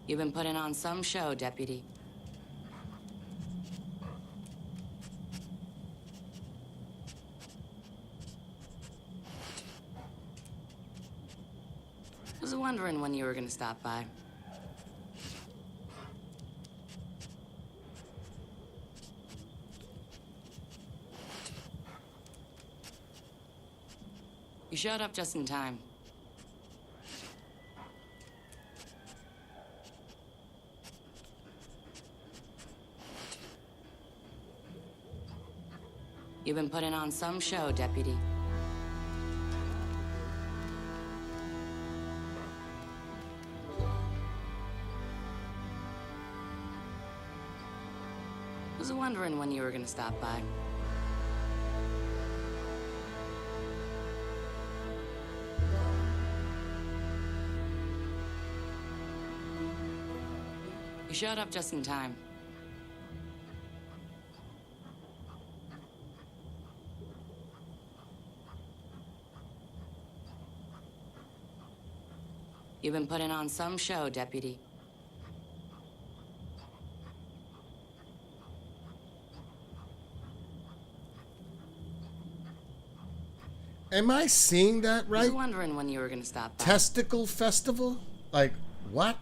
You've been putting on some show, Deputy. Was wondering when you were gonna stop by. You showed up just in time. You've been putting on some show, Deputy. Was wondering when you were gonna stop by. You showed up just in time. You've been putting on some show, Deputy. Am I seeing that right? I was wondering when you were gonna stop by. Testicle festival? Like, what?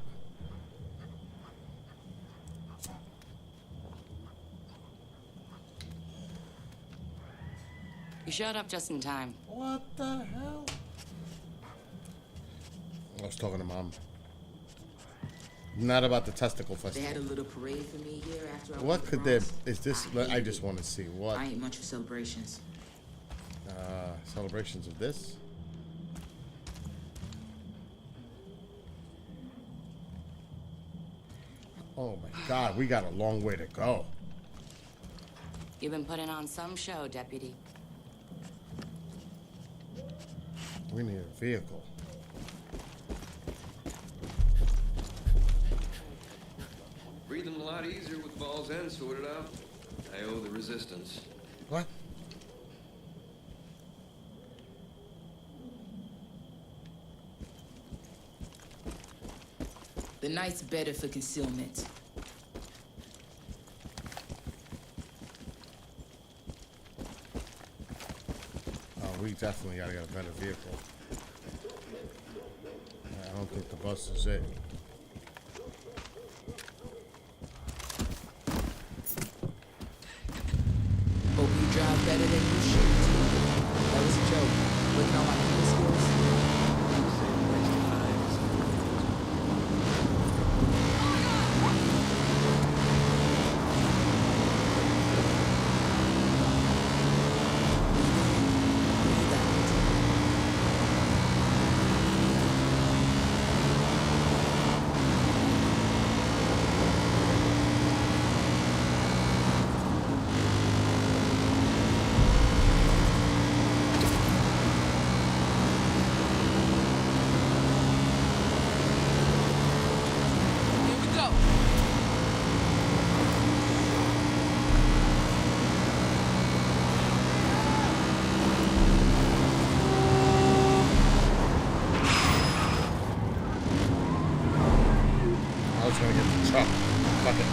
You showed up just in time. What the hell? I was talking to Mom. Not about the testicle They festival. had a little parade for me here after I What went to could there... Bronx. Is this... I just want to see what... I ain't much for celebrations. Celebrations of this? Oh my God, we got a long way to go. You've been putting on some show, Deputy. We need a vehicle. Breathing a lot easier with balls end sorted out. I owe the resistance. What? The night's better for concealment. Oh, we definitely gotta get a better vehicle. I don't think the bus is it. Hope you drive better than you shoot. That was a joke. Looking on my computer skills. Here we go. I was gonna get the truck. Fuck it.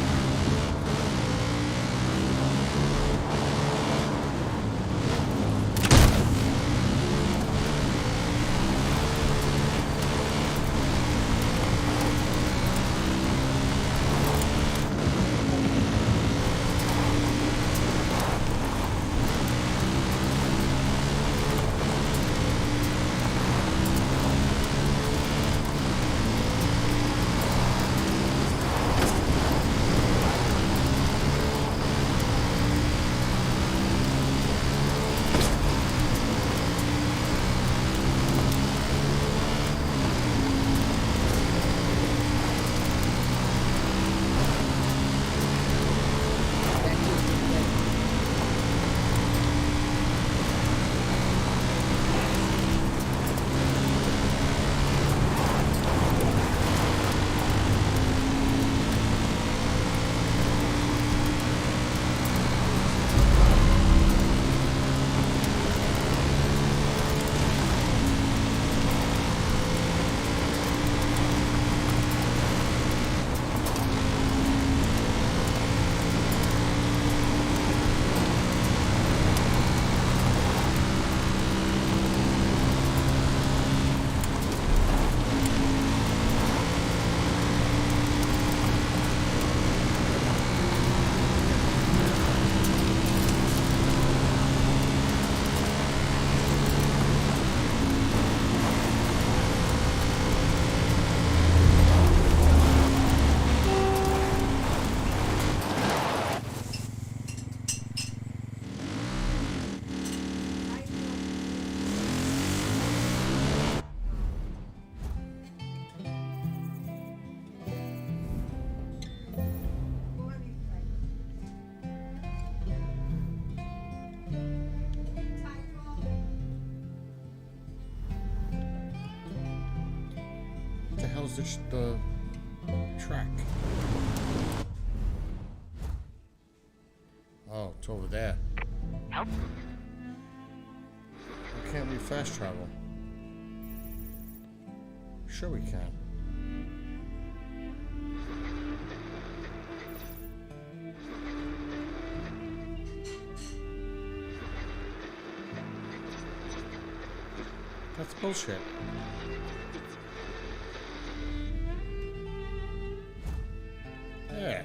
the track? Oh, it's over there. Help. Why can't we fast travel? Sure we can. That's bullshit. Yeah.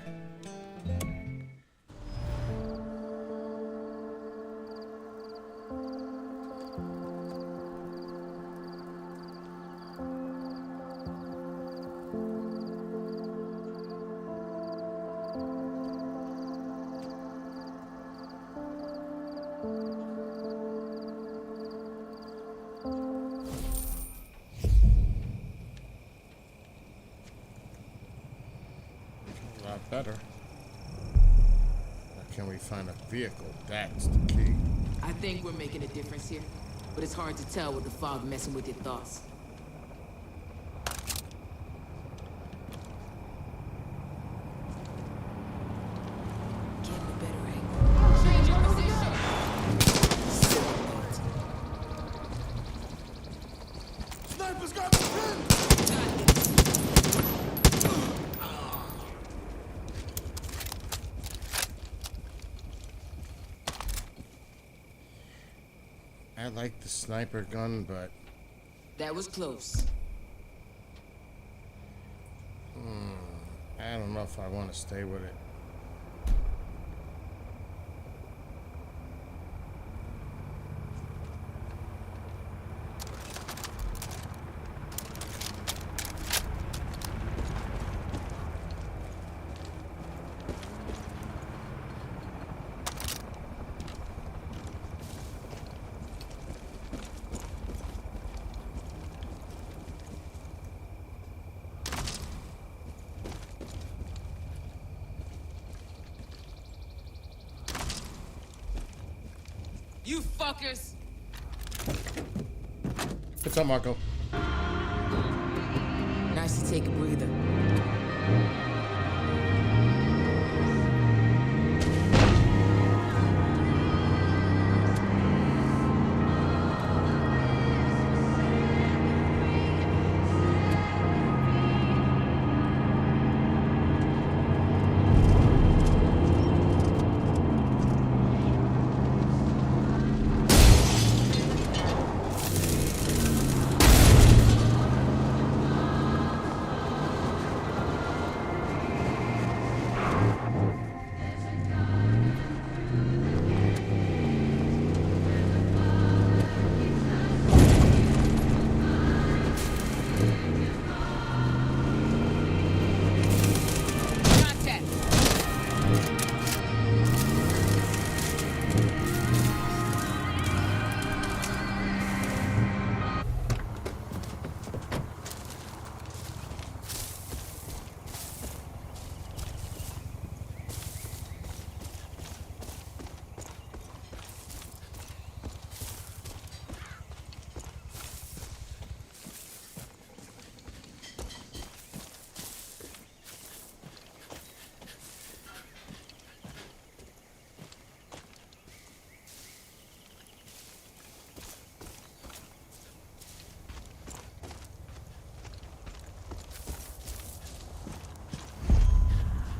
A lot better. Or can we find a vehicle? That's the key. I think we're making a difference here, but it's hard to tell with the fog messing with your thoughts. Getting a better angle. Change your position. Sniper's got the pin! I like the sniper gun, but That was close. I don't know if I want to stay with it. You fuckers! What's up, Marco? Nice to take a breather.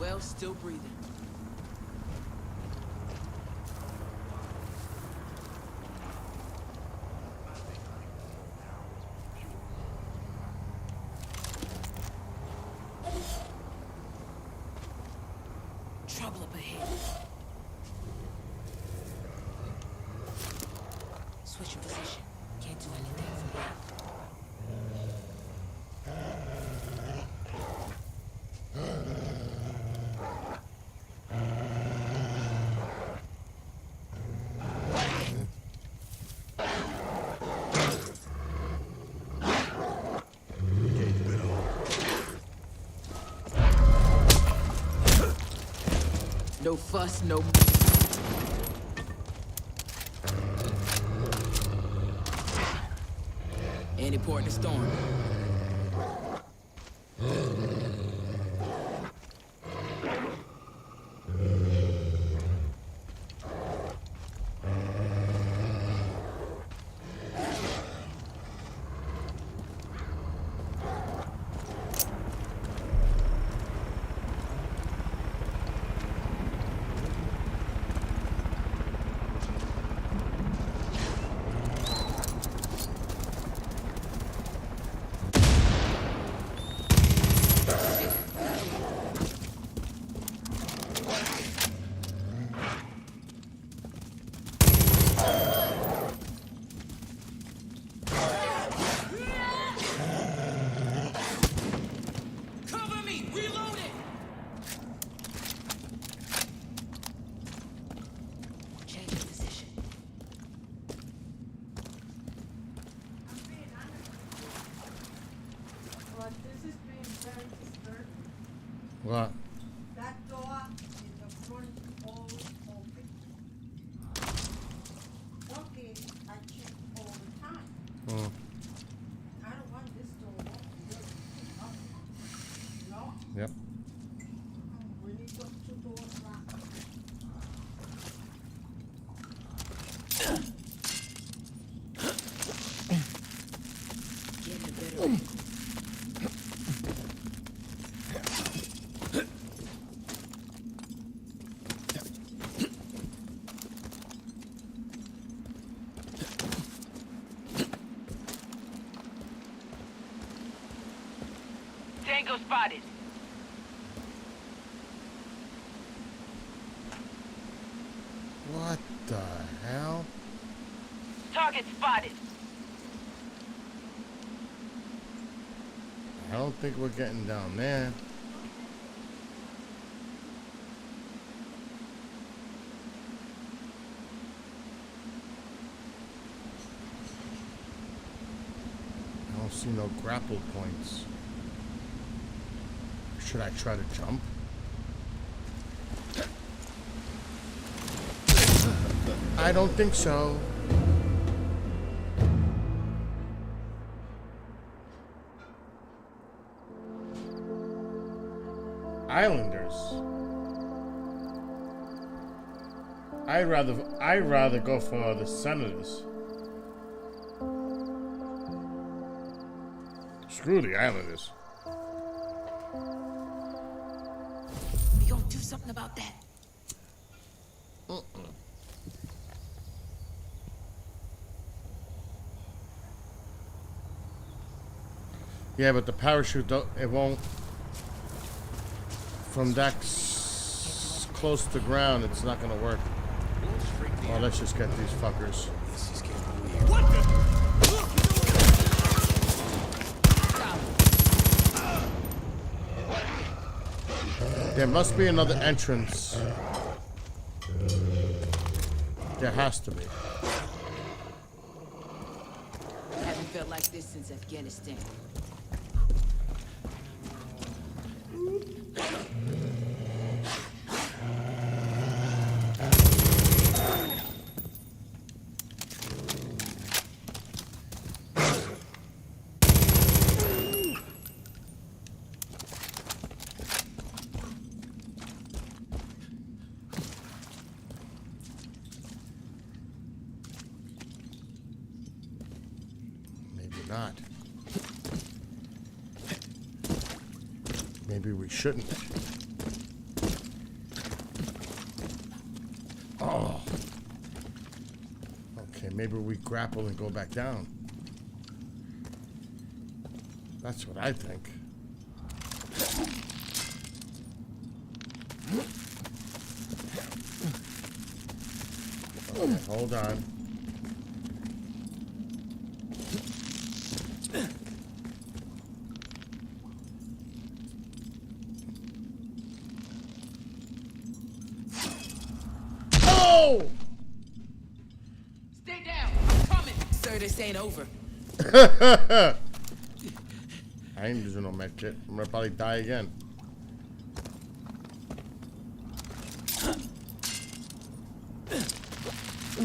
Well, still breathing. Trouble up ahead. Switch your position. Can't do anything from here. No fuss, no... Any port in the storm. What? That door in the front always open. Okay, I check all the time. Hmm. I don't want this door open. No? Yep. We need those two doors locked. Get in the bedroom. Tango spotted. What the hell? Target spotted. I don't think we're getting down there. I don't see no grapple points. Should I try to jump? I don't think so. Islanders. I'd rather go for the Senators. Screw the Islanders. We gonna do something about that. Yeah, but the parachute, it won't. From that close to ground, it's not gonna work. Oh, let's just get these fuckers. There must be another entrance. There has to be. Haven't felt like this since Afghanistan. Not. Maybe we shouldn't. Oh. Okay, maybe we grapple and go back down. That's what I think. Okay, hold on. Stay down. I'm coming. Sir, this ain't over. I ain't using no med kit. I'm gonna probably die again.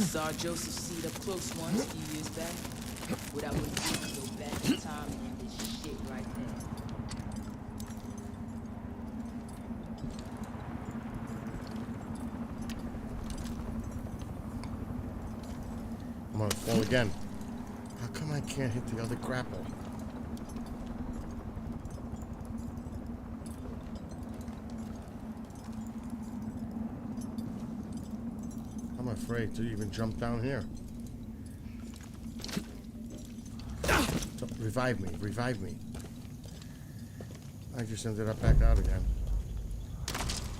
Saw Joseph Seed up close once a few years back. What I would do is go back in time and end this shit right there. I'm gonna fall again. How come I can't hit the other grapple? I'm afraid to even jump down here. So, revive me, revive me. I just ended up back out again.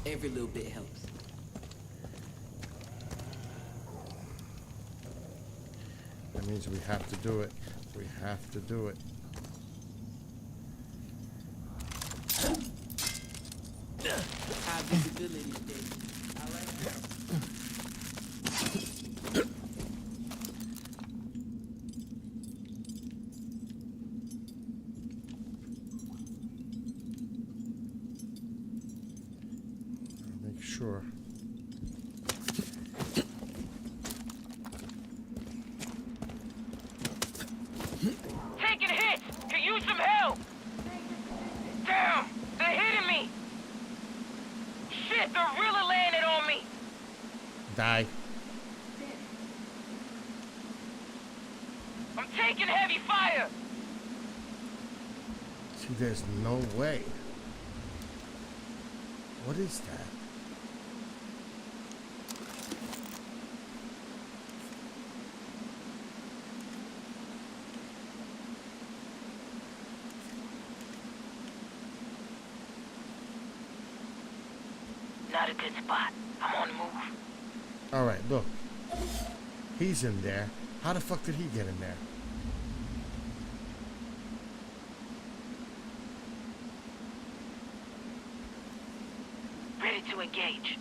Every little bit helps. That means we have to do it. We have to do it. High visibility, baby. I like that. sure. Taking hits! Could use some help! Damn! They're hitting me! Shit, they're really laying it on me! Die. I'm taking heavy fire! See, there's no way. What is that? Not a good spot. I'm on the move. All right, look. He's in there. How the fuck did he get in there? Ready to engage.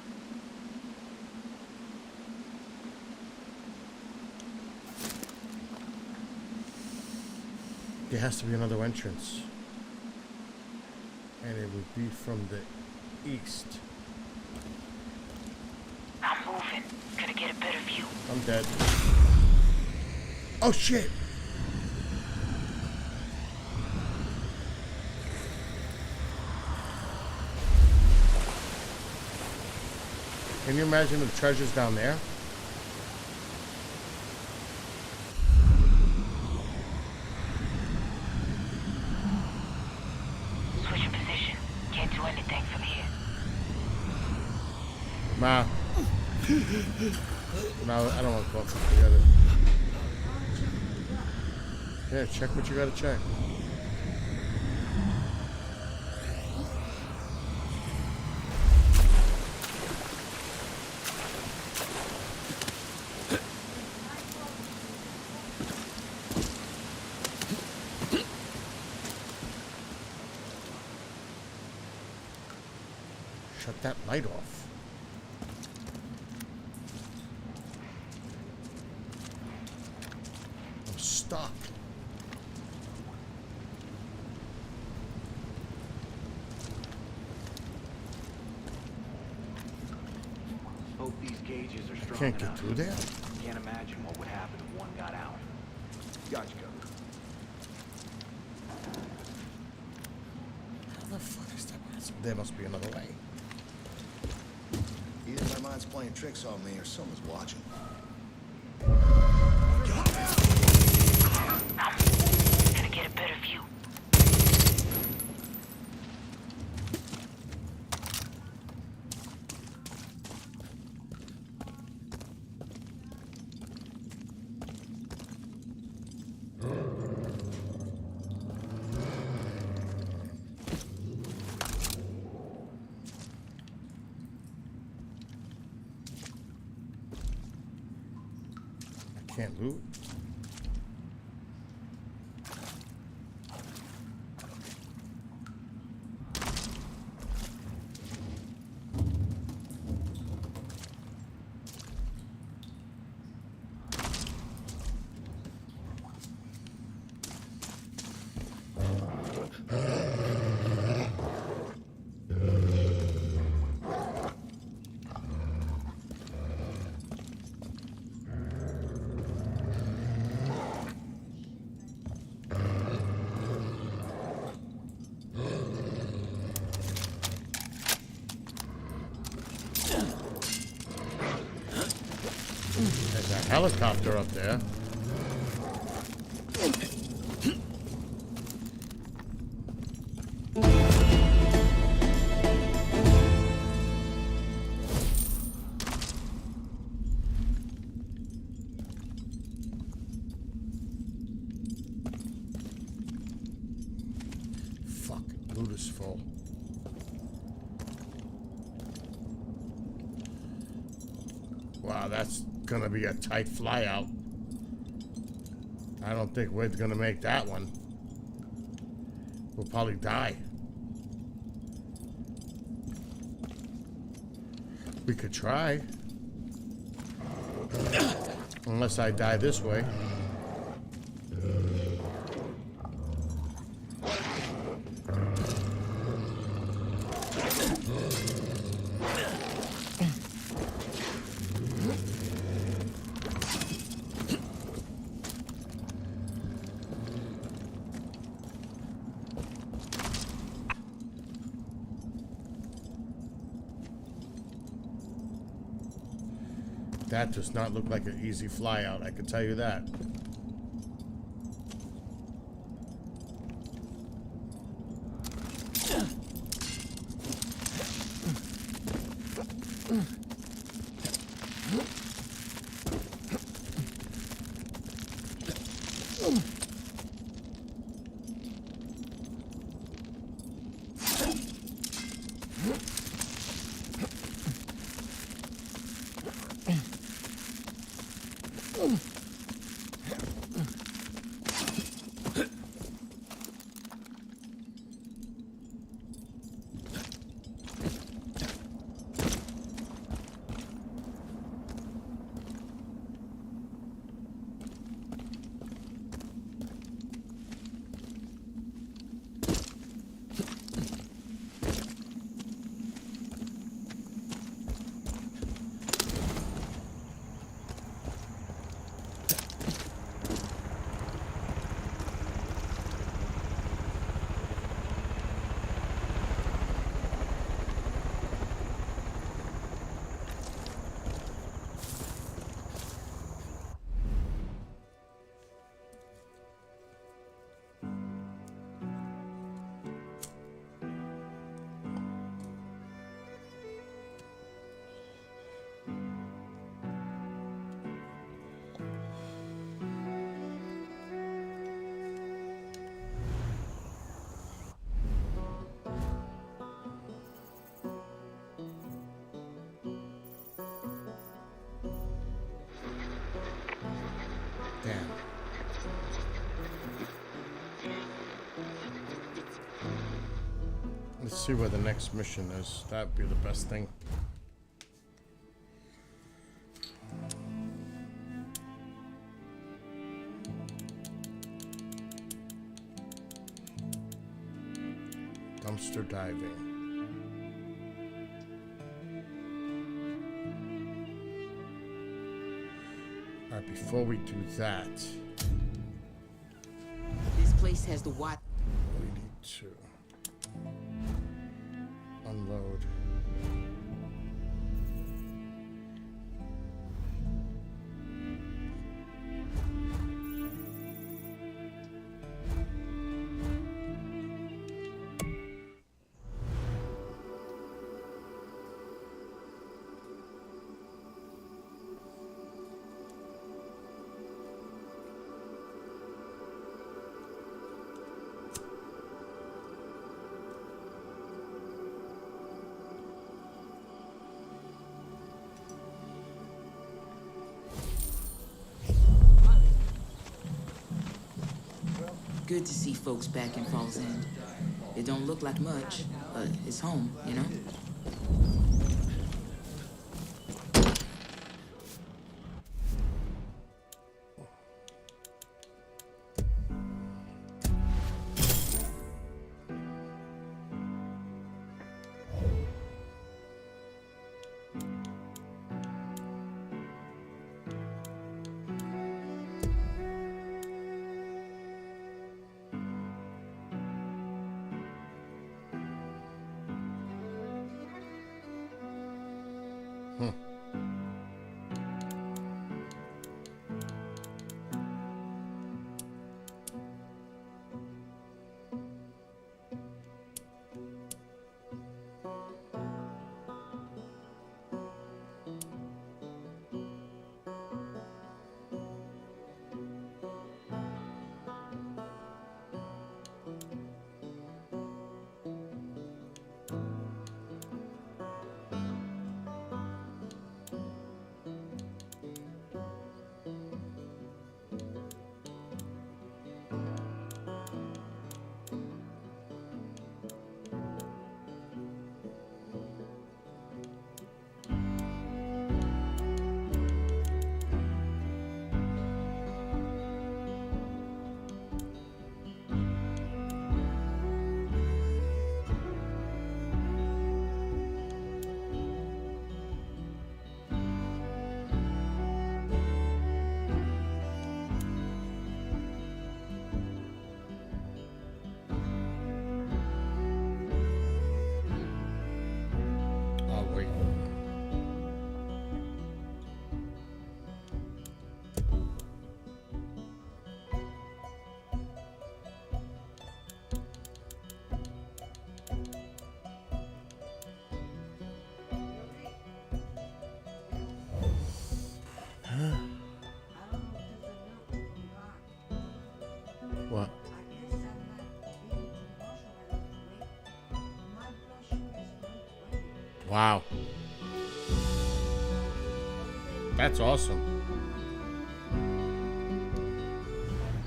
There has to be another entrance. And it would be from the east. I'm moving. Gonna get a better view. I'm dead. Oh shit! Can you imagine the treasures down there? Switching position. Can't do anything from here. Ma. No, I don't want to go up together. Yeah, check what you gotta check. Shut that light off. I'm stuck. Hope these gauges are strong Can't get enough. through there. Can't imagine what would happen if one got out. Got you covered. How the fuck is that possible? There must be another way. Either my mind's playing tricks on me or someone's watching. Gonna get a better view. I can't loot. There's a helicopter up there. Fuck, loot is full. Wow, that's gonna be a tight flyout. I don't think we're gonna make that one. We'll probably die. We could try. Unless I die this way. That does not look like an easy fly out, I can tell you that. Damn. Let's see where the next mission is. That'd be the best thing. Dumpster diving. Alright, before we do that, This place has the what? we need to unload. Good to see folks back in Falls End. It don't look like much, but it's home, you know? Wow. That's awesome.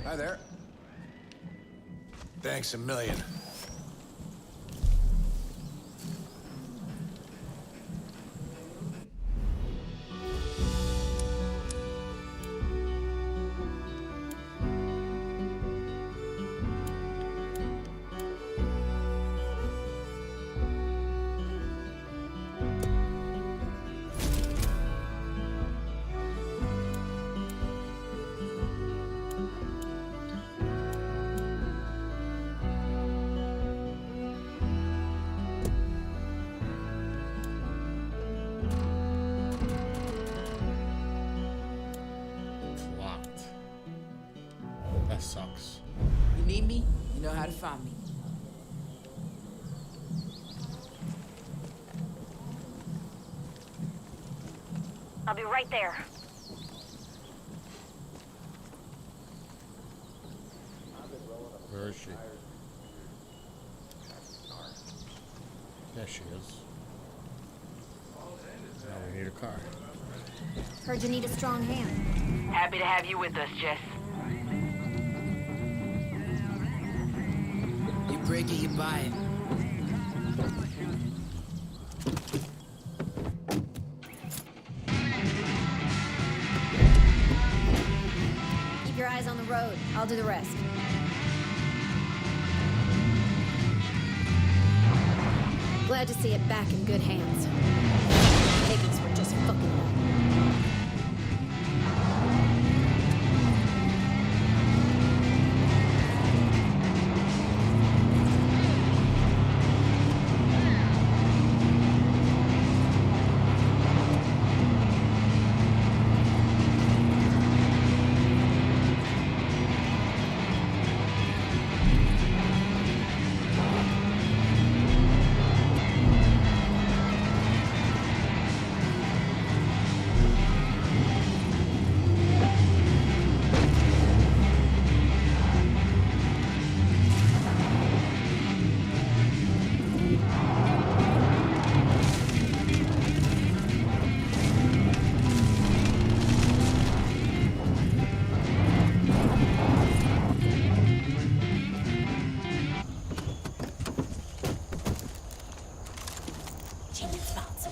Hi there. Thanks a million. Locked. That sucks. You need me, you know how to find me. I'll be right there. Where is she? There she is. Now we need a car. Heard you need a strong hand. Happy to have you with us, Jess. You break it, you buy it. Keep your eyes on the road. I'll do the rest. Glad to see it back in good hands. Pagans were just fucking it up. Changing spots.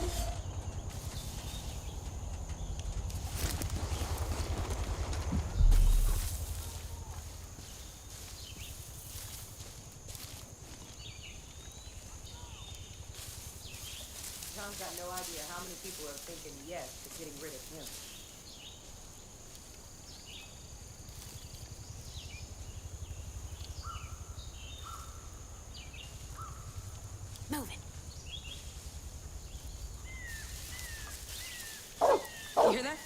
Tom's got no idea how many people are thinking yes to getting rid of him. Moving. You hear that?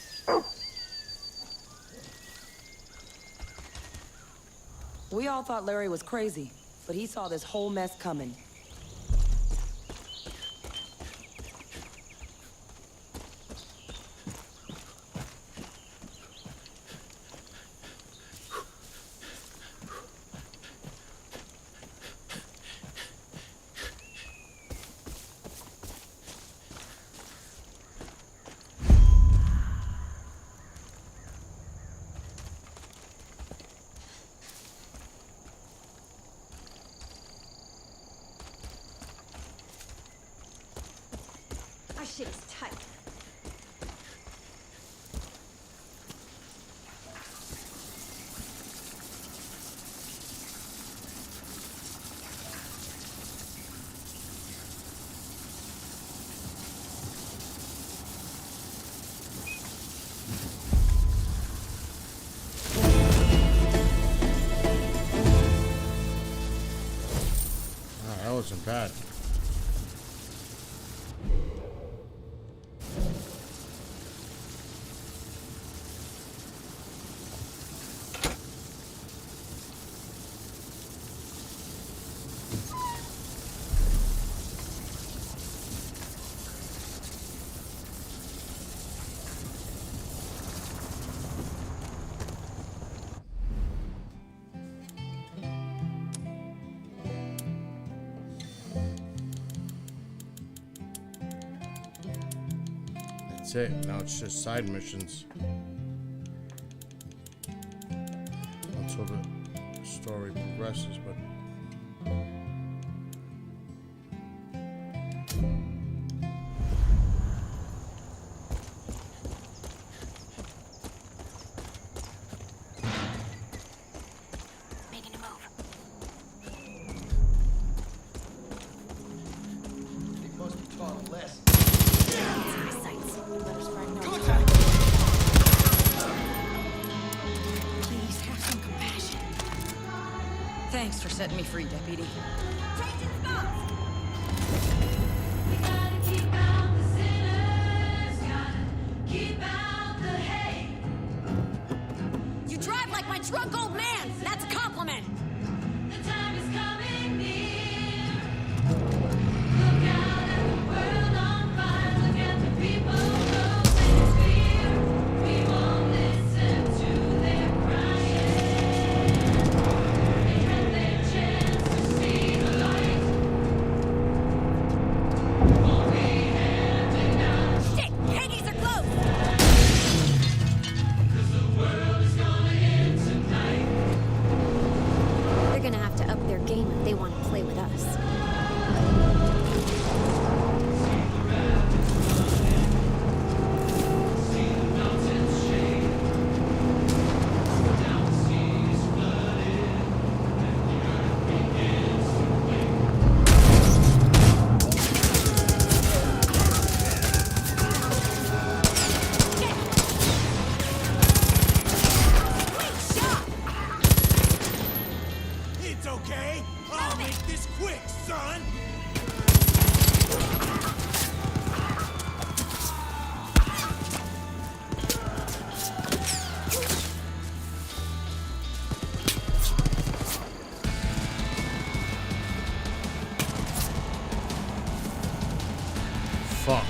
We all thought Larry was crazy, but he saw this whole mess coming. Our shit is tight. That wasn't bad. That's it. Now it's just side missions. Until the story progresses, but... Making a move. They must be taught a lesson. My sights. Let us find no Contact! Please have some compassion. Thanks for setting me free, Deputy. Changing spots! You drive like my drunk old man. That's a compliment. Shit! Hades are close! They're gonna have to up their game if they want to play with us. It's okay. I'll make this quick, son. Fuck.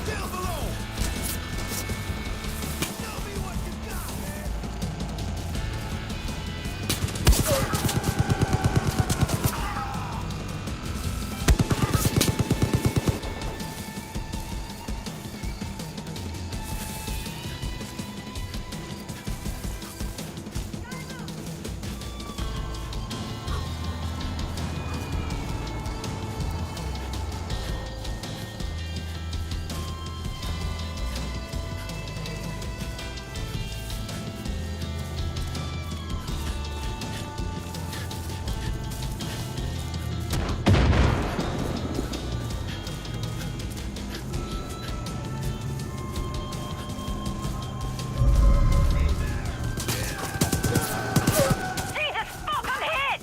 Down below. Tell me what you got, man. Jesus fuck, I'm hit!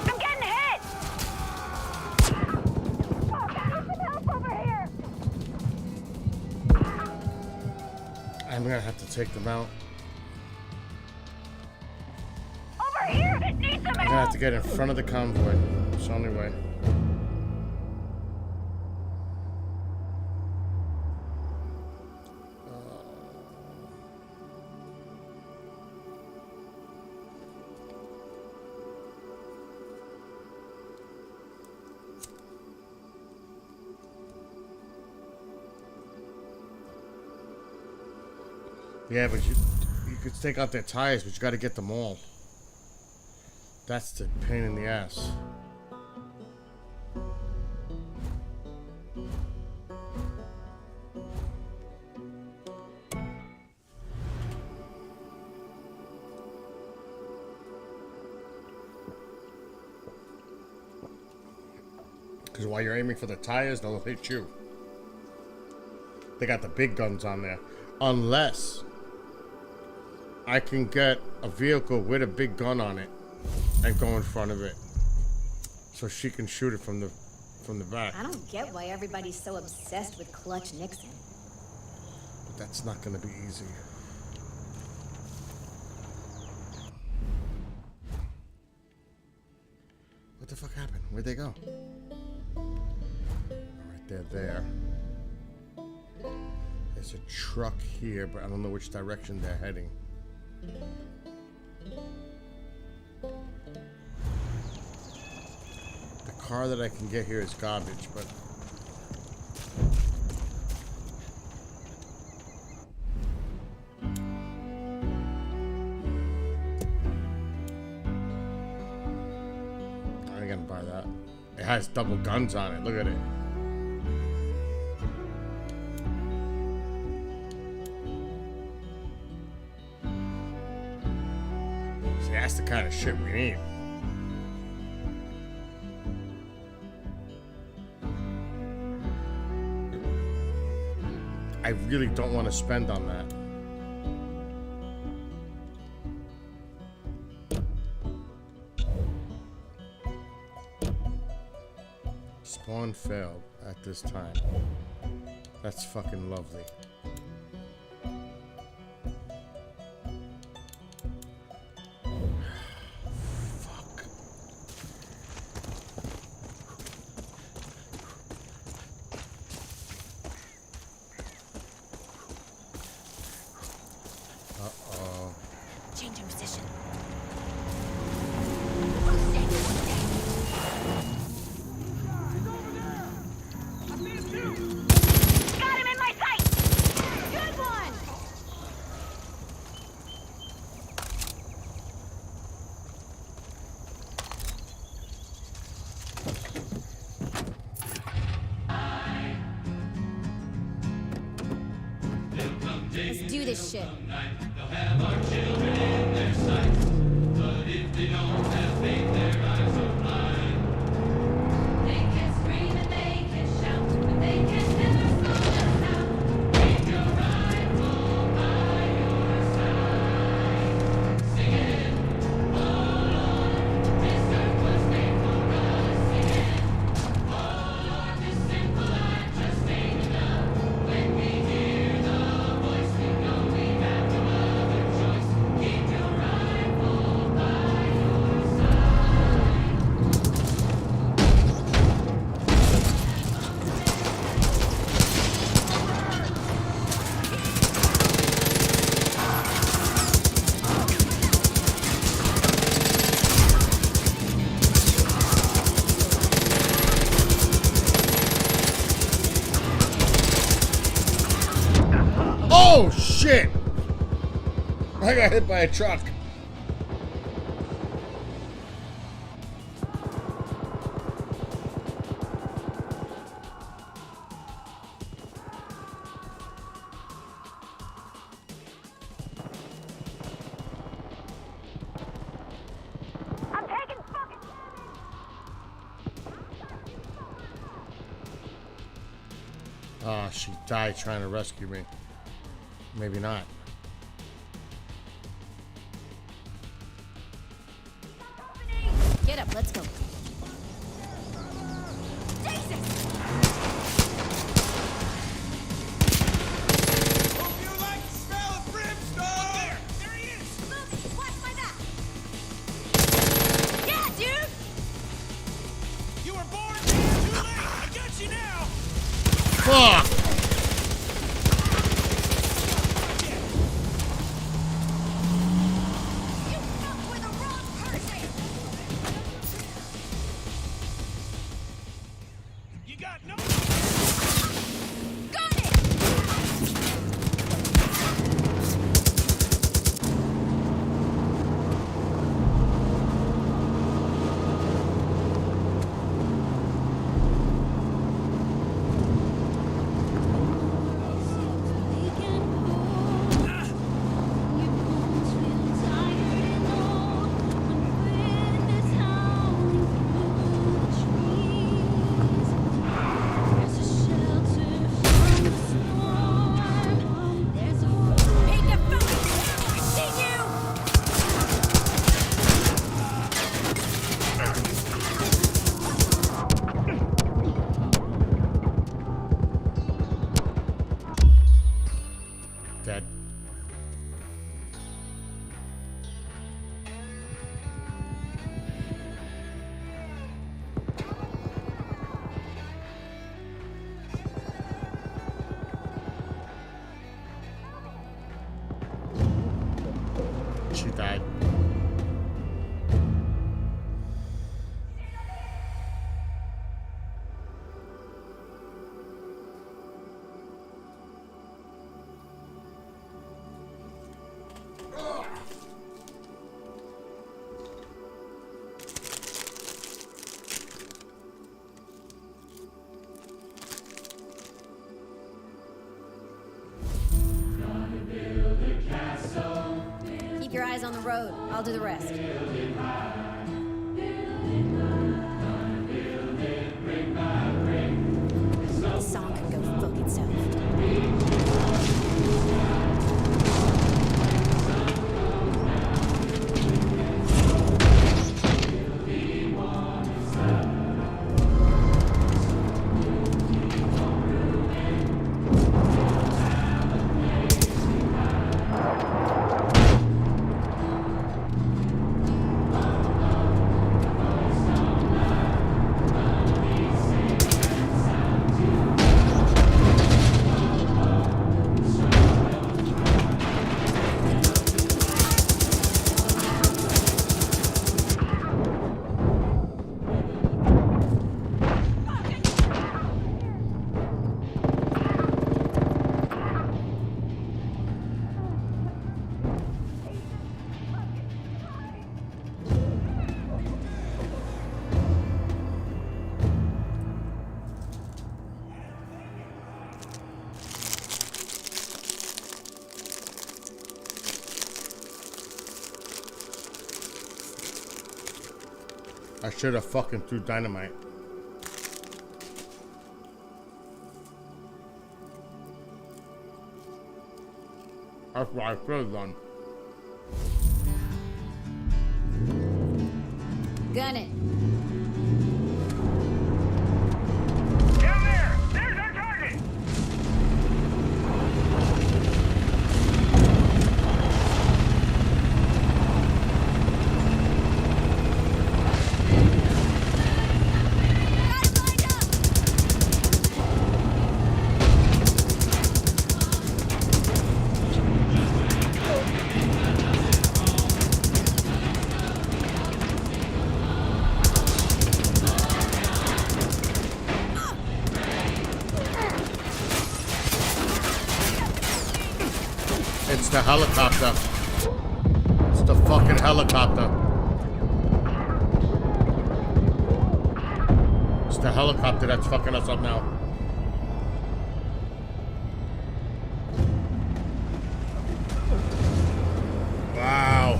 I'm getting hit! Fuck, I need some help over here! I'm gonna have to take them out. Over here! Need some I'm gonna have help! to get in front of the convoy. It's the only way. Yeah, but you could take out their tires, but you gotta get them all. That's the pain in the ass. Because while you're aiming for the tires, they'll hit you. They got the big guns on there. Unless I can get a vehicle with a big gun on it and go in front of it, so she can shoot it from the back. I don't get why everybody's so obsessed with Clutch Nixon. But that's not gonna be easy. What the fuck happened? Where'd they go? Alright, they're there. There's a truck here, but I don't know which direction they're heading. car that I can get here is garbage, but... I ain't gonna buy that. It has double guns on it. Look at it. See, that's the kind of shit we need. I really don't want to spend on that. Spawn failed at this time. That's fucking lovely. Fuck. Uh-oh. Changing position. Got him in my sight! Good one! Let's do this shit. They can scream and they can shout, but they can never slow us down. Keep your rifle by your side. Sing it, hold on. This earth was made for us. Sing it, hold on. This simple act just ain't enough. When we hear the voice, we know we have no other choice. Keep your rifle by your side. Oh, shit! I got hit by a truck. I'm taking fucking... Ah, she died trying to rescue me. Maybe not. Get up, let's go. Hope you like the smell of brimstone! There he is! Watch my back! Yeah, dude! You were born too late! I got you now! Fuck! You fucked with the wrong person! You the road. I'll do the rest. The song can go fuck itself. I should have fucking threw dynamite. That's what I should have done. Gun it. Down there! There's our target! It's the helicopter. It's the fucking helicopter. It's the helicopter that's fucking us up now. Wow.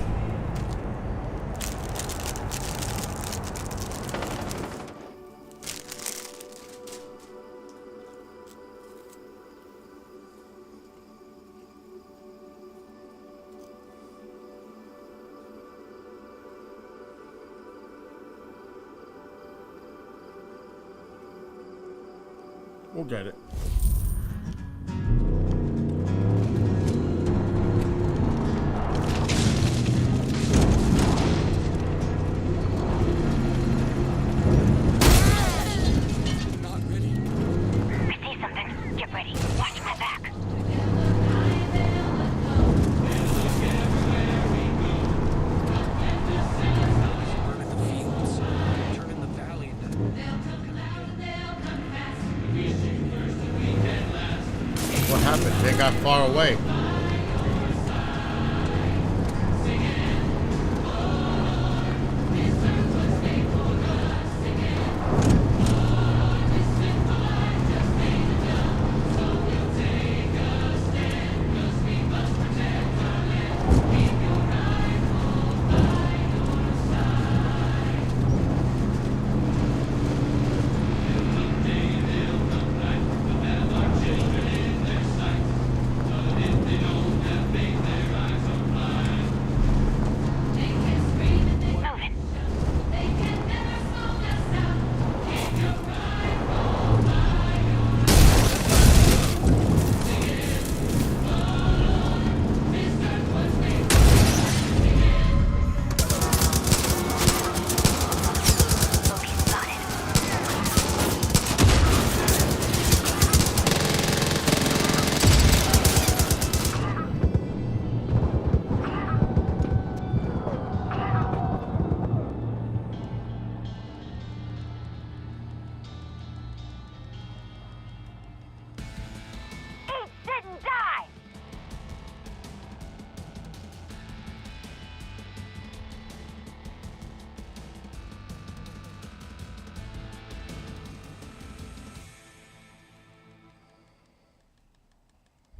We'll get it. Not ready. I see something. Get ready. Watch my back. Burn in the fields. Turn in the valley. What happened? They got far away. Moving. Okay, spotted. Eat, sit, and die!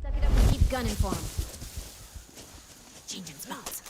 Suck it up and keep gunning for him. Changing spots.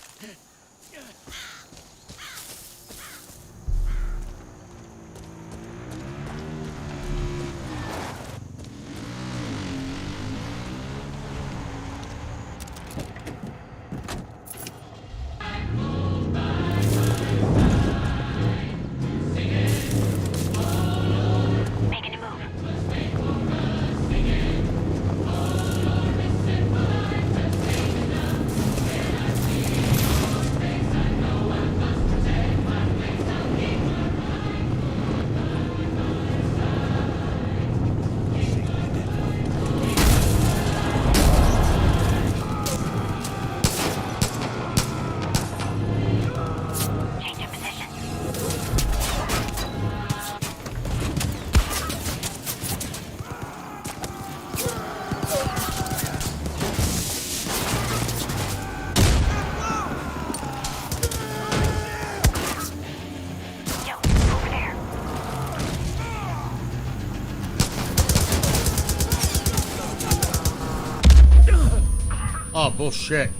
bullshit.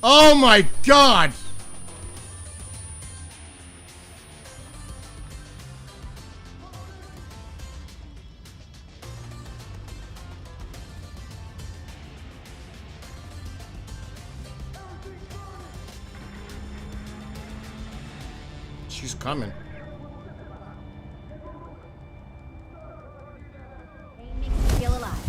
Oh my god! She's coming. Pain makes me feel alive.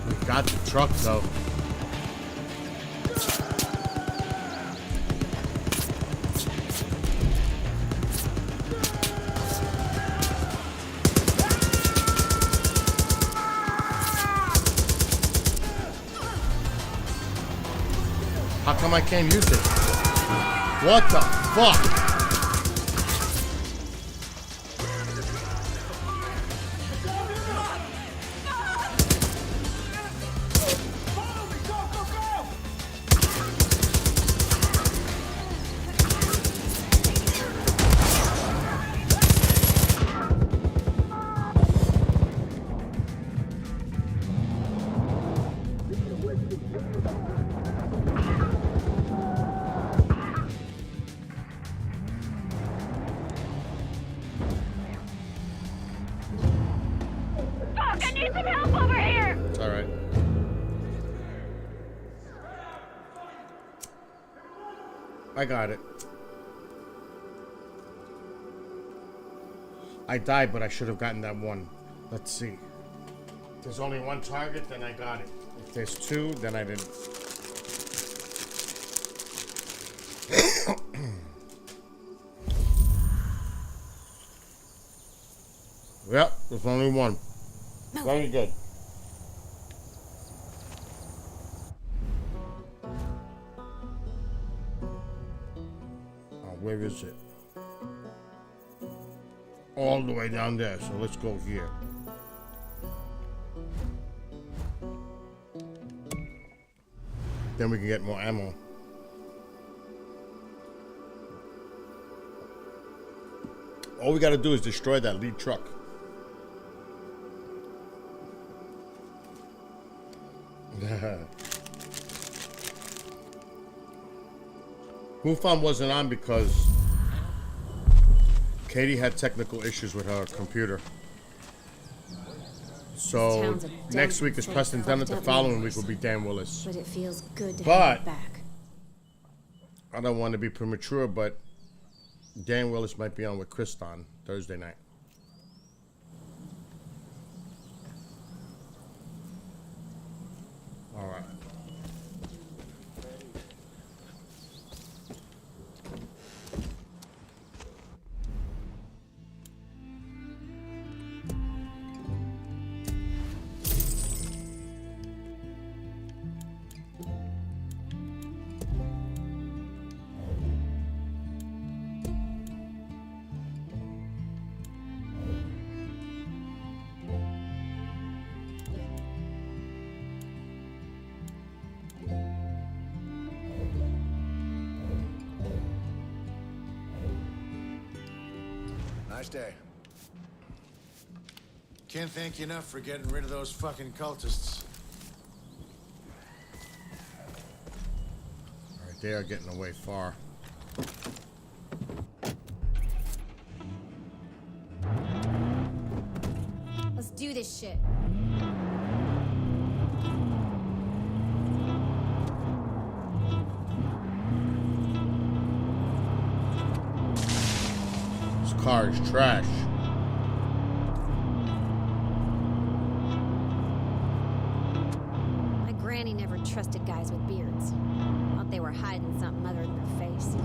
We got the truck though. How come I can't use it? What the fuck? Fuck, I need some help over here! It's alright. I got it. I died, but I should have gotten that one. Let's see. If there's only one target, then I got it. If there's two, then I didn't. Yep, there's only one. Very good. Where is it? All the way down there, so let's go here. Then we can get more ammo. All we gotta do is destroy that lead truck. MUFON wasn't on because Katie had technical issues with her computer. So next week is Preston Dennett. The following week will be Dan Willis. But it feels good to But have it back. I don't want to be premature, but Dan Willis might be on with Chris on Thursday night. All right. Nice day. Can't thank you enough for getting rid of those fucking cultists. All right, they are getting away far. Let's do this shit. This car is trash. My granny never trusted guys with beards. Thought they were hiding something other than their face.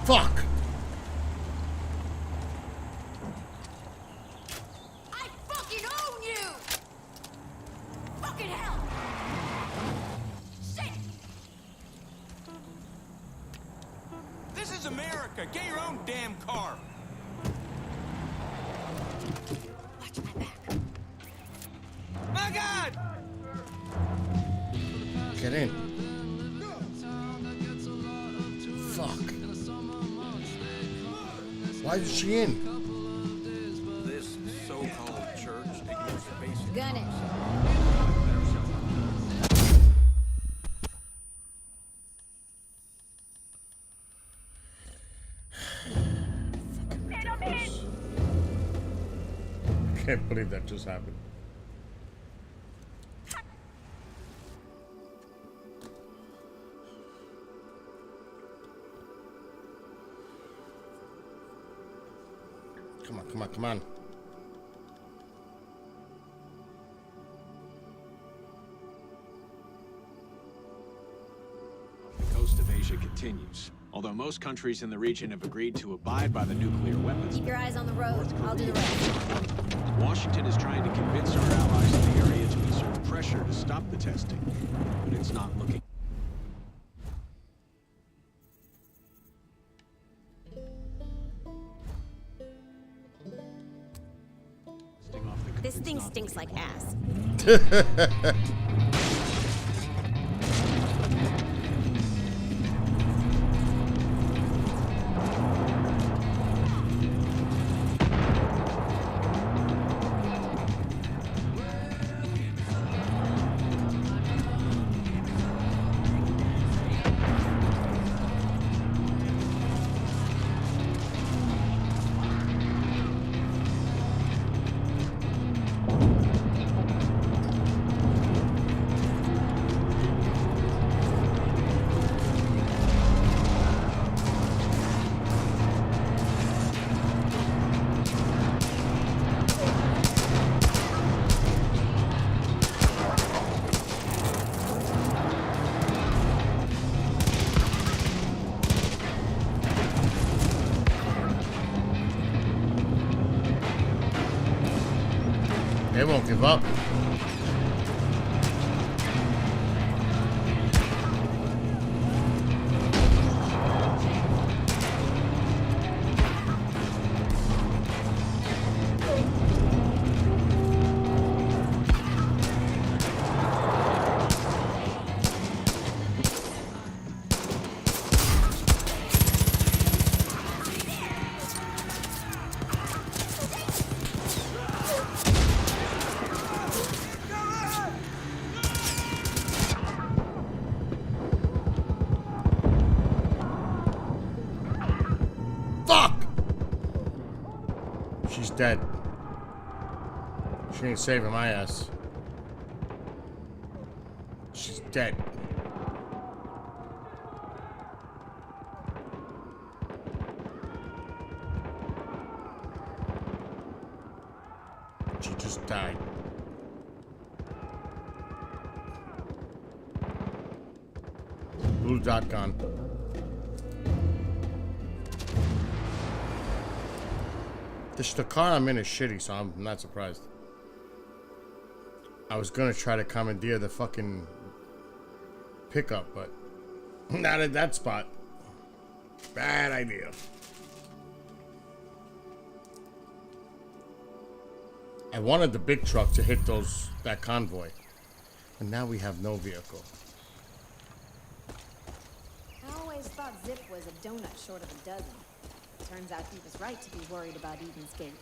Fuck! I fucking own you! Fucking hell! Shit! This is America. Get your own damn car. Watch my back. My God! Get in. Fuck. Why is she in? This so-called church ignores the basic. Gun it. I can't believe that just happened. Come on, come on, come on. The coast of Asia continues. Although most countries in the region have agreed to abide by the nuclear weapons, Keep your eyes on the road. I'll do the rest. Washington is trying to convince our allies in the area to exert pressure to stop the testing. But it's not looking. This thing stinks like ass. They won't give up. She's dead. She ain't saving my ass. She's dead. She just died. Blue dot gone. The car I'm in is shitty, so I'm not surprised. I was gonna try to commandeer the fucking pickup, but not at that spot. Bad idea. I wanted the big truck to hit that convoy, and now we have no vehicle. I always thought Zip was a donut short of a dozen. Turns out he was right to be worried about Eden's Gate.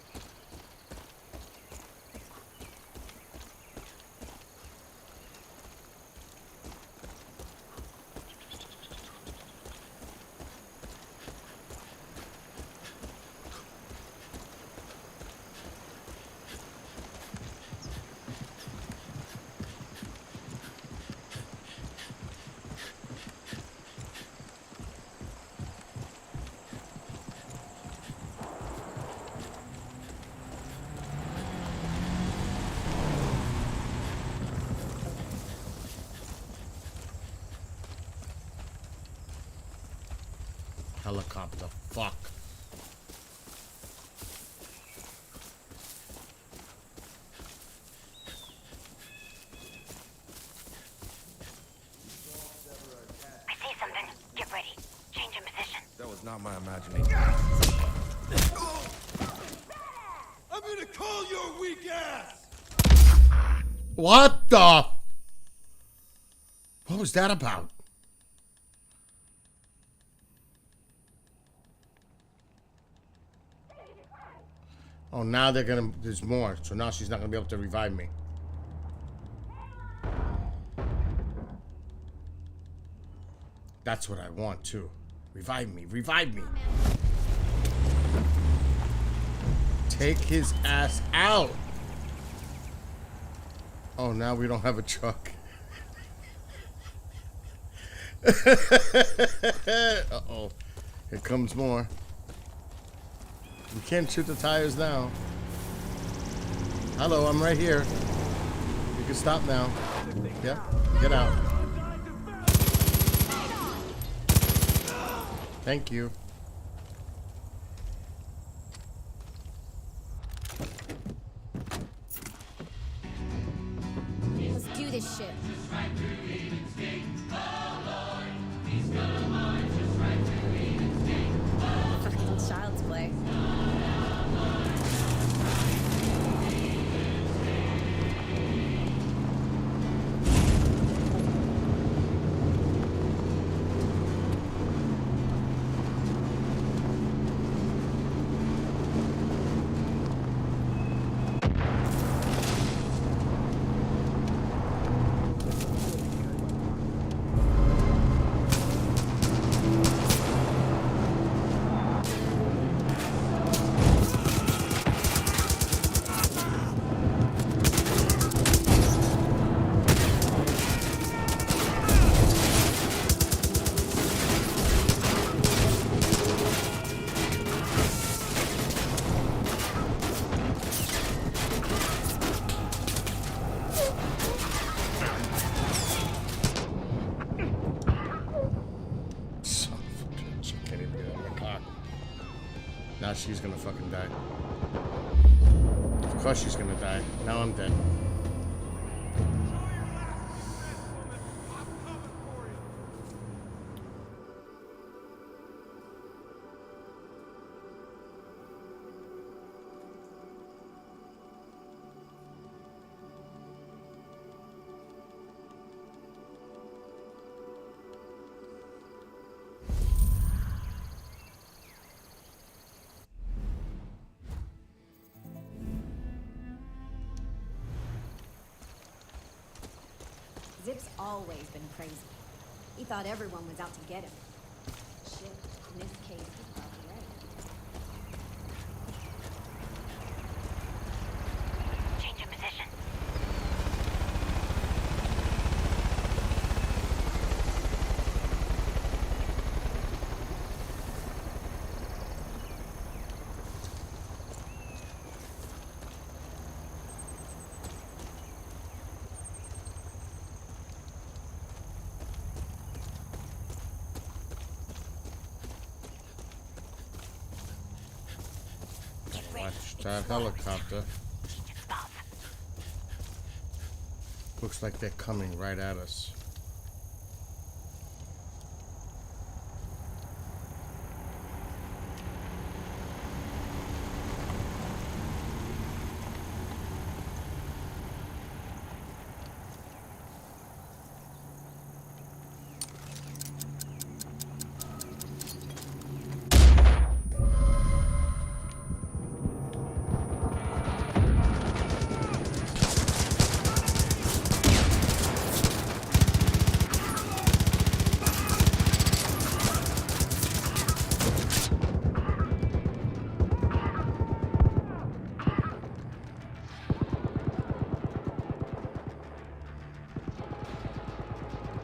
Helicopter. Fuck. I see something. Get ready. Change in position. That was not my imagination. I'm gonna call your weak ass! What the? What was that about? Oh, now they're gonna. There's more. So now she's not gonna be able to revive me. That's what I want too. Revive me. Revive me. Take his ass out. Oh, now we don't have a truck. Uh-oh. Here comes more. We can't shoot the tires now. Hello, I'm right here. You can stop now. Yep, get out. Thank you. Let's do this shit. Fucking child's play. Now she's gonna fucking die. Of course she's gonna die. Now I'm dead. Zip's always been crazy. He thought everyone was out to get him. Shit, in this case, he's probably right. Change in position. Watch that helicopter. Looks like they're coming right at us.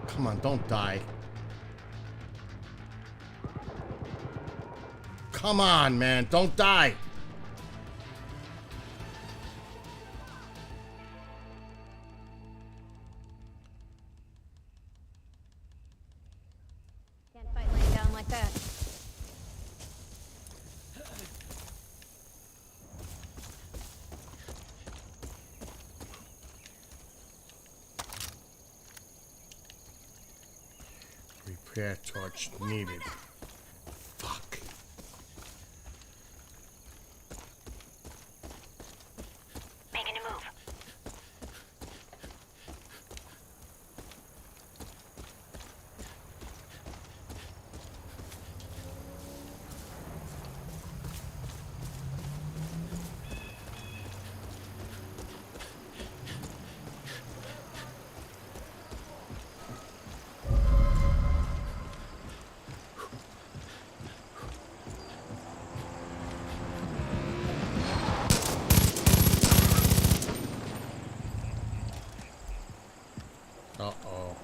Come on, don't die. Come on, man, don't die. Can't fight laying down like that. Repair torch needed. Fuck. Making a move. Uh-oh.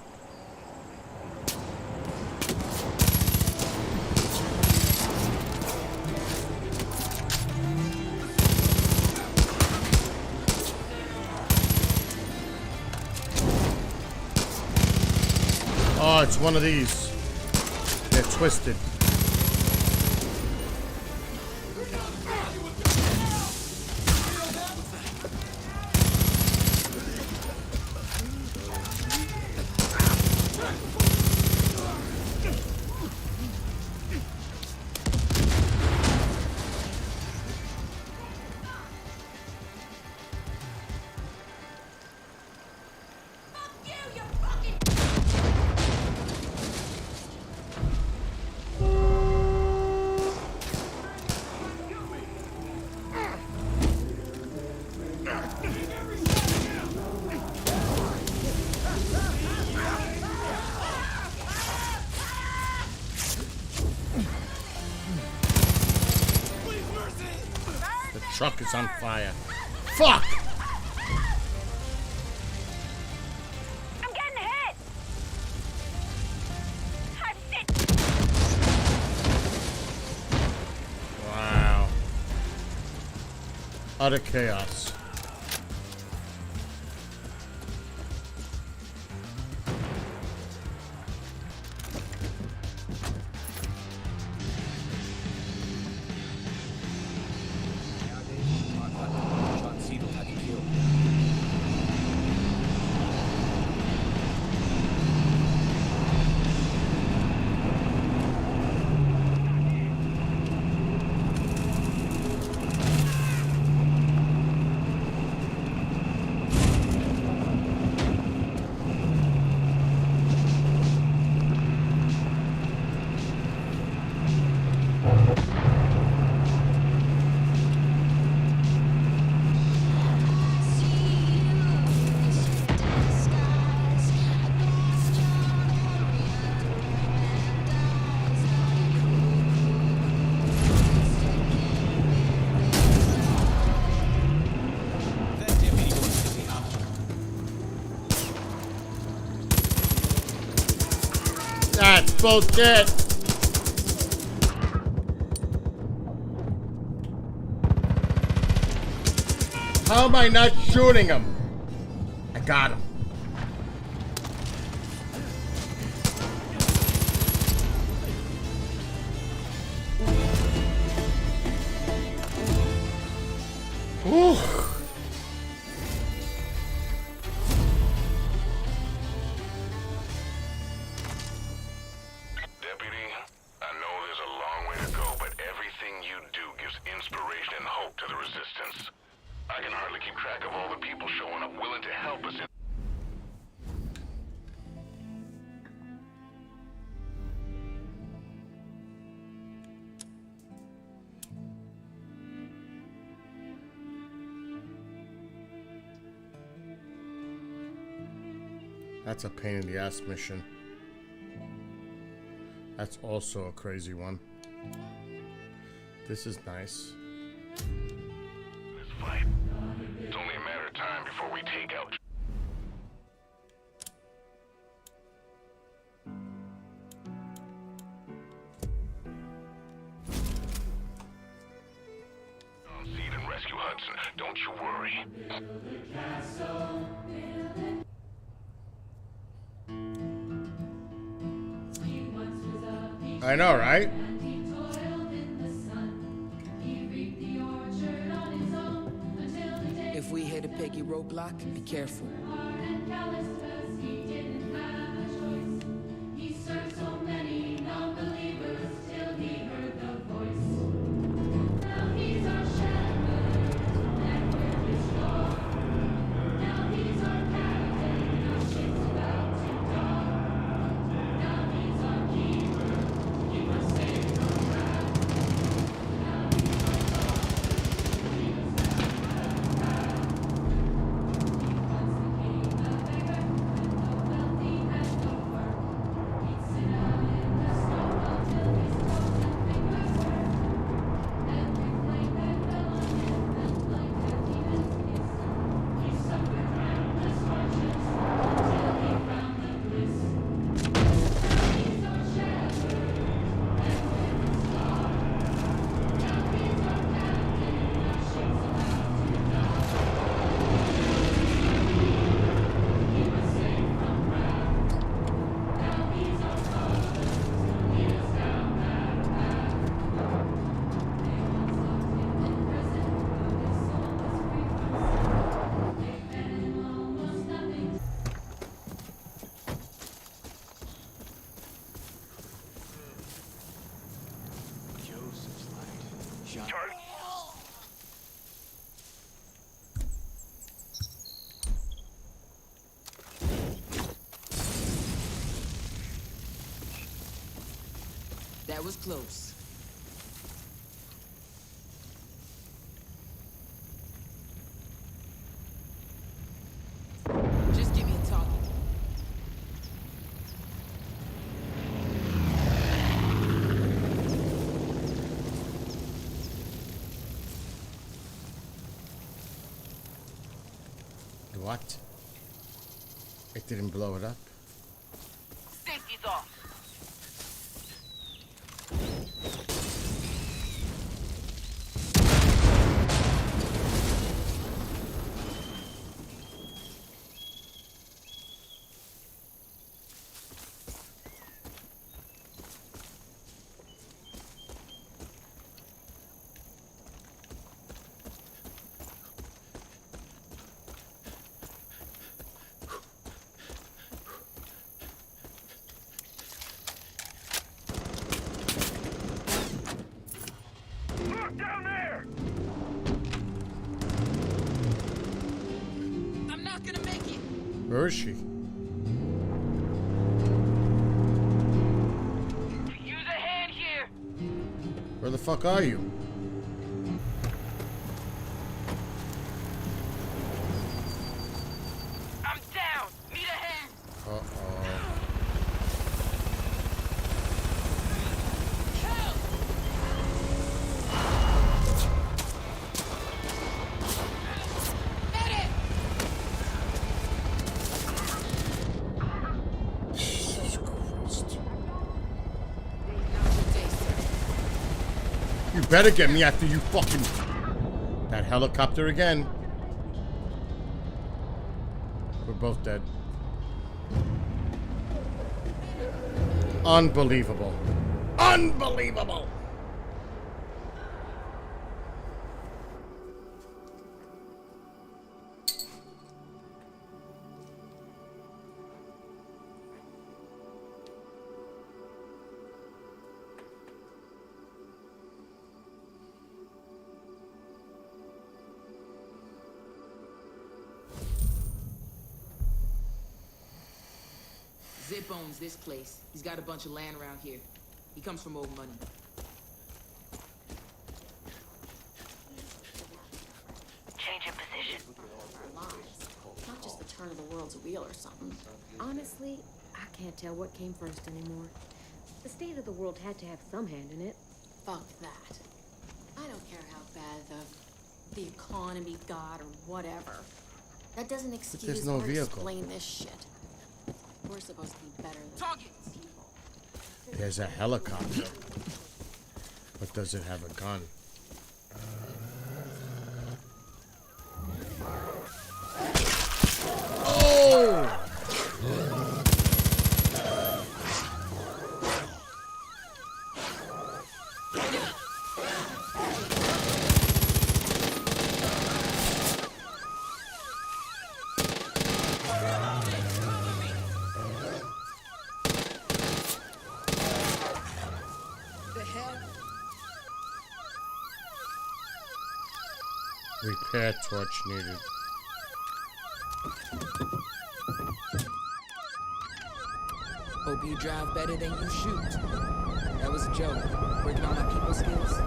Oh, it's one of these. They're twisted. The truck is on fire. Fuck! I'm getting hit! Ah, shit! Wow. Utter chaos. That's bullshit. How am I not shooting him? I got him. Ooh. Deputy, I know there's a long way to go, but everything you do gives inspiration and hope to the Resistance. I can hardly keep track of all the people showing up willing to help us in... That's a pain in the ass mission. That's also a crazy one. This is nice. this fight. It's only a matter of time before we take out... Seed and rescue Hudson. Don't you worry. I know, right? If we hit a Peggy roadblock, be careful. so many non-believers till he heard the voice. Now he's our shepherd, and we're his flock. Now he's our captain, our ship's about to dock. Now he's our keeper, keep us safe from wrath. Now he's our father, lead us down that path. He was the king of beggar, with no wealthy and no work. He'd sit out in the snow until his toes and fingers hurt. Every flame that fell on him felt like a demon's kiss. He suffered countless hardships until he found the bliss. Now he's our shepherd, and we're his flock. Now he's our captain, our ship's about to dock. Keep us safe from wrath. Now he's our father, lead us down that path. They once locked him in prison, but his soul was free from sin. They fed him almost nothing. Joseph's light. Shot. That was close. Just give me a target. What? It didn't blow it up. Safety's off. Look down there! I'm not gonna make it. Where is she? Use a hand here. Where the fuck are you? I'm down. Need a hand. Uh-oh. Jesus Christ. You better get me after you fucking... That helicopter again. We're both dead. Unbelievable. Unbelievable! Zip owns this place. He's got a bunch of land around here. He comes from old money. Change in position. Our lives. Not just the turn of the world's wheel or something. Honestly, I can't tell what came first anymore. The state of the world had to have some hand in it. Fuck that. I don't care how bad the economy got or whatever. That doesn't excuse no or vehicle. explain this shit. We're supposed to be better than Targets. people. There's a helicopter. But does it have a gun? Oh! Repair torch needed. Hope you drive better than you shoot. That was a joke. Working on my people skills.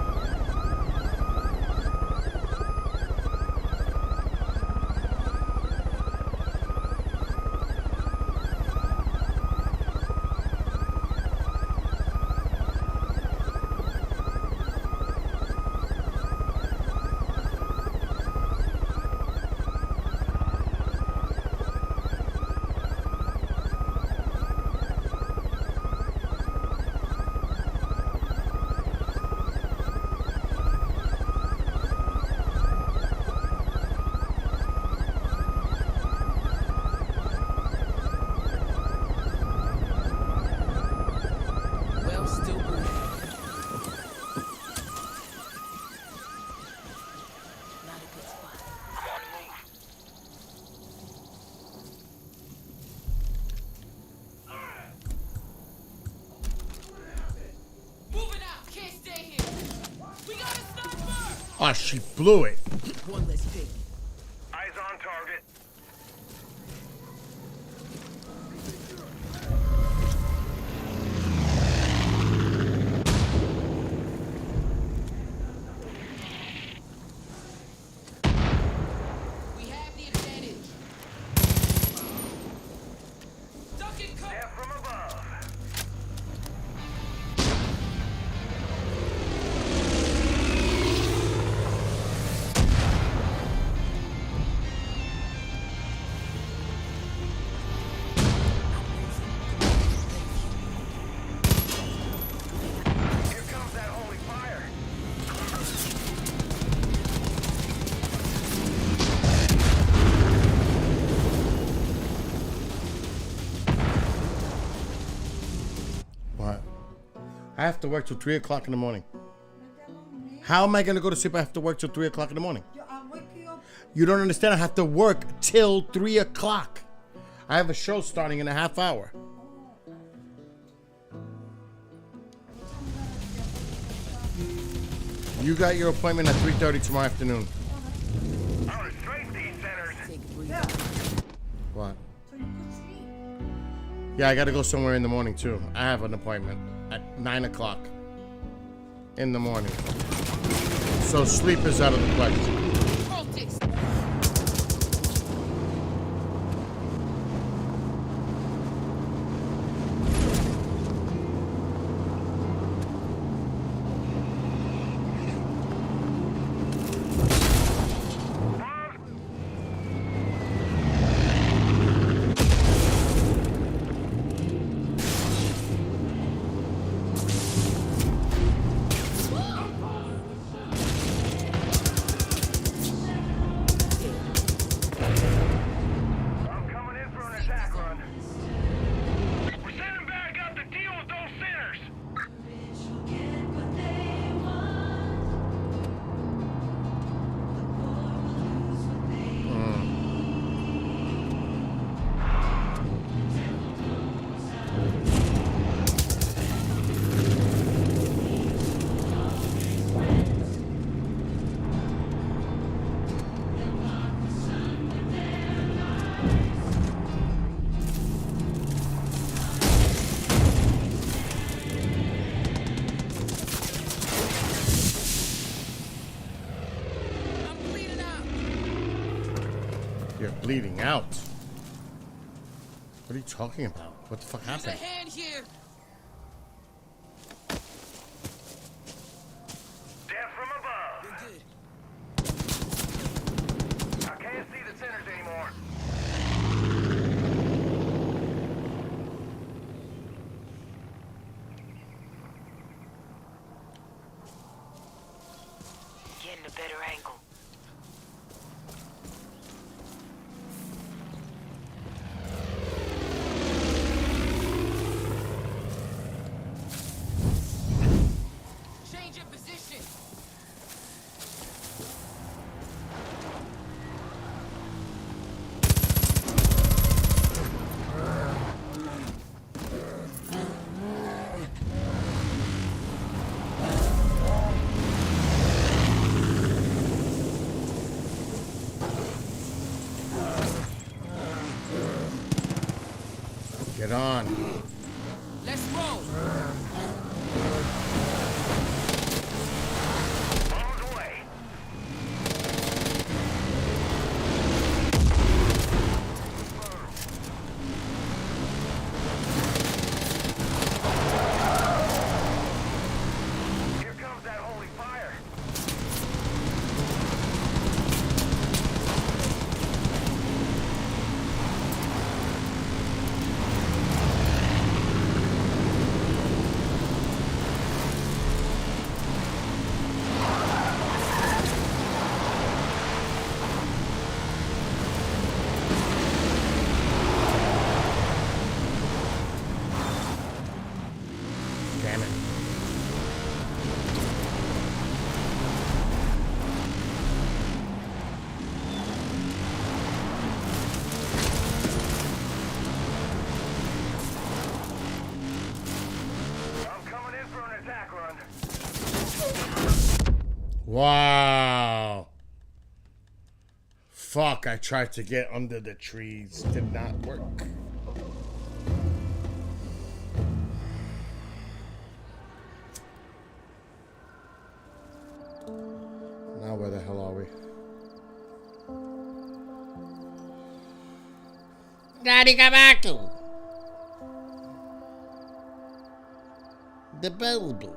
Oh, she blew it. One less pick. Eyes on target. We have the advantage. Duck and cover. Death from above. Here comes that holy fire. What? I have to work till 3 o'clock in the morning. How am I going to go to sleep? I have to work till 3 o'clock in the morning. You don't understand. I have to work till 3 o'clock. I have a show starting in a half hour. You got your appointment at 3:30 tomorrow afternoon. I want to strafe these centers. What? Yeah, I got to go somewhere in the morning too. I have an appointment at 9 o'clock in the morning. So sleep is out of the question. I'm coming in for an attack run. We're sending back up to deal with those sinners. You're bleeding out. What are you talking about? What the fuck There's a happened? hand here. Death from above. You're good. I can't see the sinners anymore. Getting a better angle. Change your position. Right on. Let's roll. Damn it. I'm coming in for an attack run. Wow. Fuck, I tried to get under the trees. Did not work. Now where the hell are we? Garigabaku. The Bulbul.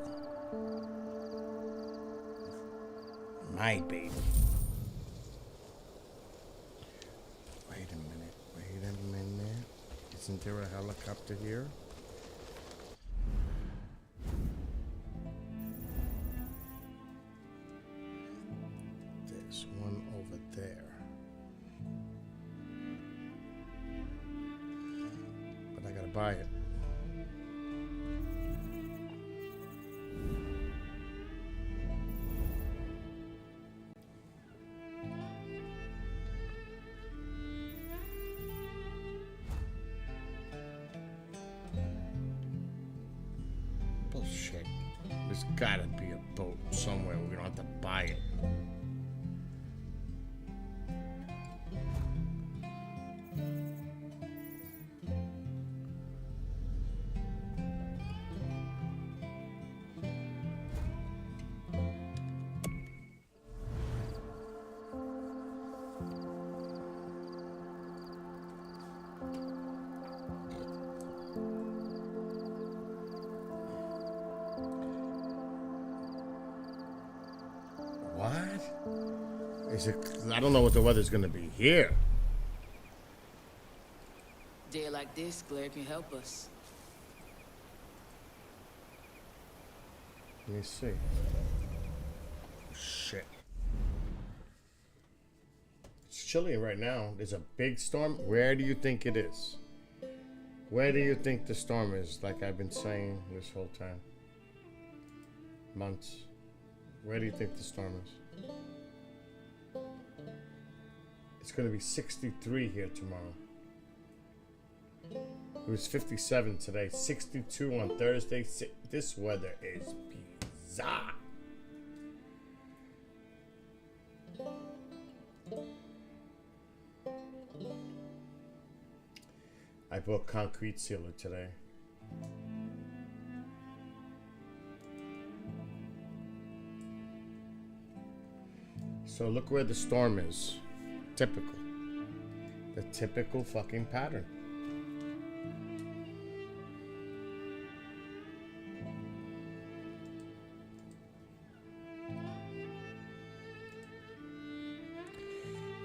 My baby. Wait a minute. Wait a minute. Isn't there a helicopter here? There's one over there. But I gotta buy it. Bullshit. There's gotta be a boat somewhere. We don't have to buy it. What? Is it? I don't know what the weather's gonna be here. Day like this, glare can help us. Let me see. Shit. It's chilly right now. There's a big storm. Where do you think it is? Where do you think the storm is? Like I've been saying this whole time. Months. Where do you think the storm is? It's going to be 63 here tomorrow. It was 57 today, 62 on Thursday. This weather is bizarre. I bought concrete sealer today. So look where the storm is. Typical. The typical fucking pattern.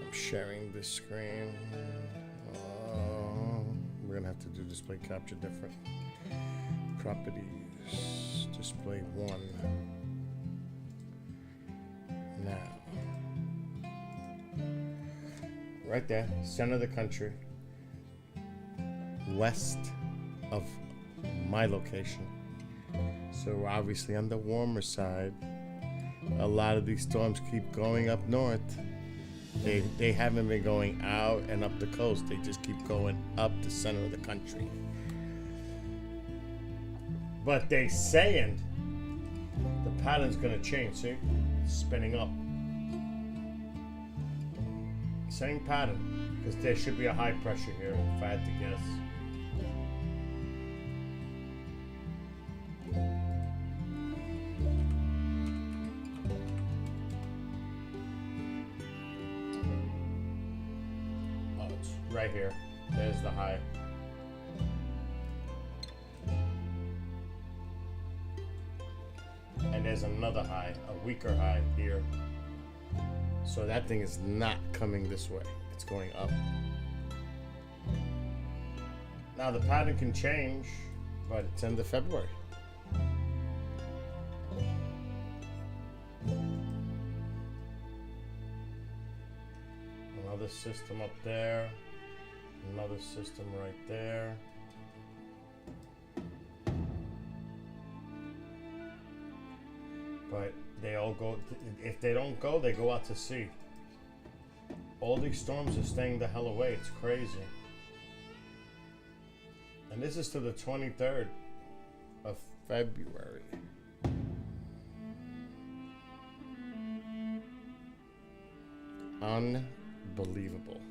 I'm sharing this screen. We're gonna have to do display capture different. Properties. Display 1. Now. Right there, center of the country, west of my location. So we're obviously on the warmer side. A lot of these storms keep going up north. They haven't been going out and up the coast. They just keep going up the center of the country. But they saying the pattern's gonna change. See, it's spinning up. Same pattern, because there should be a high pressure here, if I had to guess. right here. There's the high. And there's another high, a weaker high here. So that thing is not coming this way. It's going up. Now the pattern can change, but it's end of February. Another system up there. Another system right there. But they all go, if they don't go, they go out to sea. All these storms are staying the hell away. It's crazy. And this is to the 23rd of February. Unbelievable.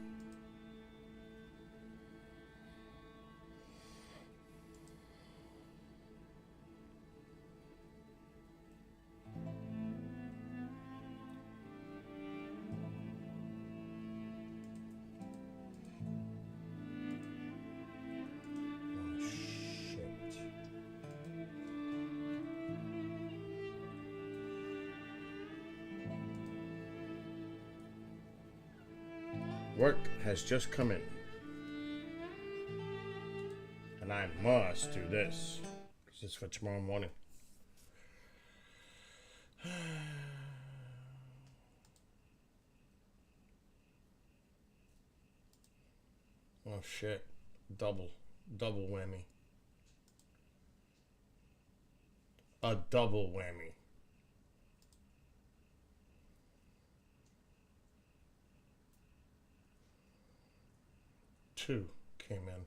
Work has just come in. And I must do this. Because it's for tomorrow morning. Oh shit. Double whammy. A double whammy. Two came in.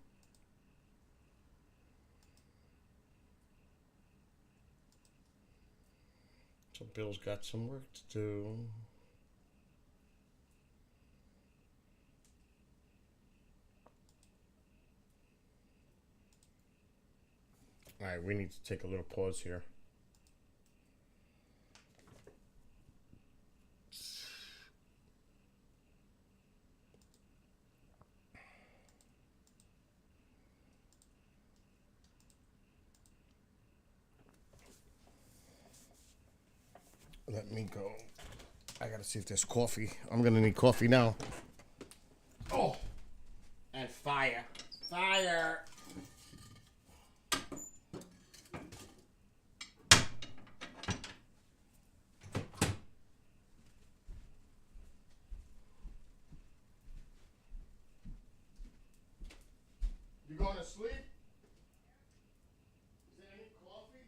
So Bill's got some work to do. All right, we need to take a little pause here. Let me go. I gotta see if there's coffee. I'm gonna need coffee now. Oh! And fire. Fire! You going to sleep? Is there any coffee?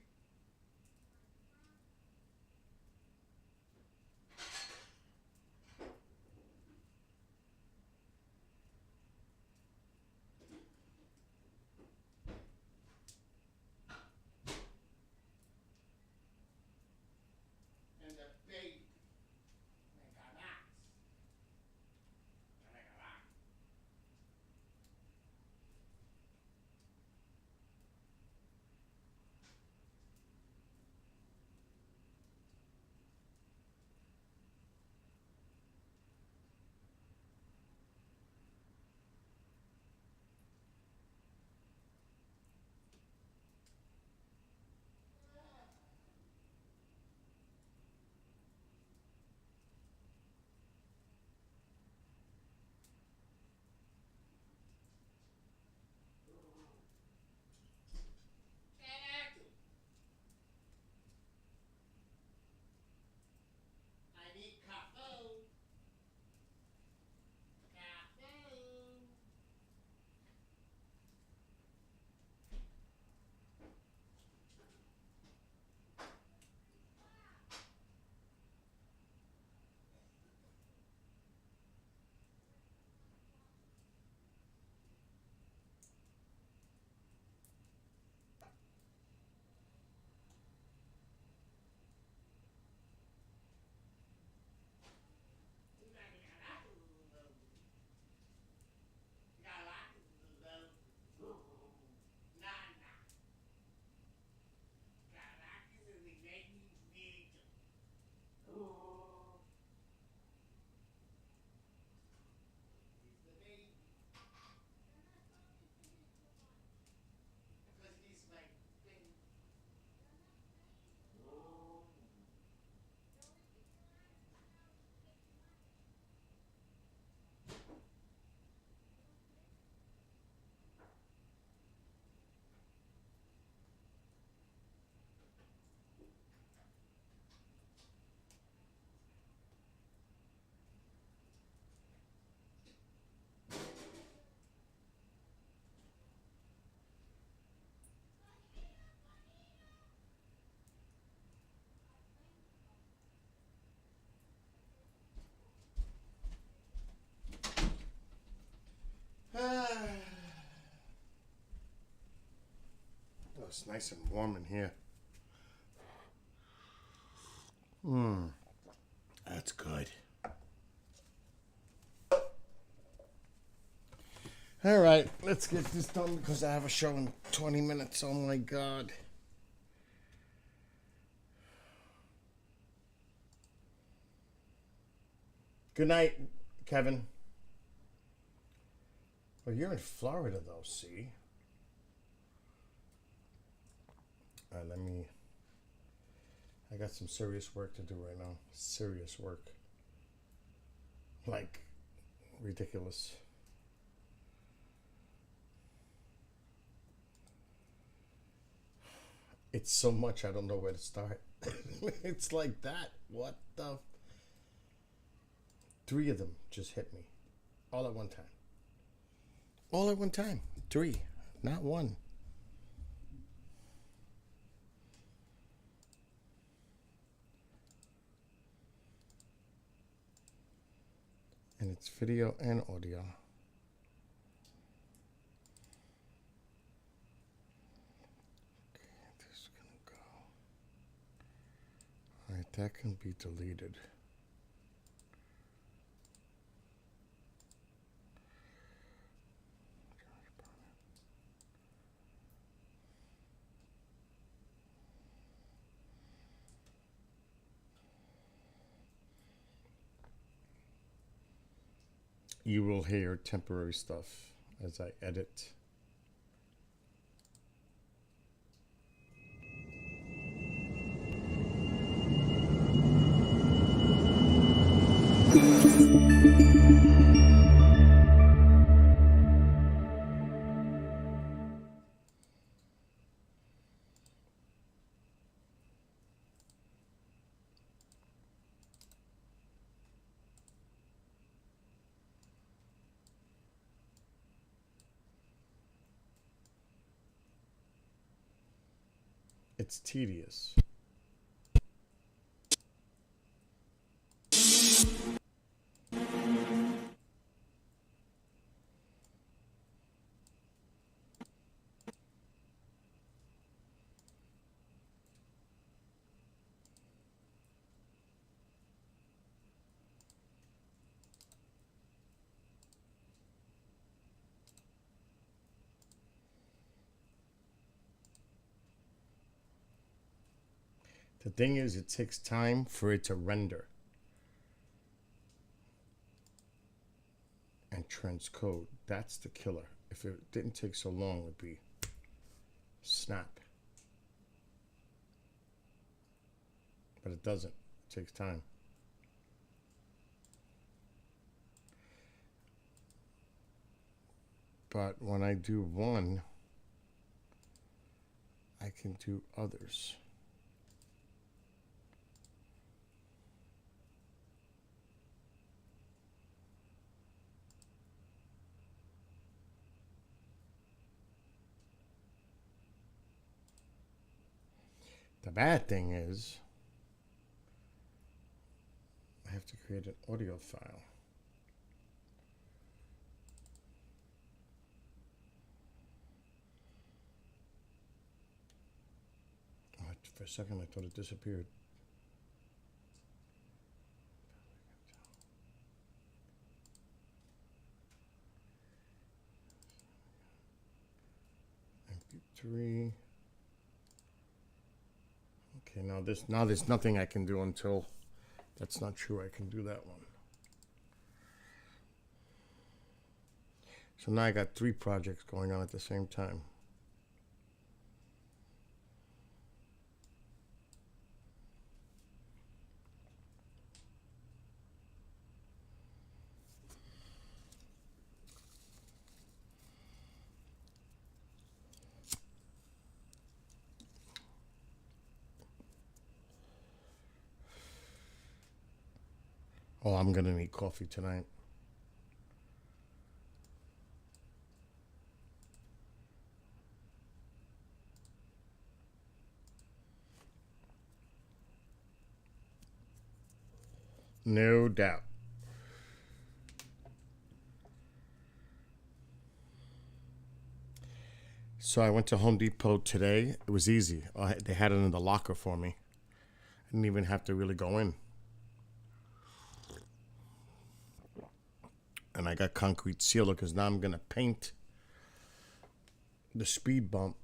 And the baby. it's nice and warm in here. That's good. All right, let's get this done because I have a show in 20 minutes. Oh my God. Good night, Kevin. Well, you're in Florida, though, see? All right, I got some serious work to do right now. Serious work. Like, ridiculous. It's so much, I don't know where to start. It's like that. What the? 3 of them just hit me. All at one time. All at one time. 3. Not 1. And it's video and audio. Okay, this is gonna go. Alright, that can be deleted. You will hear temporary stuff as I edit. It's tedious. The thing is, it takes time for it to render and transcode. That's the killer. If it didn't take so long, it would be snap. But it doesn't. It takes time. But when I do one, I can do others. The bad thing is, I have to create an audio file. Oh, for a second, I thought it disappeared. MP3. Okay, now there's nothing I can do until that's not true. I can do that one. So now I got 3 projects going on at the same time. Oh, I'm gonna need coffee tonight. No doubt. So I went to Home Depot today. It was easy. They had it in the locker for me. I didn't even have to really go in. And I got concrete sealer because now I'm going to paint the speed bump.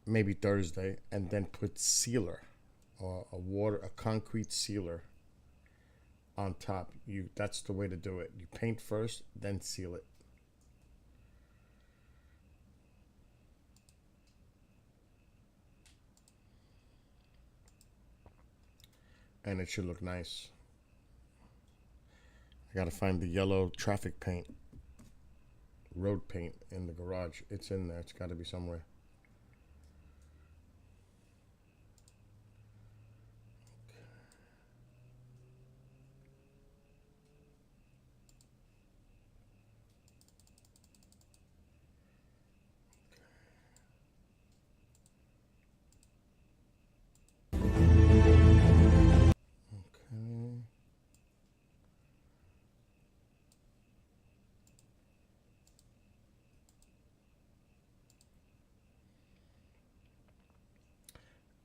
Maybe Thursday, and then put sealer or a concrete sealer on top. That's the way to do it. You paint first, then seal it. And it should look nice. I gotta find the yellow traffic paint, road paint in the garage. It's in there. It's got to be somewhere.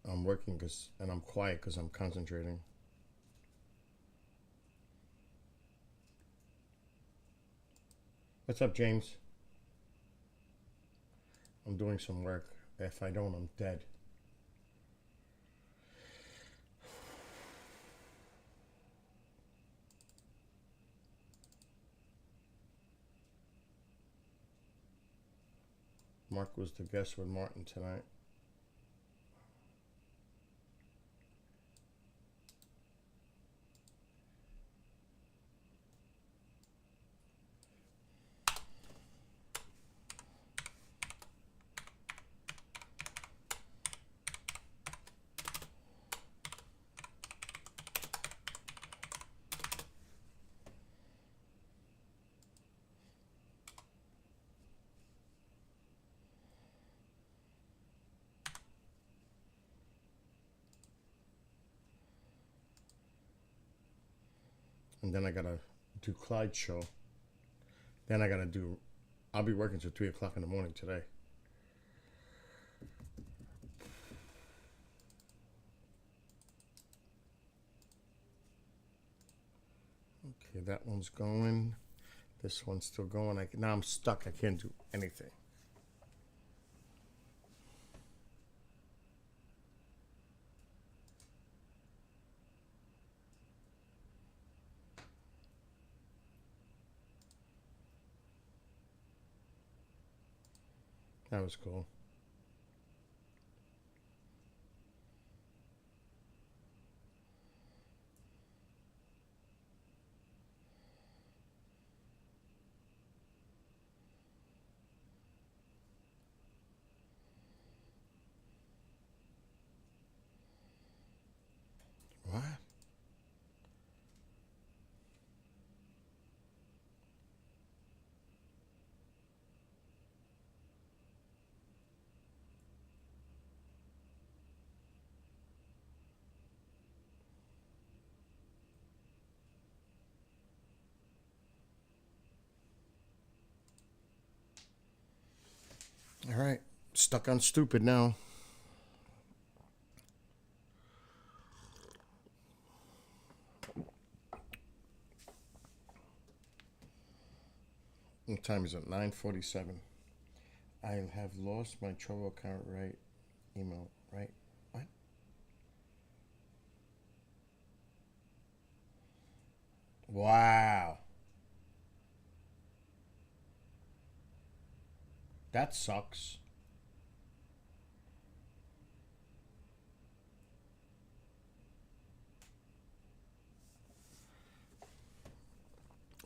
I'm working and I'm quiet because I'm concentrating. What's up, James? I'm doing some work. If I don't, I'm dead. Mark was the guest with Martin tonight. And then I gotta do Clyde's show. Then I gotta do. I'll be working till 3 o'clock in the morning today. Okay, that one's going. This one's still going. Now I'm stuck. I can't do anything. That was cool. What? All right, stuck on stupid now. What time is it? 9:47. I have lost my Trovo account, right? Email, right? What? Wow. That sucks.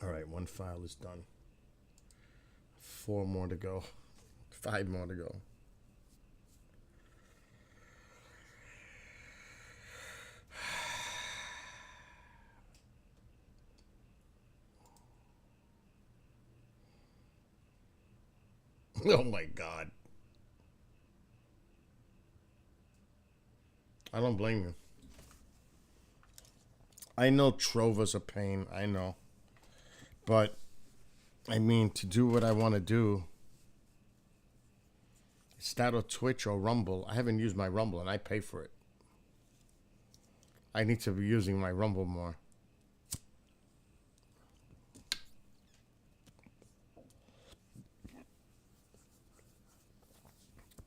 All right, one file is done. 4 more to go. 5 more to go. Oh my God. I don't blame you. I know Trova's a pain. I know. But I mean, to do what I want to do, it's that or Twitch or Rumble. I haven't used my Rumble, and I pay for it. I need to be using my Rumble more.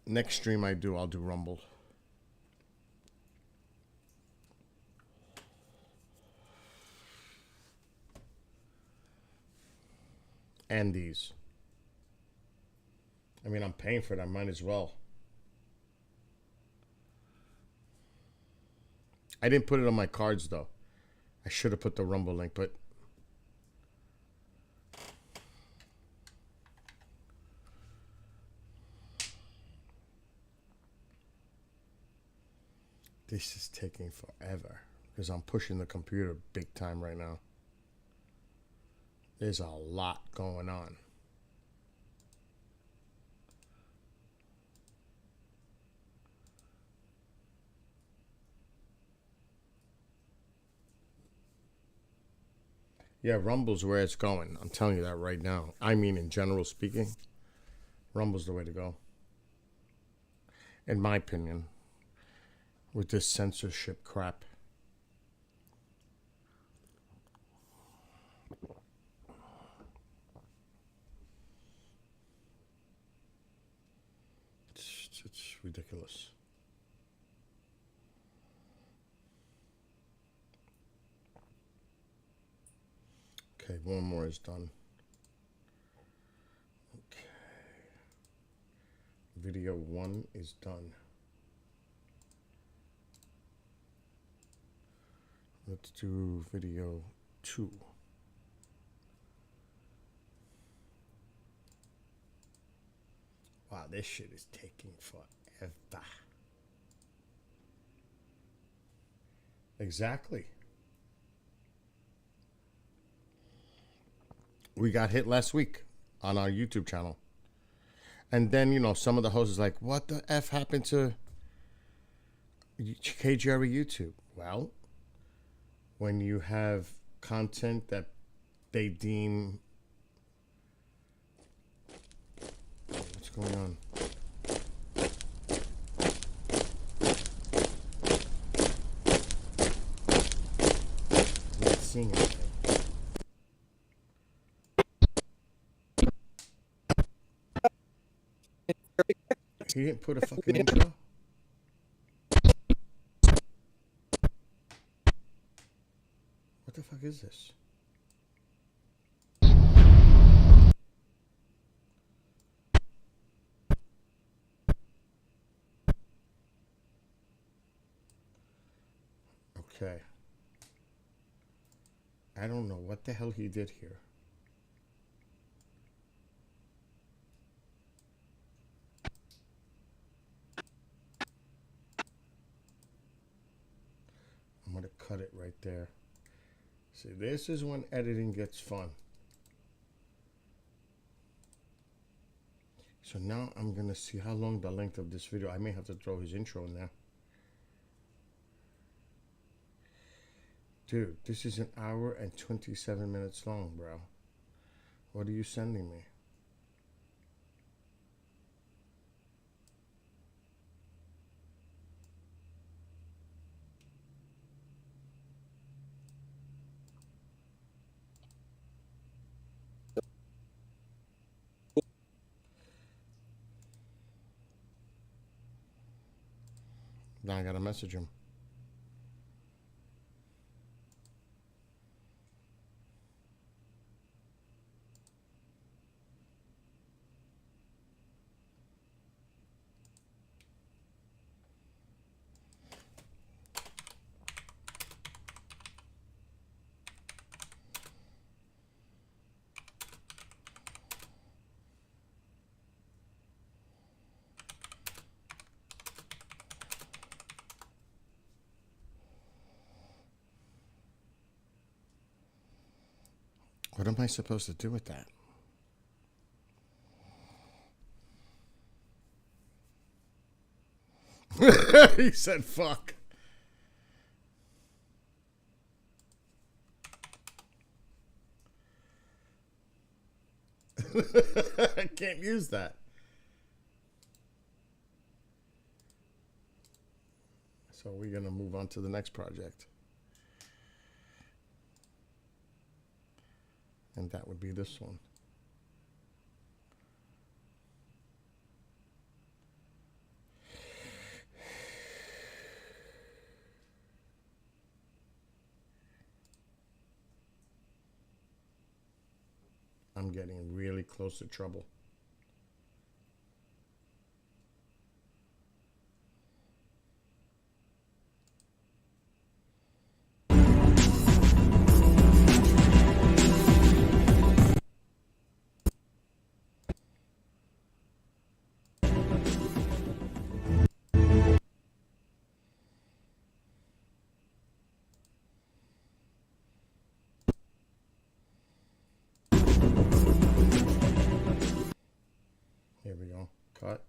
Next stream I do, I'll do Rumble. And these. I mean, I'm paying for it. I might as well. I didn't put it on my cards, though. I should have put the Rumble link, but... This is taking forever because I'm pushing the computer big time right now. There's a lot going on. Yeah, Rumble's where it's going. I'm telling you that right now. I mean, in general speaking, Rumble's the way to go. In my opinion. With this censorship crap. It's ridiculous. Okay, one more is done. Okay. Video 1 is done. Let's do video 2. Wow, this shit is taking forever. Exactly. We got hit last week on our YouTube channel. And then, you know, some of the hosts is like, what the F happened to KGR YouTube? Well, when you have content that they deem... What's going on? I'm not seeing anything. He didn't put a fucking intro? What the fuck is this? Okay. I don't know what the hell he did here. I'm going to cut it right there. See, this is when editing gets fun. So now I'm going to see how long the length of this video. I may have to throw his intro in there. Dude, this is 1 hour and 27 minutes long, bro. What are you sending me? Now I gotta message him. What am I supposed to do with that? He said fuck. I can't use that. So we're going to move on to the next project. And that would be this one. I'm getting really close to trouble. Here we go. Cut.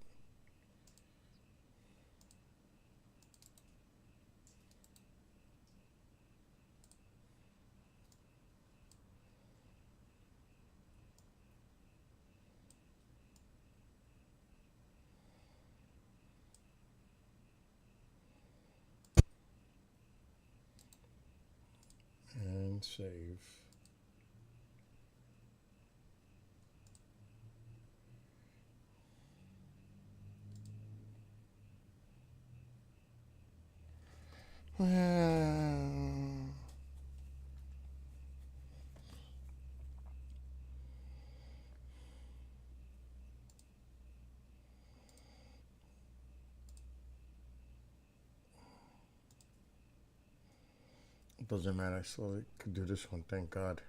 And save. It doesn't matter. I still could do this one. Thank God.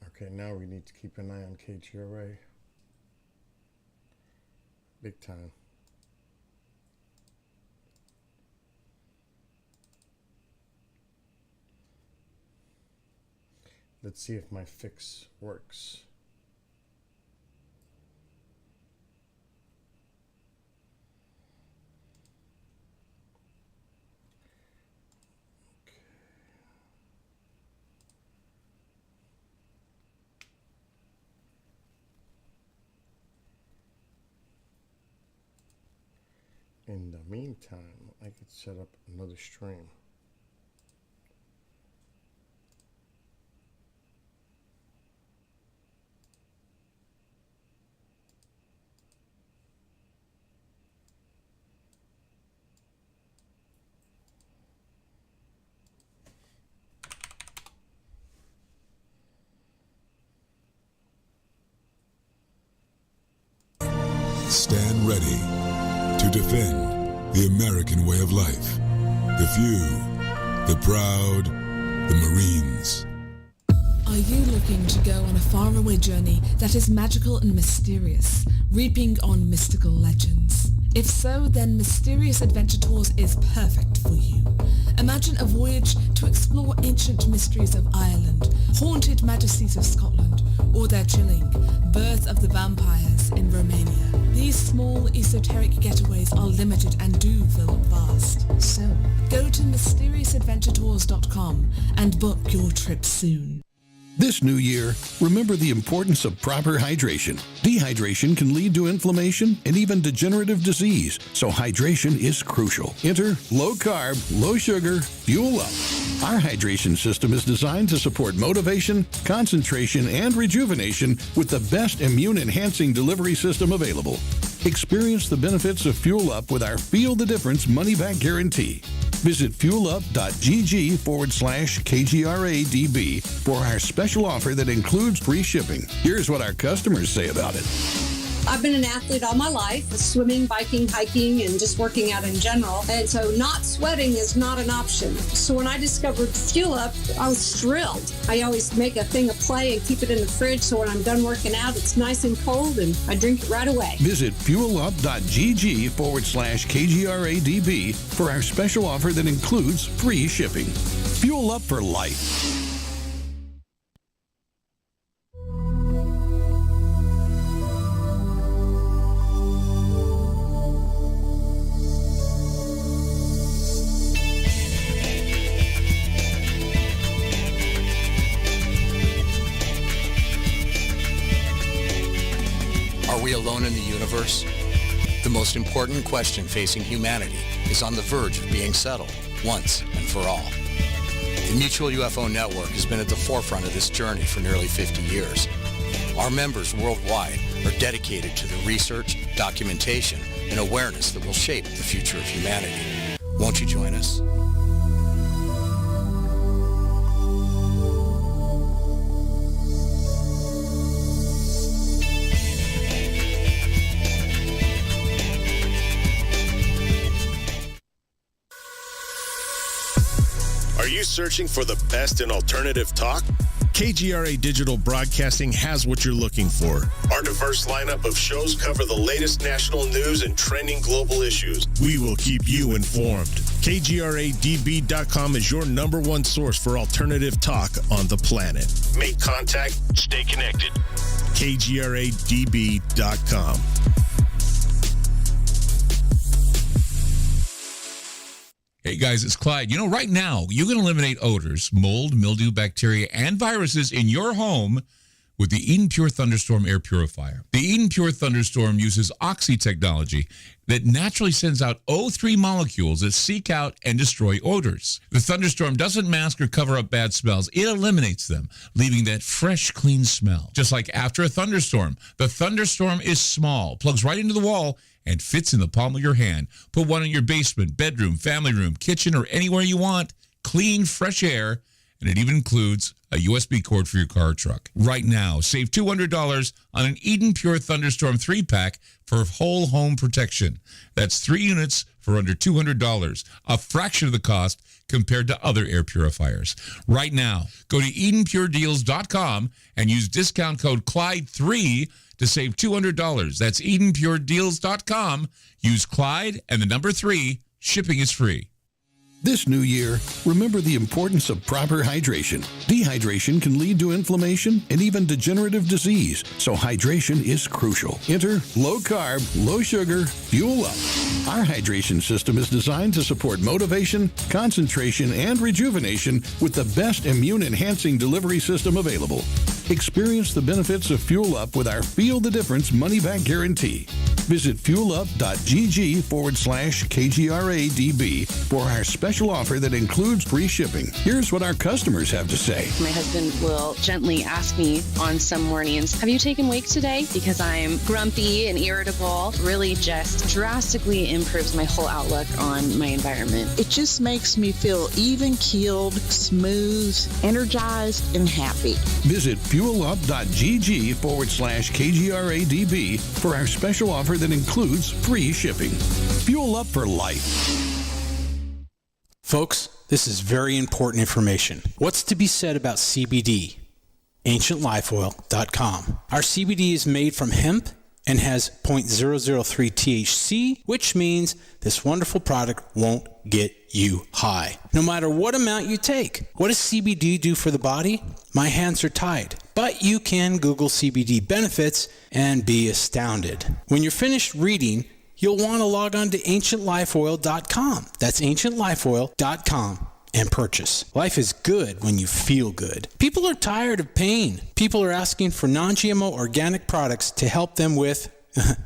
Okay, now we need to keep an eye on KGRA. Big time. Let's see if my fix works. In the meantime, I could set up another stream. Stand ready to defend the American way of life. The few, the proud, the Marines. Are you looking to go on a faraway journey that is magical and mysterious, reaping on mystical legends? If so, then Mysterious Adventure Tours is perfect for you. Imagine a voyage to explore ancient mysteries of Ireland, haunted majesties of Scotland, or their chilling birth of the vampires in Romania. These small esoteric getaways are limited and do feel vast. So, go to MysteriousAdventureTours.com and book your trip soon. This new year, remember the importance of proper hydration. Dehydration can lead to inflammation and even degenerative disease, so hydration is crucial. Enter low carb, low sugar, Fuel Up. Our hydration system is designed to support motivation, concentration, and rejuvenation with the best immune-enhancing delivery system available. Experience the benefits of Fuel Up with our Feel the Difference money-back guarantee. Visit fuelup.gg/KGRADB for our special offer that includes free shipping. Here's what our customers say about it. I've been an athlete all my life, swimming, biking, hiking, and just working out in general. And so not sweating is not an option. So when I discovered Fuel Up, I was thrilled. I always make a thing of play and keep it in the fridge so when I'm done working out, it's nice and cold and I drink it right away. Visit fuelup.gg/KGRADB for our special offer that includes free shipping. Fuel Up for life. alone in the universe? The most important question facing humanity is on the verge of being settled once and for all. The Mutual UFO Network has been at the forefront of this journey for nearly 50 years. Our members worldwide are dedicated to the research, documentation, and awareness that will shape the future of humanity. Won't you join us? Are you searching for the best in alternative talk? KGRA Digital Broadcasting has what you're looking for. Our diverse lineup of shows cover the latest national news and trending global issues. We will keep you informed. KGRADB.com is your number one source for alternative talk on the planet. Make contact, stay connected. KGRADB.com. Hey guys, it's Clyde. You know, right now, you can eliminate odors, mold, mildew, bacteria, and viruses in your home with the Eden Pure Thunderstorm Air Purifier. The Eden Pure Thunderstorm uses oxy technology that naturally sends out O3 molecules that seek out and destroy odors. The Thunderstorm doesn't mask or cover up bad smells. It eliminates them, leaving that fresh, clean smell. Just like after a thunderstorm, the Thunderstorm is small, plugs right into the wall, and fits in the palm of your hand. Put one in your basement, bedroom, family room, kitchen, or anywhere you want. Clean, fresh air, and it even includes a USB cord for your car or truck. Right now, save $200 on an Eden Pure Thunderstorm 3-pack for whole home protection. That's 3 units for under $200, a fraction of the cost compared to other air purifiers. Right now, go to EdenPureDeals.com and use discount code Clyde3 to save $200. That's EdenPureDeals.com. Use Clyde and the number 3. Shipping is free. This new year, remember the importance of proper hydration. Dehydration can lead to inflammation and even degenerative disease, so hydration is crucial. Enter low carb, low sugar, Fuel Up. Our hydration system is designed to support motivation, concentration, and rejuvenation with the best immune-enhancing delivery system available. Experience the benefits of Fuel Up with our Feel the Difference money-back guarantee. Visit fuelup.gg/KGRADB for our special offer that includes free shipping. Here's what our customers have to say. My husband will gently ask me on some mornings, have you taken Wake today? Because I'm grumpy and irritable. Really just drastically improves my whole outlook on my environment. It just makes me feel even-keeled, smooth, energized, and happy. Visit fuelup.gg/KGRADB for our special offer that includes free shipping. Fuel Up for life. Folks, this is very important information. What's to be said about CBD? AncientLifeOil.com. Our CBD is made from hemp and has 0.003 THC, which means this wonderful product won't get you high, no matter what amount you take. What does CBD do for the body? My hands are tied. But you can Google CBD benefits and be astounded. When you're finished reading, you'll want to log on to AncientLifeOil.com. That's AncientLifeOil.com and purchase. Life is good when you feel good. People are tired of pain. People are asking for non-GMO organic products to help them with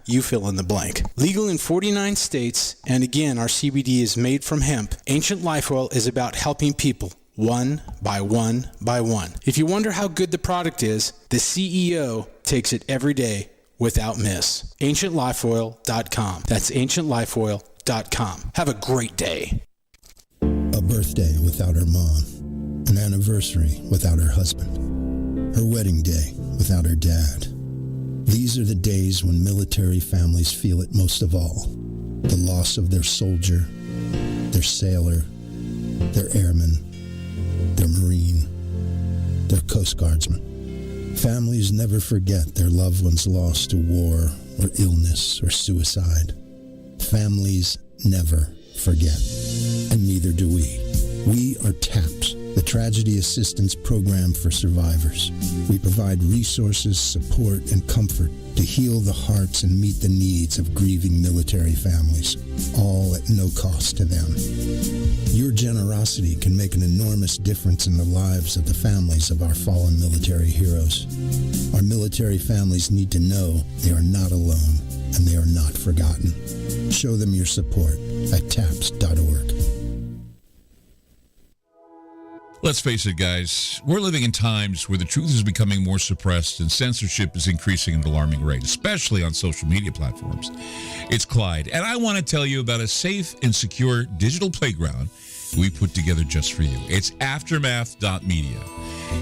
you fill in the blank. Legal in 49 states, and again, our CBD is made from hemp. Ancient Life Oil is about helping people one by one by one. If you wonder how good the product is, the CEO takes it every day without miss. AncientLifeOil.com. That's AncientLifeOil.com. Have a great day. A birthday without her mom. An anniversary without her husband. Her wedding day without her dad. These are the days when military families feel it most of all. The loss of their soldier, their sailor, their airman, their Marine, their Coast Guardsman. Families never forget their loved ones lost to war or illness or suicide. Families never forget, and neither do we. We are TAPS, the Tragedy Assistance Program for Survivors. We provide resources, support, and comfort to heal the hearts and meet the needs of grieving military families, all at no cost to them. Your generosity can make an enormous difference in the lives of the families of our fallen military heroes. Our military families need to know they are not alone and they are not forgotten. Show them your support at TAPS.org. Let's face it, guys, we're living in times where the truth is becoming more suppressed and censorship is increasing at an alarming rate, especially on social media platforms. It's Clyde, and I want to tell you about a safe and secure digital playground we put together just for you. It's aftermath.media.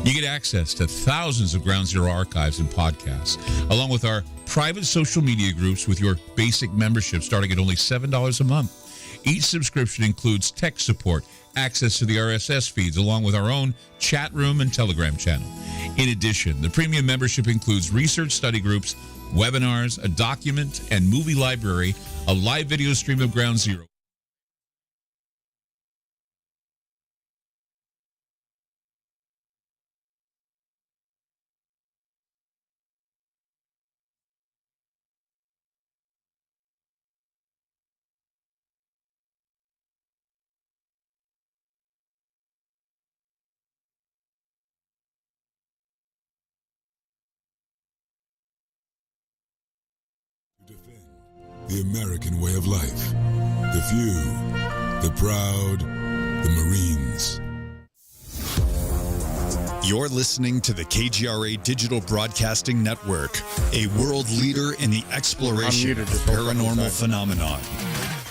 You get access to thousands of Ground Zero archives and podcasts, along with our private social media groups with your basic membership starting at only $7 a month. Each subscription includes tech support, access to the RSS feeds, along with our own chat room and Telegram channel. In addition, the premium membership includes research study groups, webinars, a document and movie library, a live video stream of Ground Zero. The American way of life. The few, the proud, the Marines. You're listening to the KGRA Digital Broadcasting Network, a world leader in the exploration of paranormal phenomenon.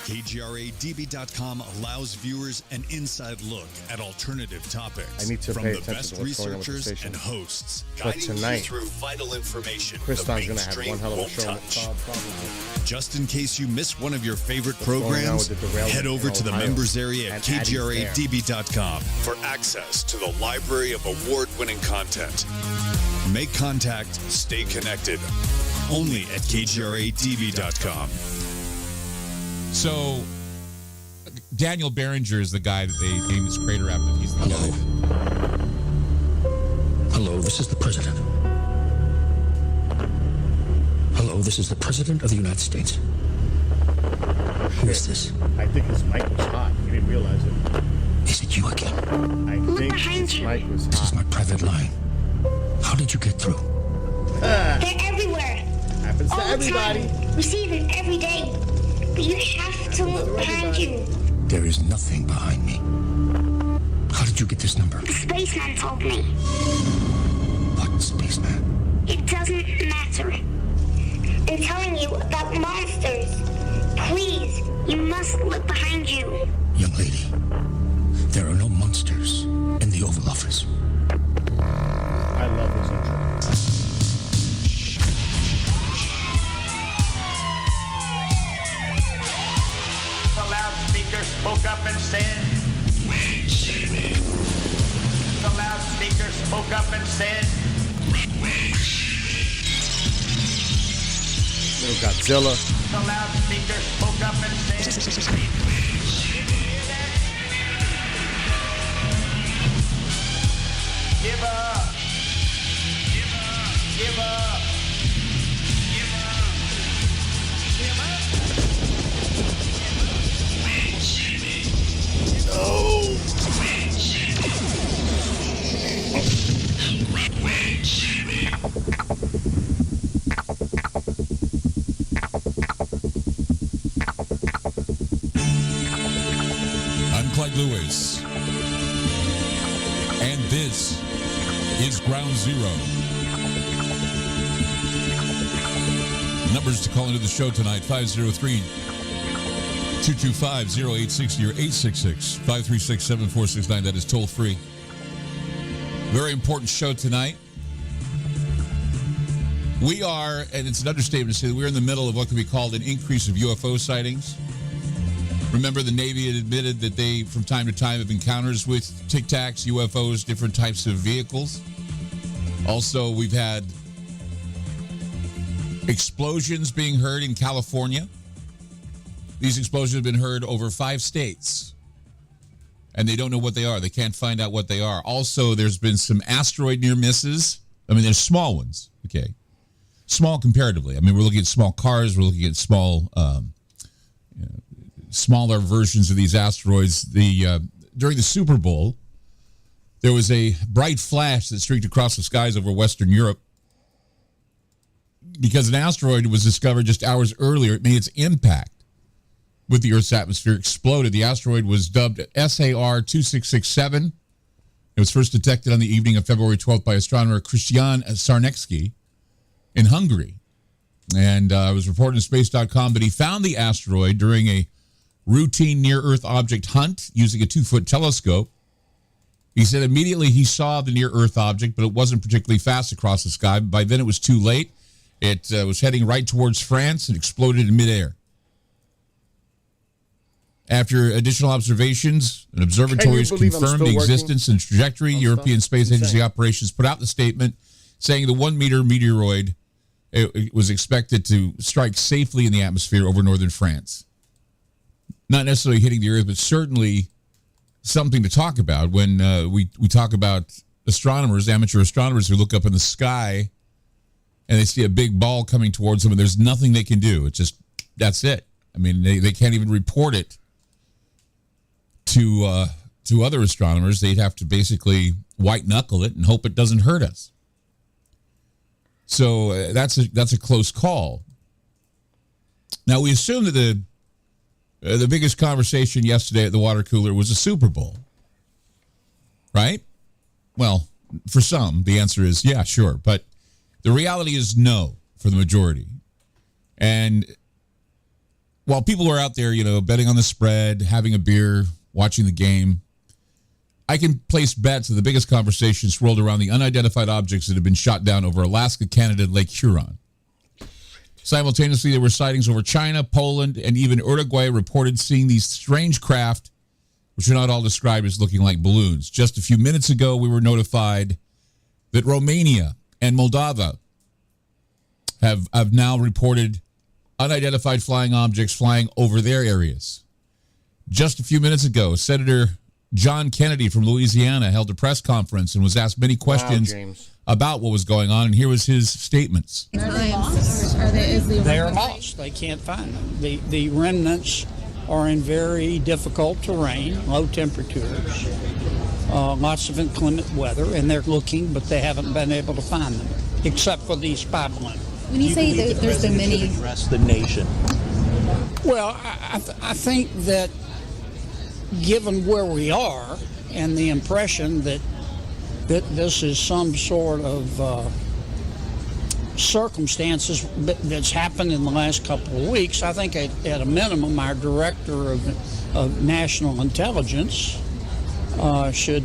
KGRADB.com allows viewers an inside look at alternative topics I need to from pay the attention best to what's going on with the researchers station. and hosts, But guiding tonight, you through vital information the Kriston's going to have mainstream one hell of a won't show. touch. Just in case you miss one of your favorite What's going on programs, with the derailment head over in to the Ohio members area at and Addie's there. KGRADB.com for access to the library of award-winning content. Make contact, stay connected. Only at KGRADB.com. So, Daniel Behringer is the guy that they named this crater after. He's the guy. Hello, this is the president. Hello, this is the president of the United States. Who is this? I think his mic was hot. You didn't realize it. Is it you again? I think his mic was hot. This is my private line. How did you get through? They're everywhere. Happens to All the everybody. time. We see them every day. But you have to look behind you. There is nothing behind me. How did you get this number? The spaceman told me. What spaceman? It doesn't matter. I'm telling you about monsters. Please, you must look behind you. Young lady, there are no monsters in the Oval Office. I love this intro. The loudspeaker spoke up and said, The loudspeaker spoke up and said, Little Godzilla. The loudspeaker spoke up and said, Give up. Give up. Give up. Give up. Give up. I'm Clyde Lewis, and this is Ground Zero. Numbers to call into the show tonight, 503-225-0860 or 866-536-7469. That is toll free. Very important show tonight. We are, and it's an understatement to say that we're in the middle of what could be called an increase of UFO sightings. Remember, the Navy had admitted that they, from time to time, have encounters with Tic Tacs, UFOs, different types of vehicles. Also, we've had explosions being heard in California. These explosions have been heard over 5 states. and they don't know what they are. They can't find out what they are. Also, there's been some asteroid near misses. I mean, there's small ones, okay? Small comparatively. I mean, we're looking at small cars. We're looking at small, smaller versions of these asteroids. During the Super Bowl, there was a bright flash that streaked across the skies over Western Europe because an asteroid was discovered just hours earlier. It made its impact with the Earth's atmosphere, exploded. The asteroid was dubbed SAR 2667. It was first detected on the evening of February 12th by astronomer Christian Sarnecki in Hungary. And it was reported in space.com that he found the asteroid during a routine near-Earth object hunt using a 2-foot telescope. He said immediately he saw the near-Earth object, but it wasn't particularly fast across the sky. By then it was too late. It was heading right towards France and exploded in midair. After additional observations, an observatory has confirmed the existence and trajectory. European Space Agency operations put out the statement saying the 1-meter meteoroid it was expected to strike safely in the atmosphere over northern France. Not necessarily hitting the Earth, but certainly something to talk about when we talk about astronomers, amateur astronomers who look up in the sky and they see a big ball coming towards them and there's nothing they can do. It's just, that's it. I mean, they can't even report it to other astronomers. They'd have to basically white knuckle it and hope it doesn't hurt us. So that's a close call. Now we assume that the biggest conversation yesterday at the water cooler was the Super Bowl, right? Well, for some, the answer is yeah, sure, but the reality is no for the majority. And while people are out there, betting on the spread, having a beer, watching the game, I can place bets that the biggest conversation swirled around the unidentified objects that have been shot down over Alaska, Canada, and Lake Huron. Simultaneously, there were sightings over China, Poland, and even Uruguay reported seeing these strange craft, which are not all described as looking like balloons. Just a few minutes ago, we were notified that Romania and Moldova have now reported unidentified flying objects flying over their areas. Just a few minutes ago, Senator John Kennedy from Louisiana held a press conference and was asked many questions about what was going on, and here was his statements. Are they lost? They are lost. They can't find them. The remnants are in very difficult terrain, low temperatures, lots of inclement weather, and they're looking, but they haven't been able to find them, except for these pipelines. When you say there's been many... address the nation? Well, I think that given where we are and the impression that this is some sort of circumstances that's happened in the last couple of weeks, I think at a minimum our director of national intelligence should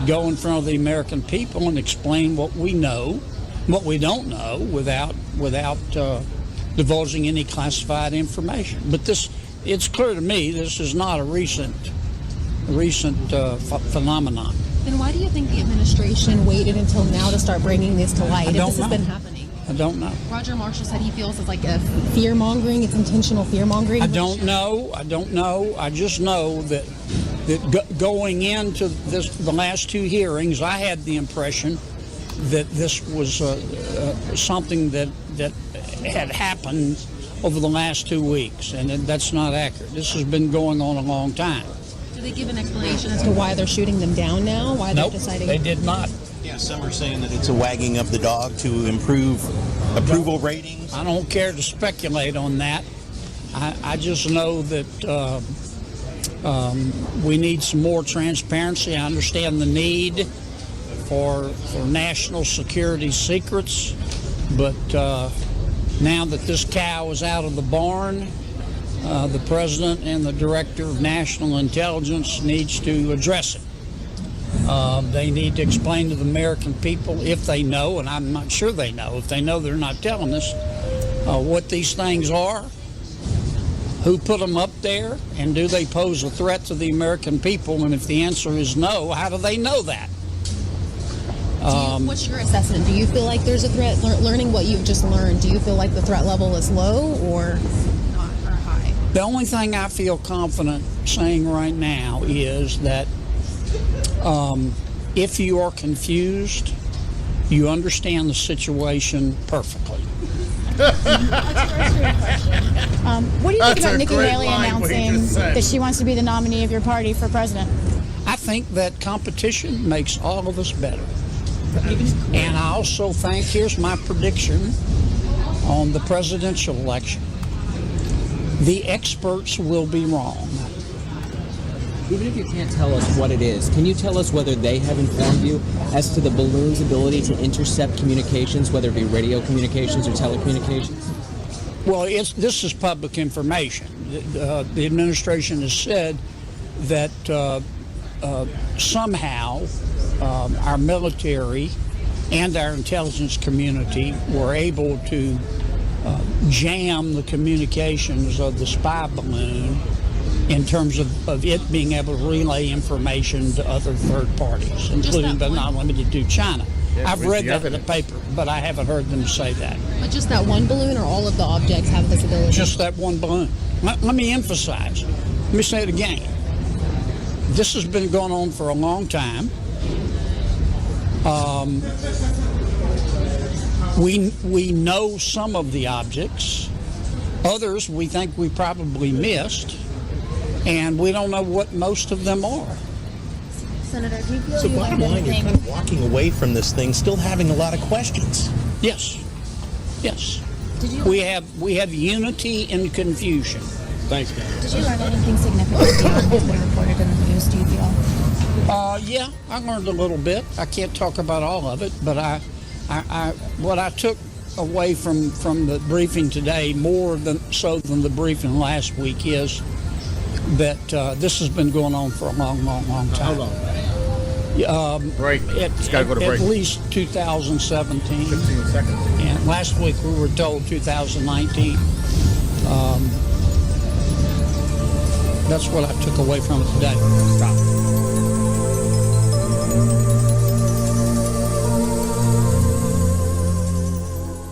go in front of the American people and explain what we know, what we don't know, without divulging any classified information. But it's clear to me this is not a recent phenomenon. Then why do you think the administration waited until now to start bringing this to light? If this has been happening? I don't know. Roger Marshall said he feels it's like a fear-mongering. It's intentional fear-mongering. I don't know. I just know that going into the last two hearings, I had the impression that this was something that had happened over the last 2 weeks, and that's not accurate. This has been going on a long time. Did they give an explanation as to why they're shooting them down now? Why they're deciding? They did not. Yeah, some are saying that it's a wagging of the dog to improve approval ratings. I don't care to speculate on that. I just know that we need some more transparency. I understand the need for national security secrets, but now that this cow is out of the barn, the president and the director of national intelligence needs to address it. They need to explain to the American people, if they know, and I'm not sure they know, if they know they're not telling us, what these things are, who put them up there, and do they pose a threat to the American people? And if the answer is no, how do they know that? What's your assessment? Do you feel like there's a threat? Learning what you've just learned, do you feel like the threat level is low or not, or high? The only thing I feel confident saying right now is that if you are confused, you understand the situation perfectly. What do you think about Nikki Haley announcing that she wants to be the nominee of your party for president? I think that competition makes all of us better. And I also think, here's my prediction on the presidential election. The experts will be wrong. Even if you can't tell us what it is, can you tell us whether they have informed you as to the balloon's ability to intercept communications, whether it be radio communications or telecommunications? Well, this is public information. The administration has said that somehow our military and our intelligence community were able to jam the communications of the spy balloon in terms of it being able to relay information to other third parties, including but not limited to China. Yeah, I've read that in the paper, but I haven't heard them say that. But just that one balloon, or all of the objects have this ability? Just that one balloon. Let me emphasize. Let me say it again. This has been going on for a long time. We know some of the objects. Others we think we probably missed. And we don't know what most of them are. Senator, do you feel So you bottom learned line, you're anything? kind of walking away from this thing still having a lot of questions. Yes. Yes. We have unity in confusion. Thanks, guys. Did you learn anything significant beyond what's been reported in the news, do you feel? Yeah, I learned a little bit. I can't talk about all of it, but what I took away from the briefing today, more than the briefing last week, is that this has been going on for a long time. Hold on. Break. It's got to go to break. At least 2017. 15 seconds. And last week we were told 2019. That's what I took away from it today. Stop.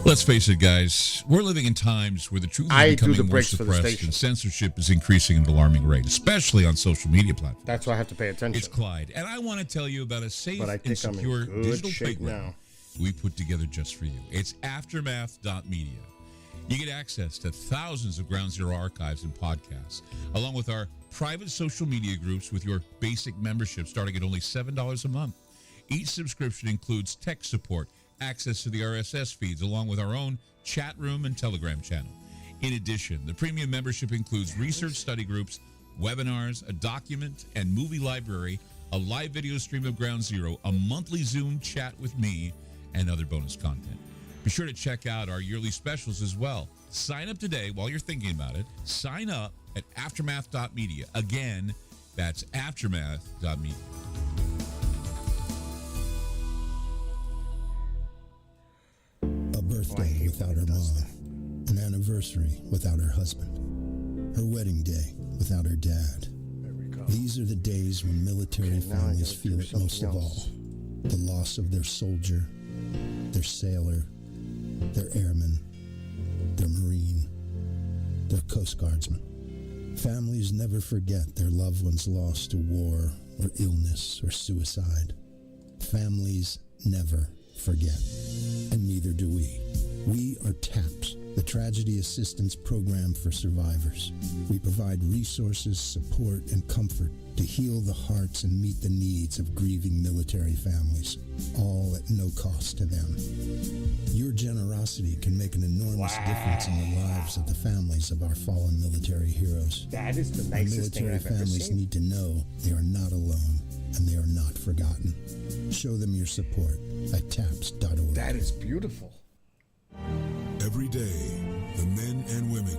Let's face it, guys. We're living in times where the truth is becoming more suppressed and censorship is increasing at an alarming rate, especially on social media platforms. That's why I have to pay attention. It's Clyde, and I want to tell you about a safe and secure digital playground we put together just for you. It's Aftermath.media. You get access to thousands of Ground Zero archives and podcasts, along with our private social media groups with your basic membership starting at only $7 a month. Each subscription includes tech support, access to the RSS feeds, along with our own chat room and Telegram channel. In addition, the premium membership includes research study groups, webinars, a document and movie library, a live video stream of Ground Zero, a monthly Zoom chat with me, and other bonus content. Be sure to check out our yearly specials as well. Sign up today while you're thinking about it. Sign up at Aftermath.media. Again, that's Aftermath.media. A birthday without her mom, an anniversary without her husband, her wedding day without her dad. These are the days when military families feel it most of all. The loss of their soldier, their sailor, their airman, their Marine, their Coast Guardsman. Families never forget their loved ones lost to war or illness or suicide. Families never forget, and neither do we. We are TAPS, the Tragedy Assistance Program for Survivors. We provide resources, support, and comfort to heal the hearts and meet the needs of grieving military families, all at no cost to them. Your generosity can make an enormous difference in the lives of the families of our fallen military heroes. That is the nicest thing I've ever families seen. need to know they are not alone and they are not forgotten. Show them your support at taps.org. That is beautiful. Every day, the men and women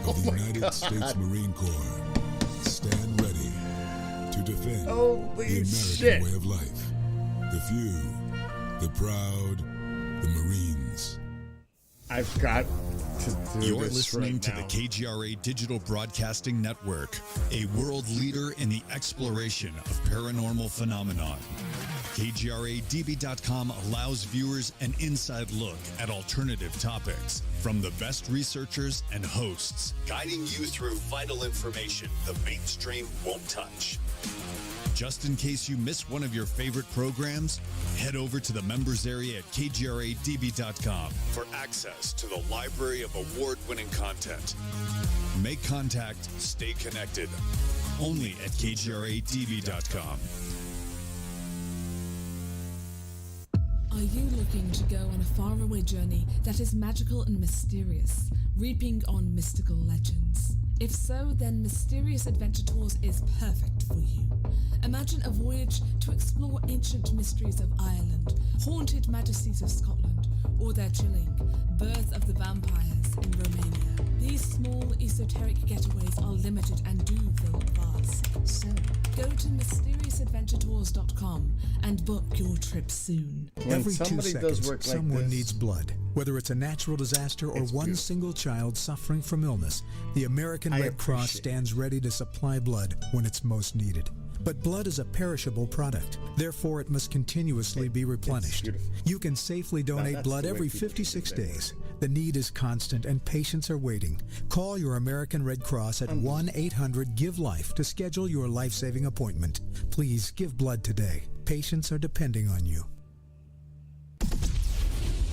of the United States Marine Corps stand ready to defend the American way of life. The few, the proud, the Marines. I've got to do You're this listening right to now. the KGRA Digital Broadcasting Network, a world leader in the exploration of paranormal phenomenon. KGRADB.com allows viewers an inside look at alternative topics from the best researchers and hosts, guiding you through vital information the mainstream won't touch. Just in case you miss one of your favorite programs, head over to the members area at KGRADB.com for access to the library of award-winning content. Make contact, stay connected. Only at KGRADB.com. Are you looking to go on a faraway journey that is magical and mysterious, reaping on mystical legends? If so, then Mysterious Adventure Tours is perfect for you. Imagine a voyage to explore ancient mysteries of Ireland, haunted majesties of Scotland, or their chilling birth of the vampires in Romania. These small esoteric getaways are limited and do feel vast. So, go to mysteriousAdventuretours.com and book your trip soon. Every 2 seconds, someone needs blood. Whether it's a natural disaster or one single child suffering from illness, the American Red Cross stands ready to supply blood when it's most needed. But blood is a perishable product. Therefore, it must continuously be replenished. You can safely donate blood every 56 days. The need is constant and patients are waiting. Call your American Red Cross at 1-800-GIVE-LIFE to schedule your life-saving appointment. Please give blood today. Patients are depending on you.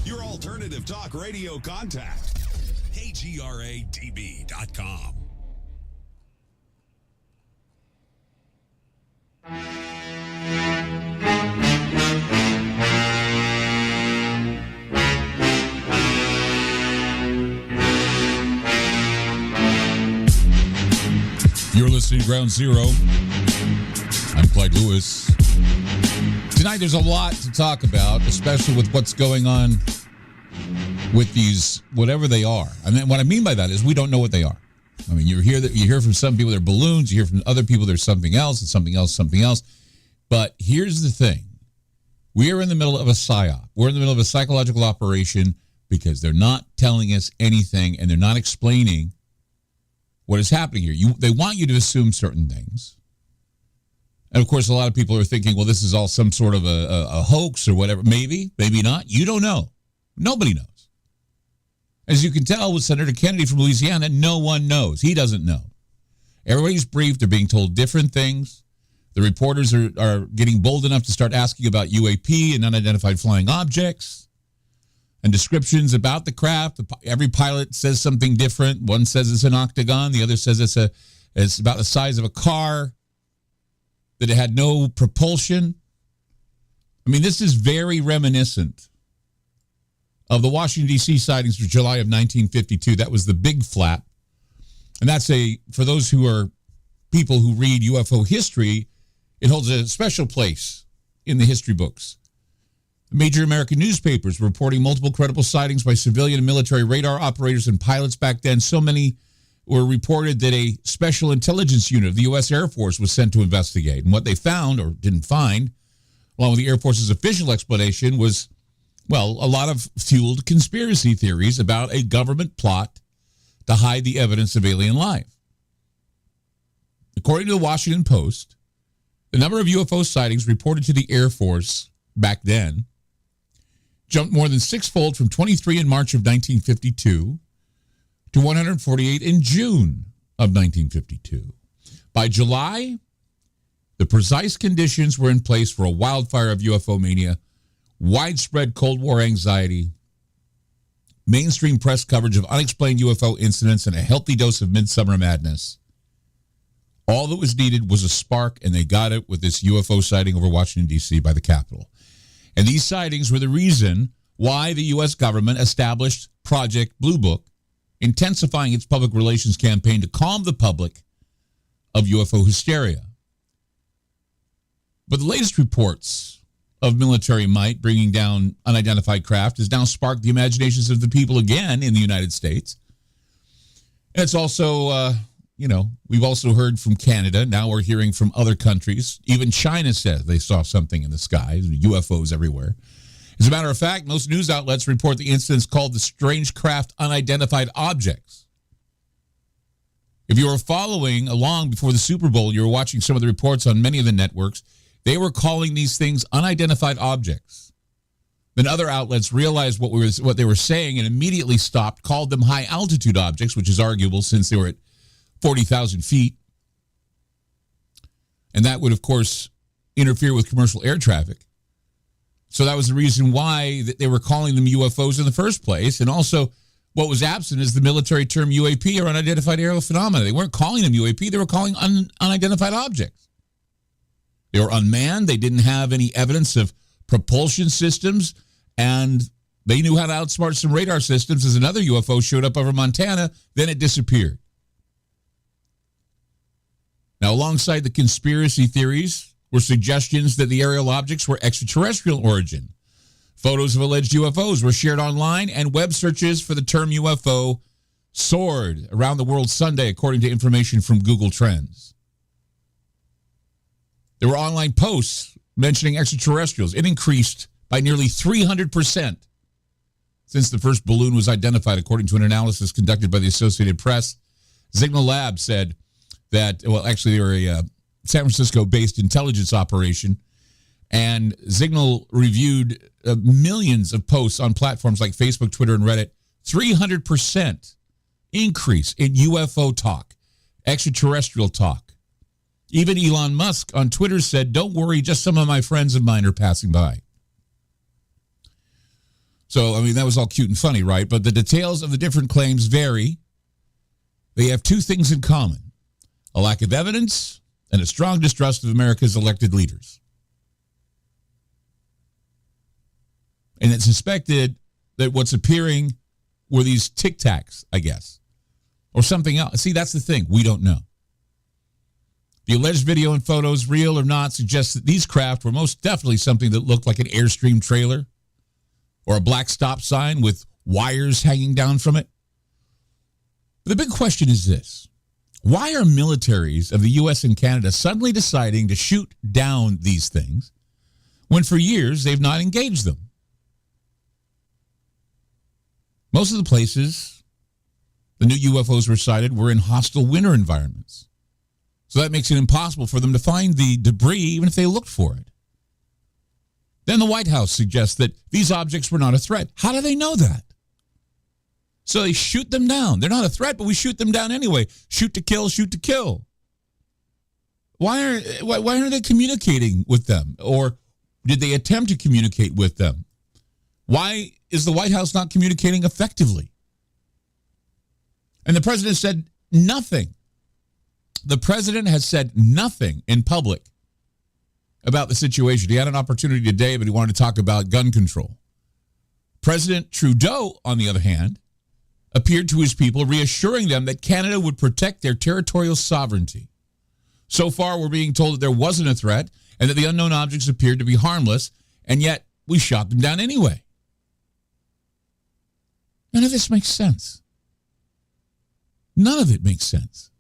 Your alternative talk radio contact. KGRADB.com. You're listening to Ground Zero. I'm Clyde Lewis. Tonight there's a lot to talk about, especially with what's going on with these, whatever they are. I mean, what I mean by that is we don't know what they are. I mean, you hear from some people they're balloons, you hear from other people there's something else, and something else. But here's the thing. We are in the middle of a psyop. We're in the middle of a psychological operation because they're not telling us anything and they're not explaining what is happening here. They want you to assume certain things. And of course, a lot of people are thinking, well, this is all some sort of a hoax or whatever. Maybe, maybe not. You don't know. Nobody knows. As you can tell with Senator Kennedy from Louisiana, no one knows. He doesn't know. Everybody's briefed. They're being told different things. The reporters are getting bold enough to start asking about UAP and unidentified flying objects and descriptions about the craft. Every pilot says something different. One says it's an octagon. The other says it's about the size of a car, that it had no propulsion. I mean, this is very reminiscent of the Washington, D.C. sightings for July of 1952. That was the big flap. And that's for those who are people who read UFO history, it holds a special place in the history books. Major American newspapers reporting multiple credible sightings by civilian and military radar operators and pilots back then. So many were reported that a special intelligence unit of the U.S. Air Force was sent to investigate. And what they found, or didn't find, along with the Air Force's official explanation, was, well, a lot of fueled conspiracy theories about a government plot to hide the evidence of alien life. According to the Washington Post, the number of UFO sightings reported to the Air Force back then jumped more than sixfold from 23 in March of 1952 to 148 in June of 1952. By July, the precise conditions were in place for a wildfire of UFO mania, widespread Cold War anxiety, mainstream press coverage of unexplained UFO incidents, and a healthy dose of midsummer madness. All that was needed was a spark, and they got it with this UFO sighting over Washington, D.C. by the Capitol. And these sightings were the reason why the U.S. government established Project Blue Book, intensifying its public relations campaign to calm the public of UFO hysteria. But the latest reports of military might bringing down unidentified craft has now sparked the imaginations of the people again in the United States. And it's also, we've also heard from Canada. Now we're hearing from other countries. Even China says they saw something in the sky, UFOs everywhere. As a matter of fact, most news outlets report the incidents called the strange craft unidentified objects. If you were following along before the Super Bowl, you were watching some of the reports on many of the networks. They were calling these things unidentified objects. Then other outlets realized what they were saying and immediately stopped, called them high-altitude objects, which is arguable since they were at 40,000 feet. And that would, of course, interfere with commercial air traffic. So that was the reason why they were calling them UFOs in the first place. And also, what was absent is the military term UAP, or unidentified aerial phenomena. They weren't calling them UAP. They were calling unidentified objects. They were unmanned. They didn't have any evidence of propulsion systems. And they knew how to outsmart some radar systems as another UFO showed up over Montana. Then it disappeared. Now, alongside the conspiracy theories were suggestions that the aerial objects were extraterrestrial origin. Photos of alleged UFOs were shared online, and web searches for the term UFO soared around the world Sunday, according to information from Google Trends. There were online posts mentioning extraterrestrials. It increased by nearly 300% since the first balloon was identified, according to an analysis conducted by the Associated Press. Signal Labs said that, well, actually, they were a San Francisco-based intelligence operation, and Signal reviewed millions of posts on platforms like Facebook, Twitter, and Reddit. 300% increase in UFO talk, extraterrestrial talk. Even Elon Musk on Twitter said, "Don't worry, just some of my friends of mine are passing by." So, I mean, that was all cute and funny, right? But the details of the different claims vary. They have two things in common: a lack of evidence and a strong distrust of America's elected leaders. And it's suspected that what's appearing were these Tic Tacs, I guess, or something else. See, that's the thing. We don't know. The alleged video and photos, real or not, suggest that these craft were most definitely something that looked like an Airstream trailer or a black stop sign with wires hanging down from it. But the big question is this: why are militaries of the U.S. and Canada suddenly deciding to shoot down these things when for years they've not engaged them? Most of the places the new UFOs were sighted were in hostile winter environments. So that makes it impossible for them to find the debris even if they looked for it. Then the White House suggests that these objects were not a threat. How do they know that? So they shoot them down. They're not a threat, but we shoot them down anyway. Shoot to kill, shoot to kill. Why aren't they communicating with them? Or did they attempt to communicate with them? Why is the White House not communicating effectively? And the president said nothing. The president has said nothing in public about the situation. He had an opportunity today, but he wanted to talk about gun control. President Trudeau, on the other hand, appeared to his people, reassuring them that Canada would protect their territorial sovereignty. So far, we're being told that there wasn't a threat and that the unknown objects appeared to be harmless, and yet we shot them down anyway. None of this makes sense. None of it makes sense.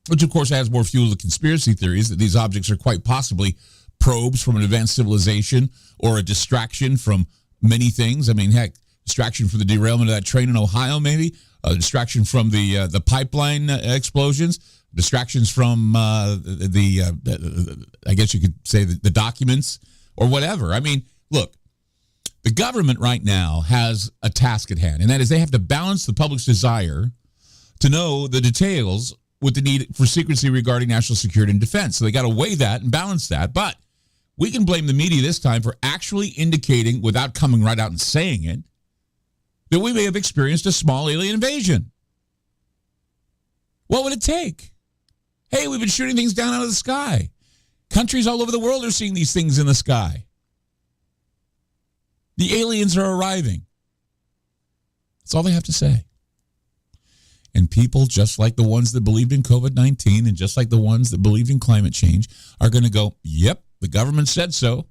Which, of course, adds more fuel to the conspiracy theories that these objects are quite possibly probes from an advanced civilization or a distraction from many things. I mean, heck, distraction from the derailment of that train in Ohio, maybe. A distraction from the pipeline explosions. Distractions from I guess you could say the documents or whatever. I mean, look, the government right now has a task at hand, and that is they have to balance the public's desire to know the details with the need for secrecy regarding national security and defense. So they got to weigh that and balance that. But we can blame the media this time for actually indicating, without coming right out and saying it, that we may have experienced a small alien invasion. What would it take? Hey, we've been shooting things down out of the sky. Countries all over the world are seeing these things in the sky. The aliens are arriving. That's all they have to say. And people, just like the ones that believed in COVID-19 and just like the ones that believed in climate change, are going to go, yep, the government said so.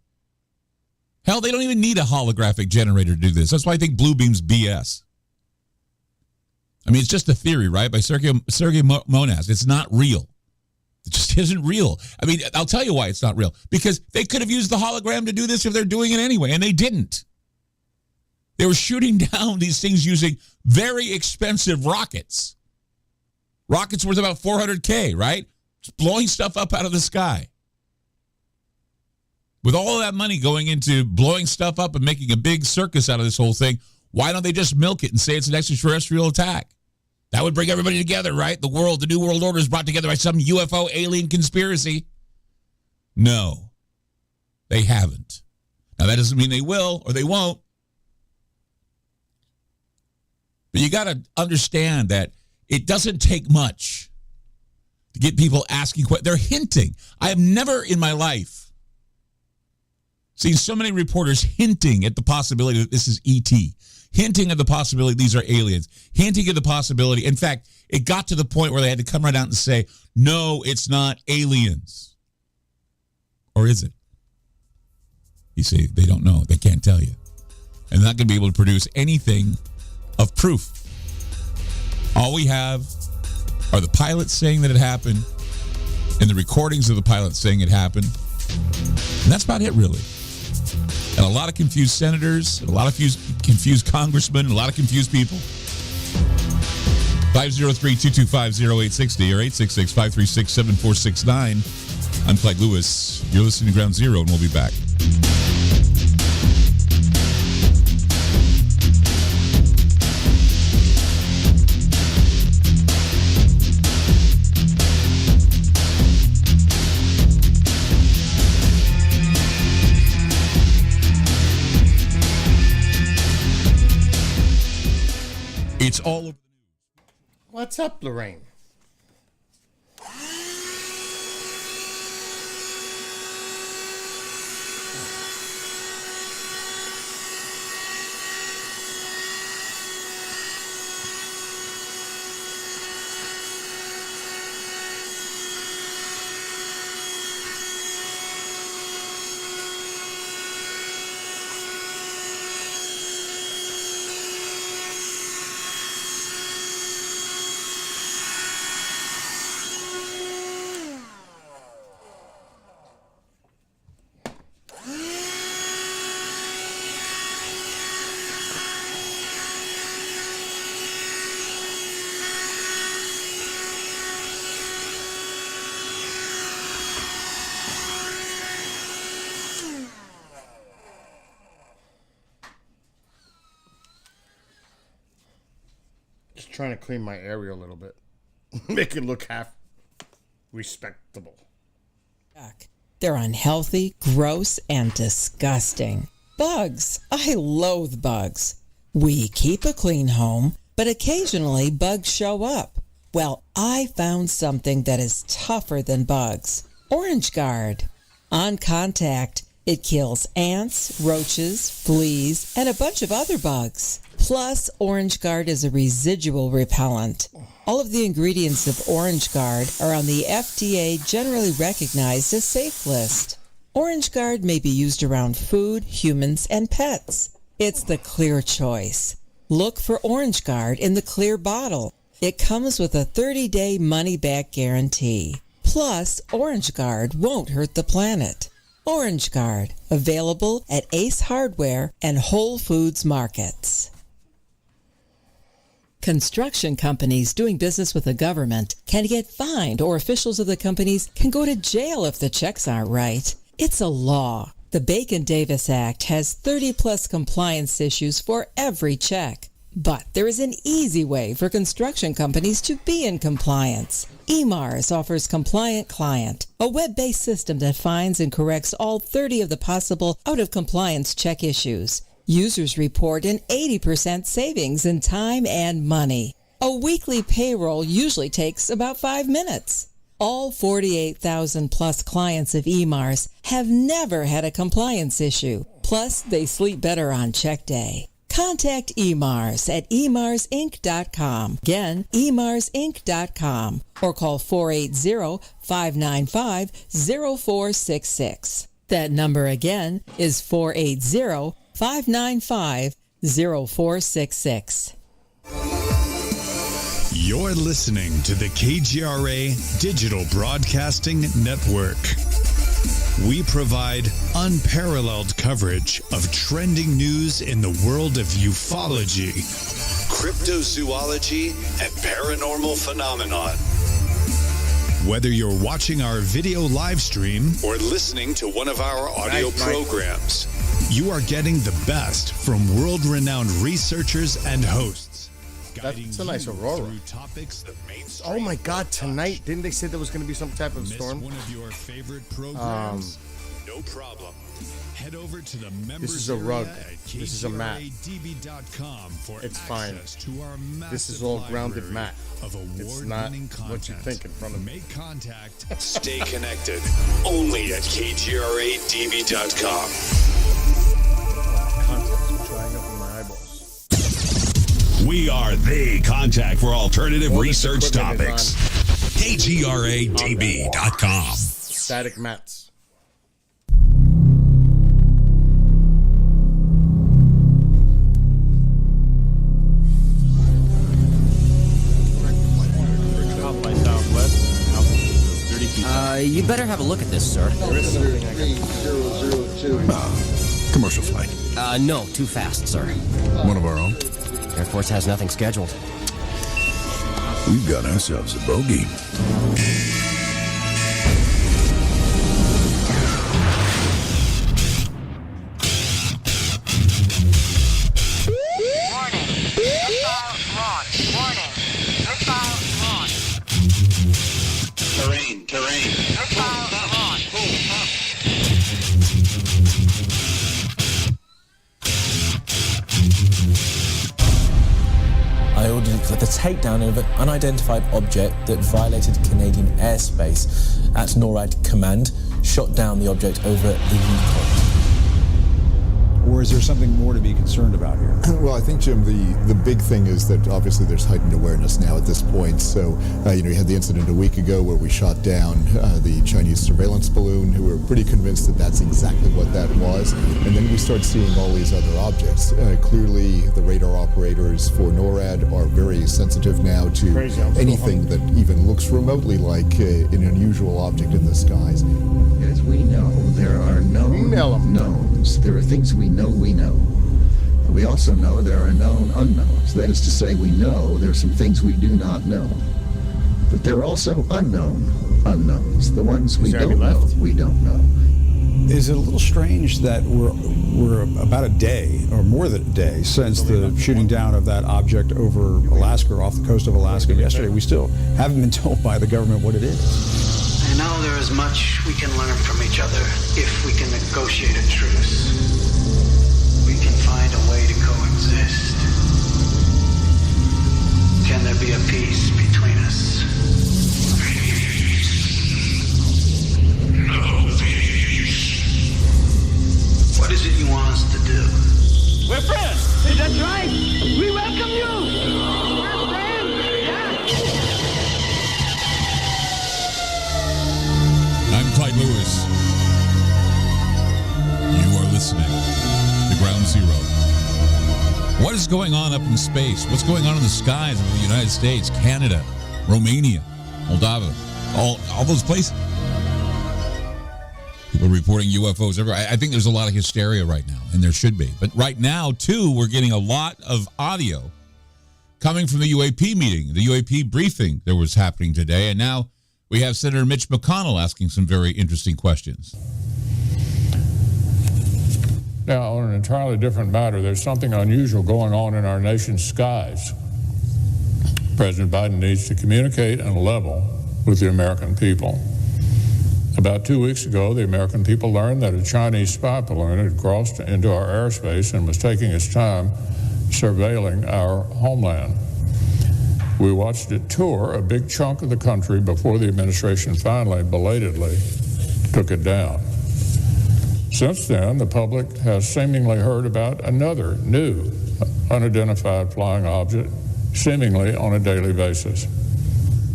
Hell, they don't even need a holographic generator to do this. That's why I think Bluebeam's BS. I mean, it's just a theory, right, by Sergei Monas. It's not real. It just isn't real. I mean, I'll tell you why it's not real. Because they could have used the hologram to do this if they're doing it anyway, and they didn't. They were shooting down these things using very expensive rockets. Rockets worth about $400K, right? Just blowing stuff up out of the sky. With all of that money going into blowing stuff up and making a big circus out of this whole thing, why don't they just milk it and say it's an extraterrestrial attack? That would bring everybody together, right? The New World Order is brought together by some UFO alien conspiracy. No, they haven't. Now, that doesn't mean they will or they won't. But you got to understand that it doesn't take much to get people asking questions. They're hinting. I have never in my life seen so many reporters hinting at the possibility that this is ET, hinting at the possibility these are aliens, hinting at the possibility. In fact, it got to the point where they had to come right out and say, no, it's not aliens. Or is it? You see, they don't know. They can't tell you. And they're not going to be able to produce anything of proof. All we have are the pilots saying that it happened and the recordings of the pilots saying it happened. And that's about it, really. And a lot of confused senators, a lot of confused congressmen, a lot of confused people. 503-225-0860 or 866-536-7469. I'm Clyde Lewis. You're listening to Ground Zero, and we'll be back. It's all over the news. What's up, Lorraine? Trying to clean my area a little bit. Make it look half respectable. They're unhealthy, gross, and disgusting. Bugs. I loathe bugs. We keep a clean home, but occasionally bugs show up. Well, I found something that is tougher than bugs. Orange Guard. On contact, it kills ants, roaches, fleas, and a bunch of other bugs. Plus, Orange Guard is a residual repellent. All of the ingredients of Orange Guard are on the FDA generally recognized as safe list. Orange Guard may be used around food, humans, and pets. It's the clear choice. Look for Orange Guard in the clear bottle. It comes with a 30-day money-back guarantee. Plus, Orange Guard won't hurt the planet. Orange Guard, available at Ace Hardware and Whole Foods markets. Construction companies doing business with the government can get fined, or officials of the companies can go to jail if the checks aren't right. It's a law. The Bacon-Davis Act has 30-plus compliance issues for every check. But there is an easy way for construction companies to be in compliance. EMARS offers Compliant Client, a web-based system that finds and corrects all 30 of the possible out-of-compliance check issues. Users report an 80% savings in time and money. A weekly payroll usually takes about 5 minutes. All 48,000 plus clients of EMARS have never had a compliance issue. Plus, they sleep better on check day. Contact EMARS at emarsinc.com. Again, emarsinc.com. Or call 480-595-0466. That number again is 480-595-0466. You're listening to the KGRA Digital Broadcasting Network. We provide unparalleled coverage of trending news in the world of ufology, cryptozoology, and paranormal phenomenon. Whether you're watching our video live stream or listening to one of our audio programs, you are getting the best from world-renowned researchers and hosts. That's a nice aurora. Oh my God! Tonight, didn't they say there was going to be some type of storm? One of your favorite programs? No problem. Head over to the members. This is a rug. This is a mat. For it's fine. To our this is all grounded mat. Of it's not what you think in front of me. Make contact. Stay connected. Only at KGRADB.com. Contacts are drying up in my eyeballs. We are the contact for alternative research topics. KGRADB.com. Static mats. You better have a look at this, sir. Commercial flight. No, too fast, sir. One of our own? Air Force has nothing scheduled. We've got ourselves a bogey. Terrain. I ordered it for the takedown of an unidentified object that violated Canadian airspace. At NORAD command, shot down the object over the Yukon. Or is there something more to be concerned about here? Well, I think, Jim, the big thing is that obviously there's heightened awareness now at this point. So, you had the incident a week ago where we shot down the Chinese surveillance balloon, who were pretty convinced that that's exactly what that was. And then we start seeing all these other objects. Clearly, the radar operators for NORAD are very sensitive now to anything that even looks remotely like an unusual object in the skies. As we know, there are known knowns. There are things we know we know. We also know there are known unknowns. That is to say, we know there are some things we do not know. But there are also unknown unknowns. The ones we don't know, we don't know. Is it a little strange that we're about a day, or more than a day, since the shooting down of that object over Alaska, or off the coast of Alaska yesterday? We still haven't been told by the government what it is. I know there is much we can learn from each other if we can negotiate a truce. We can find a way to coexist. Can there be a peace between us? No peace. What is it you want us to do? We're friends. Is that right? We welcome you. We're friends. Yeah. I'm Clyde Lewis. You are listening to Ground Zero. What is going on up in space? What's going on in the skies of the United States, Canada, Romania, Moldova, all those places? People reporting UFOs everywhere. I think there's a lot of hysteria right now, and there should be. But right now, too, we're getting a lot of audio coming from the UAP meeting, the UAP briefing that was happening today, and now we have Senator Mitch McConnell asking some very interesting questions. Now, on an entirely different matter, there's something unusual going on in our nation's skies. President Biden needs to communicate and level with the American people. About 2 weeks ago, the American people learned that a Chinese spy balloon had crossed into our airspace and was taking its time surveilling our homeland. We watched it tour a big chunk of the country before the administration finally, belatedly, took it down. Since then, the public has seemingly heard about another new unidentified flying object, seemingly on a daily basis.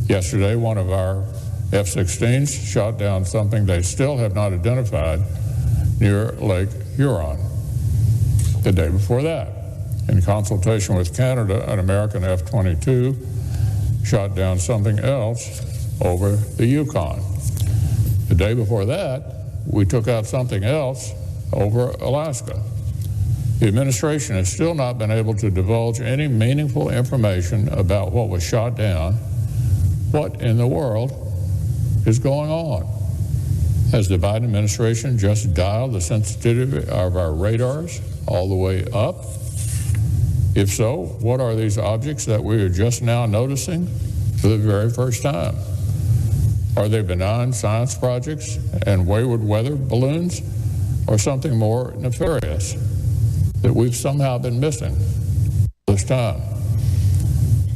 Yesterday, one of our F-16s shot down something they still have not identified near Lake Huron. The day before that, in consultation with Canada, an American F-22 shot down something else over the Yukon. The day before that, we took out something else over Alaska. The administration has still not been able to divulge any meaningful information about what was shot down. What in the world is going on? Has the Biden administration just dialed the sensitivity of our radars all the way up? If so, what are these objects that we are just now noticing for the very first time? Are they benign science projects and wayward weather balloons, or something more nefarious that we've somehow been missing this time?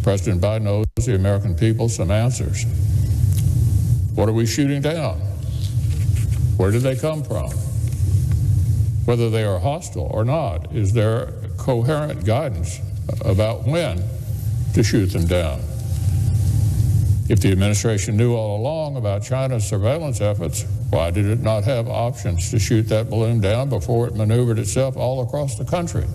President Biden owes the American people some answers. What are we shooting down? Where did they come from? Whether they are hostile or not, is there coherent guidance about when to shoot them down? If the administration knew all along about China's surveillance efforts, why did it not have options to shoot that balloon down before it maneuvered itself all across the country?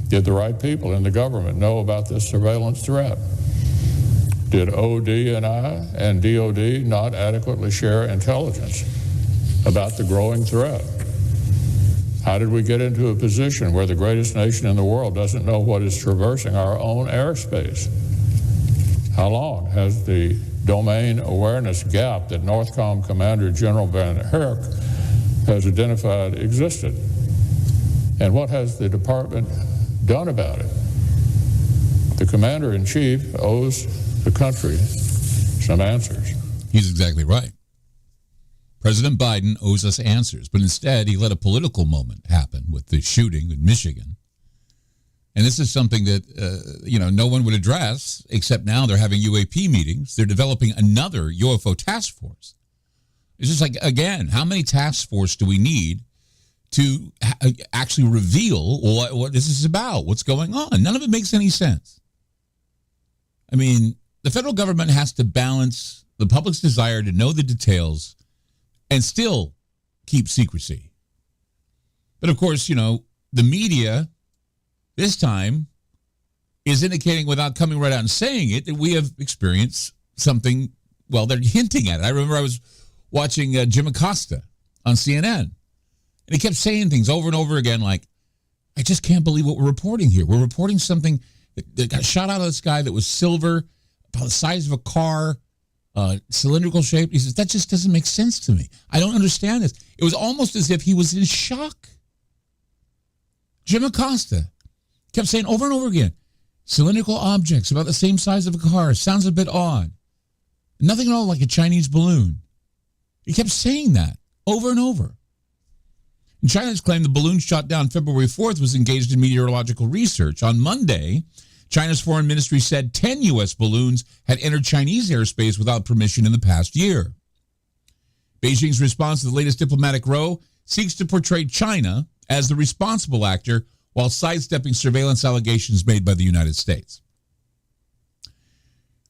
Did the right people in the government know about this surveillance threat? Did ODNI and DOD not adequately share intelligence about the growing threat? How did we get into a position where the greatest nation in the world doesn't know what is traversing our own airspace? How long has the domain awareness gap that NORTHCOM Commander General Van Herk has identified existed? And what has the department done about it? The Commander-in-Chief owes the country some answers. He's exactly right. President Biden owes us answers, but instead he let a political moment happen with the shooting in Michigan. And this is something that, no one would address, except now they're having UAP meetings. They're developing another UFO task force. It's just like, again, how many task force do we need to actually reveal what this is about, what's going on? None of it makes any sense. I mean, the federal government has to balance the public's desire to know the details and still keep secrecy. But of course, the media this time is indicating, without coming right out and saying it, that we have experienced something, well, they're hinting at it. I remember I was watching Jim Acosta on CNN, and he kept saying things over and over again like, I just can't believe what we're reporting here. We're reporting something that got shot out of the sky that was silver, about the size of a car, cylindrical shape. He says, that just doesn't make sense to me. I don't understand this. It was almost as if he was in shock. Jim Acosta kept saying over and over again, cylindrical objects about the same size of a car. Sounds a bit odd. Nothing at all like a Chinese balloon. He kept saying that over and over. And China's claimed the balloon shot down February 4th was engaged in meteorological research. On Monday, China's foreign ministry said 10 U.S. balloons had entered Chinese airspace without permission in the past year. Beijing's response to the latest diplomatic row seeks to portray China as the responsible actor while sidestepping surveillance allegations made by the United States.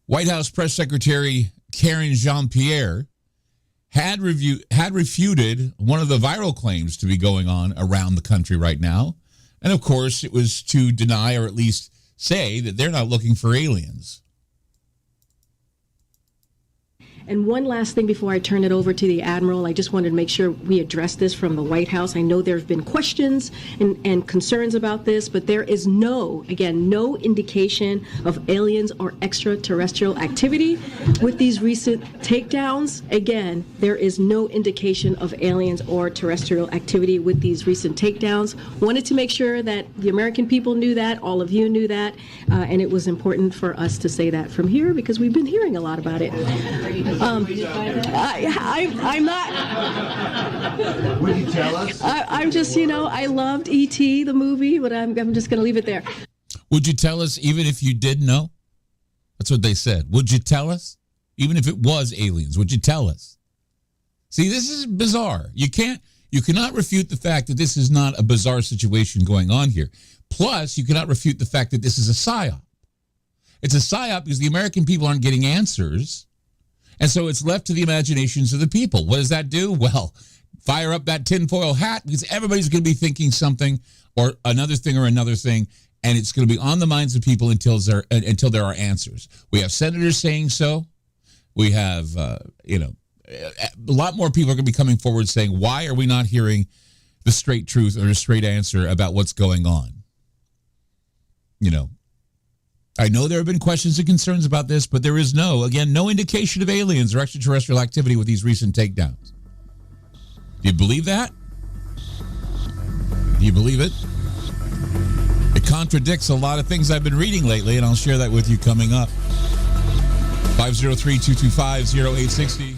White House Press Secretary Karine Jean-Pierre had refuted one of the viral claims to be going on around the country right now. And of course, it was to deny, or at least say, that they're not looking for aliens. And one last thing before I turn it over to the Admiral, I just wanted to make sure we address this from the White House. I know there have been questions and concerns about this, but there is no indication of aliens or extraterrestrial activity with these recent takedowns. Again, there is no indication of aliens or terrestrial activity with these recent takedowns. Wanted to make sure that the American people knew that, all of you knew that, and it was important for us to say that from here because we've been hearing a lot about it. I'm not. Would you tell us? I'm just, I loved E.T., the movie, but I'm just going to leave it there. Would you tell us even if you did know? That's what they said. Would you tell us? Even if it was aliens, would you tell us? See, this is bizarre. You cannot refute the fact that this is not a bizarre situation going on here. Plus, you cannot refute the fact that this is a psyop. It's a psyop because the American people aren't getting answers. And so it's left to the imaginations of the people. What does that do? Well, fire up that tinfoil hat because everybody's going to be thinking something or another thing, and it's going to be on the minds of people until there are answers. We have senators saying so. We have, a lot more people are going to be coming forward saying, why are we not hearing the straight truth or the straight answer about what's going on? I know there have been questions and concerns about this, but there is no indication of aliens or extraterrestrial activity with these recent takedowns. Do you believe that? Do you believe it? It contradicts a lot of things I've been reading lately, and I'll share that with you coming up. 503-225-0860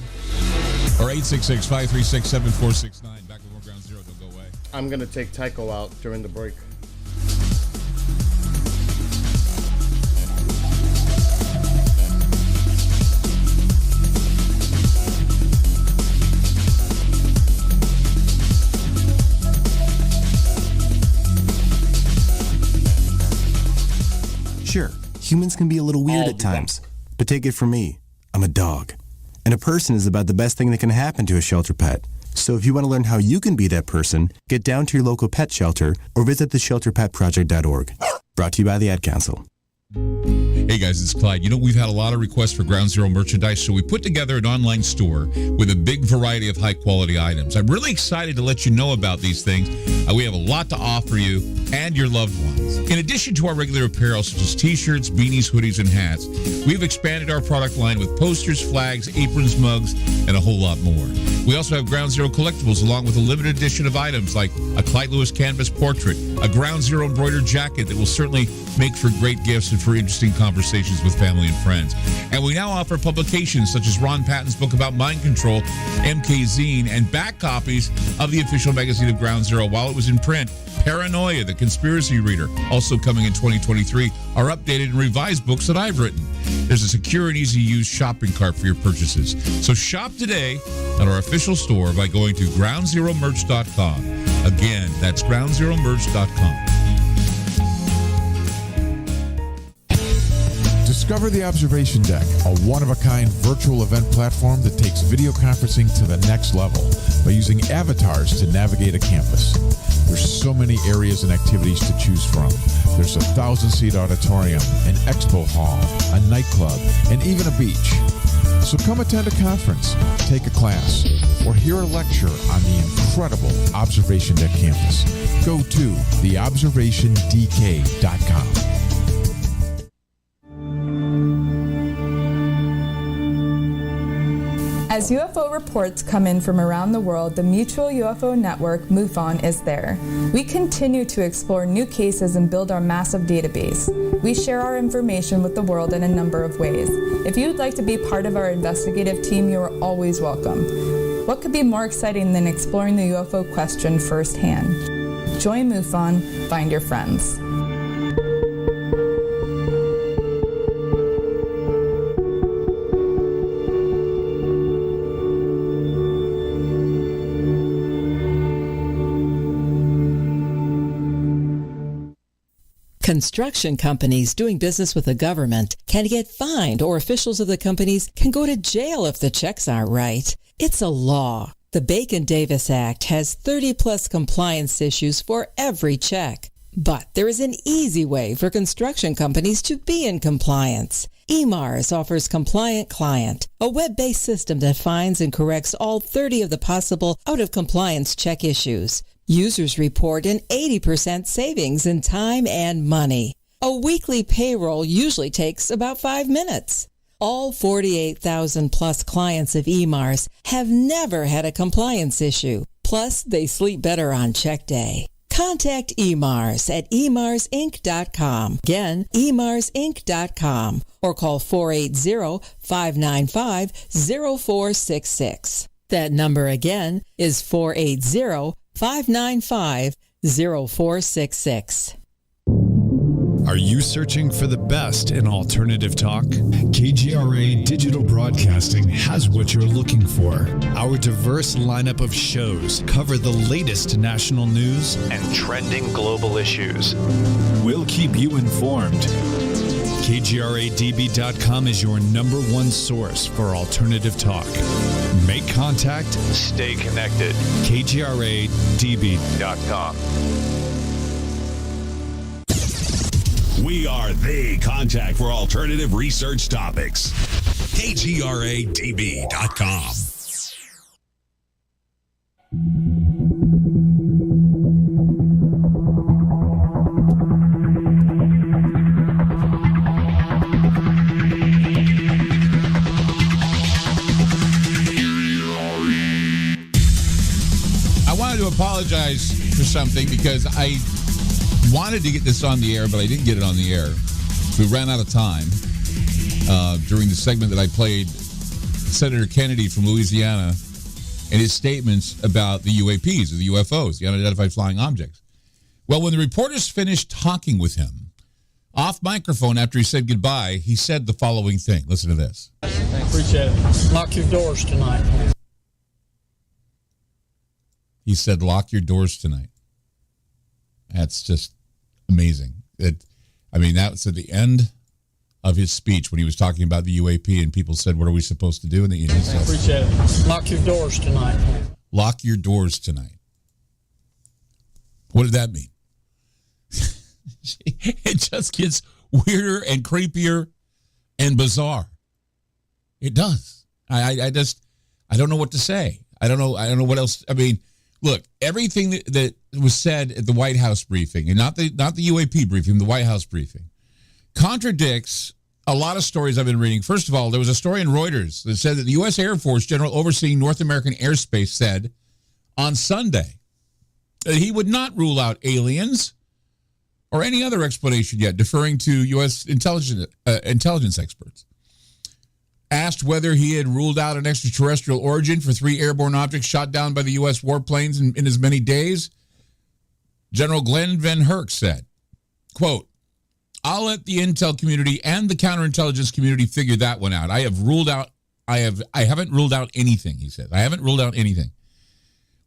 or 866-536-7469. Back with more Ground Zero. Don't go away. I'm going to take Tycho out during the break. Sure, humans can be a little weird at times, but take it from me, I'm a dog. And a person is about the best thing that can happen to a shelter pet. So if you want to learn how you can be that person, get down to your local pet shelter or visit theshelterpetproject.org. Brought to you by the Ad Council. Hey guys, it's Clyde. You know, we've had a lot of requests for Ground Zero merchandise, so we put together an online store with a big variety of high-quality items. I'm really excited to let you know about these things. We have a lot to offer you and your loved ones. In addition to our regular apparel, such as t-shirts, beanies, hoodies, and hats, we've expanded our product line with posters, flags, aprons, mugs, and a whole lot more. We also have Ground Zero collectibles, along with a limited edition of items like a Clyde Lewis canvas portrait, a Ground Zero embroidered jacket that will certainly make for great gifts and for interesting conversations with family and friends. And we now offer publications such as Ron Patton's book about mind control, MK Zine, and back copies of the official magazine of Ground Zero while it was in print. Paranoia, the Conspiracy Reader, also coming in 2023, are updated and revised books that I've written. There's a secure and easy-to-use shopping cart for your purchases. So shop today at our official store by going to groundzeromerch.com. Again, that's groundzeromerch.com. Discover the Observation Deck, a one-of-a-kind virtual event platform that takes video conferencing to the next level by using avatars to navigate a campus. There's so many areas and activities to choose from. There's a 1,000-seat auditorium, an expo hall, a nightclub, and even a beach. So come attend a conference, take a class, or hear a lecture on the incredible Observation Deck campus. Go to theobservationdk.com. As UFO reports come in from around the world, the Mutual UFO Network, MUFON, is there. We continue to explore new cases and build our massive database. We share our information with the world in a number of ways. If you would like to be part of our investigative team, you are always welcome. What could be more exciting than exploring the UFO question firsthand? Join MUFON, find your friends. Construction companies doing business with the government can get fined, or officials of the companies can go to jail if the checks aren't right. It's a law. The Bacon-Davis Act has 30-plus compliance issues for every check. But there is an easy way for construction companies to be in compliance. EMARS offers Compliant Client, a web-based system that finds and corrects all 30 of the possible out-of-compliance check issues. Users report an 80% savings in time and money. A weekly payroll usually takes about 5 minutes. All 48,000 plus clients of EMARS have never had a compliance issue. Plus, they sleep better on check day. Contact EMARS at emarsinc.com. Again, emarsinc.com. Or call 480-595-0466. That number again is 480-595-0466. Are you searching for the best in alternative talk? KGRA Digital Broadcasting has what you're looking for. Our diverse lineup of shows cover the latest national news and trending global issues. We'll keep you informed. KGRADB.com is your #1 source for alternative talk. Make contact, stay connected. KGRADB.com. We are the contact for alternative research topics. KGRADB.com. wanted to apologize for something because I wanted to get this on the air, but I didn't get it on the air. We ran out of time during the segment that I played Senator Kennedy from Louisiana and his statements about the UAPs, or the UFOs, the unidentified flying objects. Well, when the reporters finished talking with him, off microphone after he said goodbye, he said the following thing. Listen to this. Appreciate it. Lock your doors tonight. He said, lock your doors tonight. That's just amazing. That was at the end of his speech when he was talking about the UAP, and people said, what are we supposed to do? And he said, appreciate it. Lock your doors tonight. Lock your doors tonight. What did that mean? It just gets weirder and creepier and bizarre. It does. I don't know what to say. I don't know what else. I mean, look, everything that was said at the White House briefing, and not the UAP briefing, the White House briefing, contradicts a lot of stories I've been reading. First of all, there was a story in Reuters that said that the U.S. Air Force general overseeing North American airspace said on Sunday that he would not rule out aliens or any other explanation yet, deferring to U.S. intelligence experts. Asked whether he had ruled out an extraterrestrial origin for 3 airborne objects shot down by the U.S. warplanes in as many days, General Glenn Van Herk said, quote, I'll let the intel community and the counterintelligence community figure that one out. I haven't ruled out anything, he said. I haven't ruled out anything.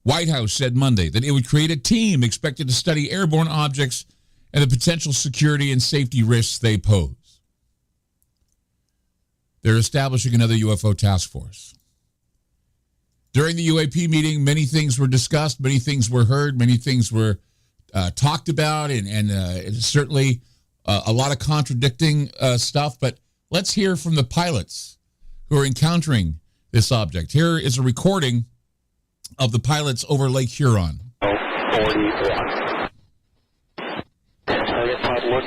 White House said Monday that it would create a team expected to study airborne objects and the potential security and safety risks they pose. They're establishing another UFO task force. During the UAP meeting, many things were discussed, many things were heard, many things were talked about, and certainly a lot of contradicting stuff. But let's hear from the pilots who are encountering this object. Here is a recording of the pilots over Lake Huron. 41. Target pod look.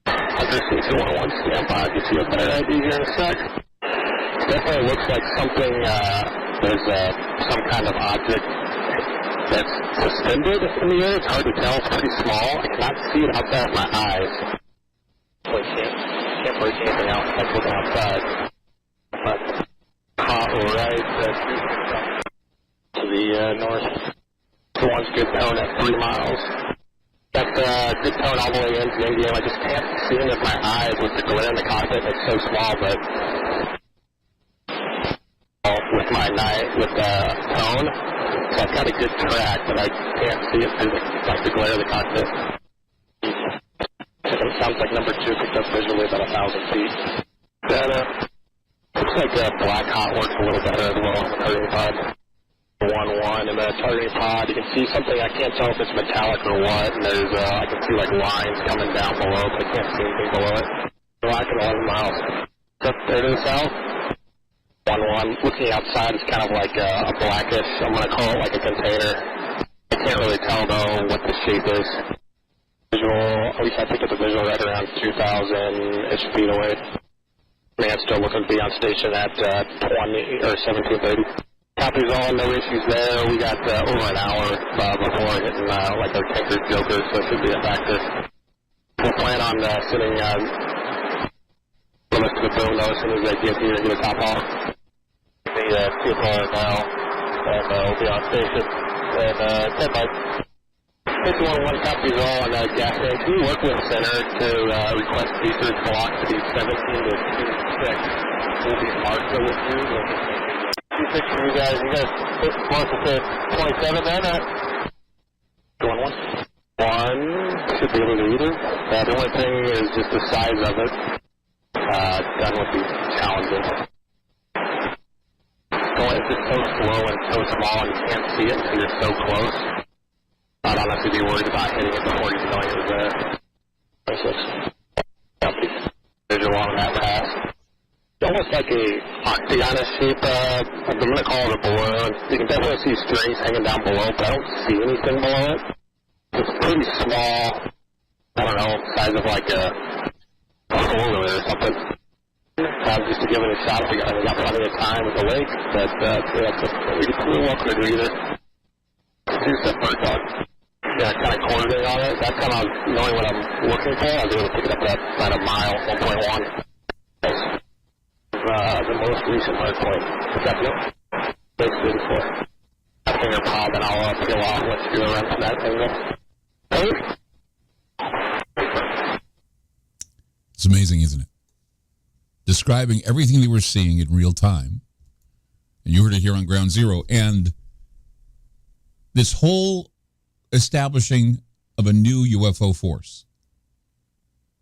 I'll just see if you want to stand by. I'll get you a better idea here in a sec. It definitely looks like something, there's some kind of object that's suspended in the air. It's hard to tell. It's pretty small. I cannot see it outside of my eyes. Can't break anything out. I'm looking outside. But hot right to the north. The one's good tone at 3 miles. That's good tone all the way into the game. I just can't see it with my eyes with the glare in the cockpit. It's so small, but with my night, with the tone, so I've got a good track, but I can't see it through the glare of the cockpit. It sounds like number 2 picked up visually about 1,000 feet. That looks like Black Hot works a little better as well on the targeting pod. 1-1 in the targeting pod. You can see something. I can't tell if it's metallic or what. And there's I can see like lines coming down below, but I can't see anything below it. Black at 11 miles. Up there to the south. 1-1. Looking outside, it's kind of like a blackish. I'm going to call it like a container. I can't really tell though what the shape is. Visual. At least I picked up the visual right around 2,000-ish feet away. Man, still looking to be on station at 20 or 17:30. Copies all, no issues there. We got over an hour before hitting like our tanker joker, so it should be a factor. We'll plan on sitting limits to the boom though as soon as they get here and get a top off. The fuel car now, and we'll be on station. And 10 by 51 copies all on gas tank. Can you work with center to request research velocity 17 to 26? We'll be marked with you. 26 for you guys. You guys want to say 27 then? Going 1 should be able to either. The only thing is just the size of it. Done with these challenges. It's just so slow and so small and you can't see it until you're so close. I'd honestly be worried about hitting it before you know it was there. 26. Visual on that pass. Almost like a octagonal shape. I'm going to call it a balloon. You can definitely see strings hanging down below, but I don't see anything below it. It's pretty small. I don't know, size of like a 4-wheeler or something. Just to give it a shot. We got plenty of time with the lake. We won't do either. Do some bird dog. Yeah, kind of coordinating on it. That's kind of knowing what I'm looking for. I was able to pick it up at about a mile, 1.1. The most recent hard point. Definitely. Basically for a finger pod, and I'll peel off what's going around from that angle. It's amazing, isn't it? Describing everything they were seeing in real time. And you heard it here on Ground Zero. And this whole establishing of a new UFO force,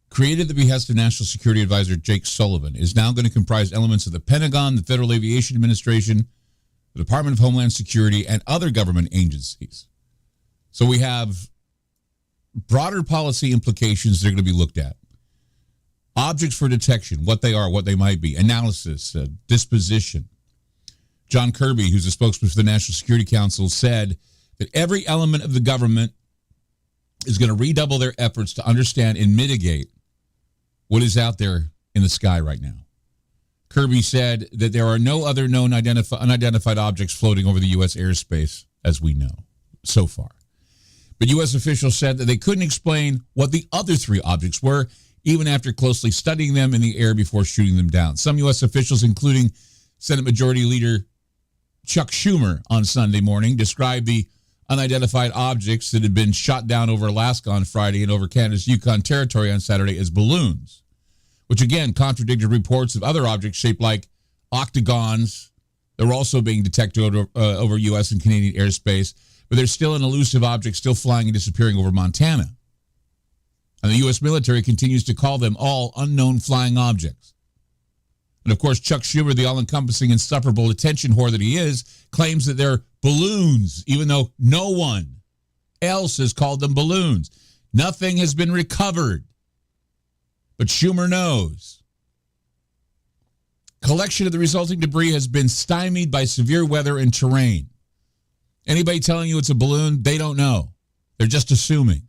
created at the behest of National Security Advisor Jake Sullivan, is now going to comprise elements of the Pentagon, the Federal Aviation Administration, the Department of Homeland Security, and other government agencies. So we have broader policy implications that are going to be looked at. Objects for detection, what they are, what they might be, analysis, disposition. John Kirby, who's a spokesman for the National Security Council, said that every element of the government is going to redouble their efforts to understand and mitigate what is out there in the sky right now. Kirby said that there are no other known unidentified objects floating over the U.S. airspace, as we know, so far. But U.S. officials said that they couldn't explain what the other three objects were, even after closely studying them in the air before shooting them down. Some U.S. officials, including Senate Majority Leader Chuck Schumer on Sunday morning, described the unidentified objects that had been shot down over Alaska on Friday and over Canada's Yukon Territory on Saturday as balloons, which again contradicted reports of other objects shaped like octagons that were also being detected over U.S. and Canadian airspace, but there's still an elusive object still flying and disappearing over Montana. And the U.S. military continues to call them all unknown flying objects. And of course, Chuck Schumer, the all-encompassing, insufferable attention whore that he is, claims that they're balloons, even though no one else has called them balloons. Nothing has been recovered. But Schumer knows. Collection of the resulting debris has been stymied by severe weather and terrain. Anybody telling you it's a balloon, they don't know. They're just assuming.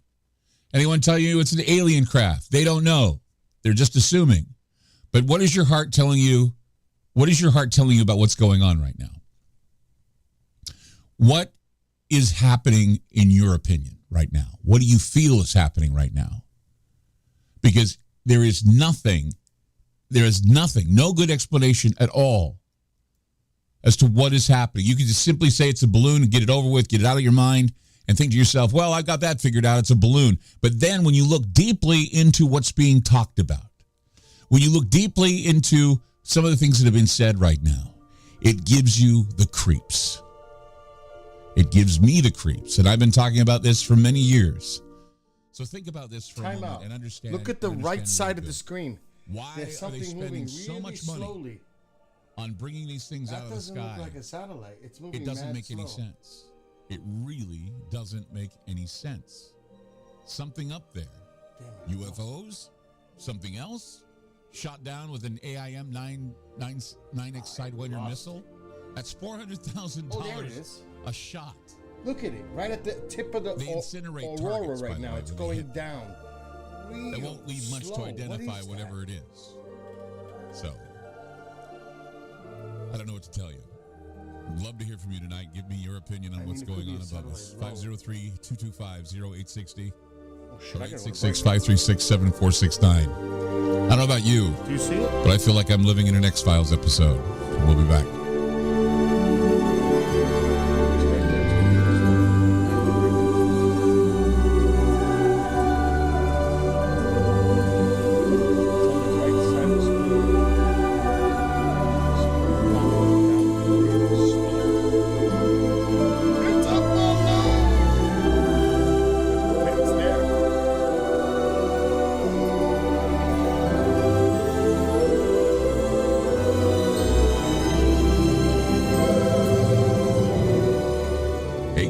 Anyone tell you it's an alien craft? They don't know. They're just assuming. But what is your heart telling you? What is your heart telling you about what's going on right now? What is happening in your opinion right now? What do you feel is happening right now? Because there is nothing, no good explanation at all as to what is happening. You can just simply say it's a balloon and get it over with, get it out of your mind, and think to yourself, well, I got that figured out, it's a balloon. But then when you look deeply into what's being talked about, when you look deeply into some of the things that have been said right now, it gives you the creeps. It gives me the creeps. And I've been talking about this for many years. So think about this for a moment and understand. Look at the right side of the screen. Why are they spending so much money on bringing these things out of the sky? That doesn't look like a satellite. It's moving. It doesn't make slow. any sense. It really doesn't make any sense. Something up there. UFOs? Something else? Shot down with an AIM-9X Sidewinder missile? That's $400,000 a shot. Look at it, right at the tip of the aurora targets, right now. It's going down. They won't leave much to identify whatever it is. So, I don't know what to tell you. I'd love to hear from you tonight. Give me your opinion on what's going on above us. 503-225-0860. 866-536-7469. I don't know about you. Do you see it? But I feel like I'm living in an X-Files episode. We'll be back.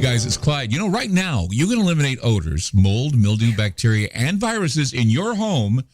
Guys, it's Clyde. You know, right now, you can eliminate odors, mold, mildew, bacteria, and viruses in your home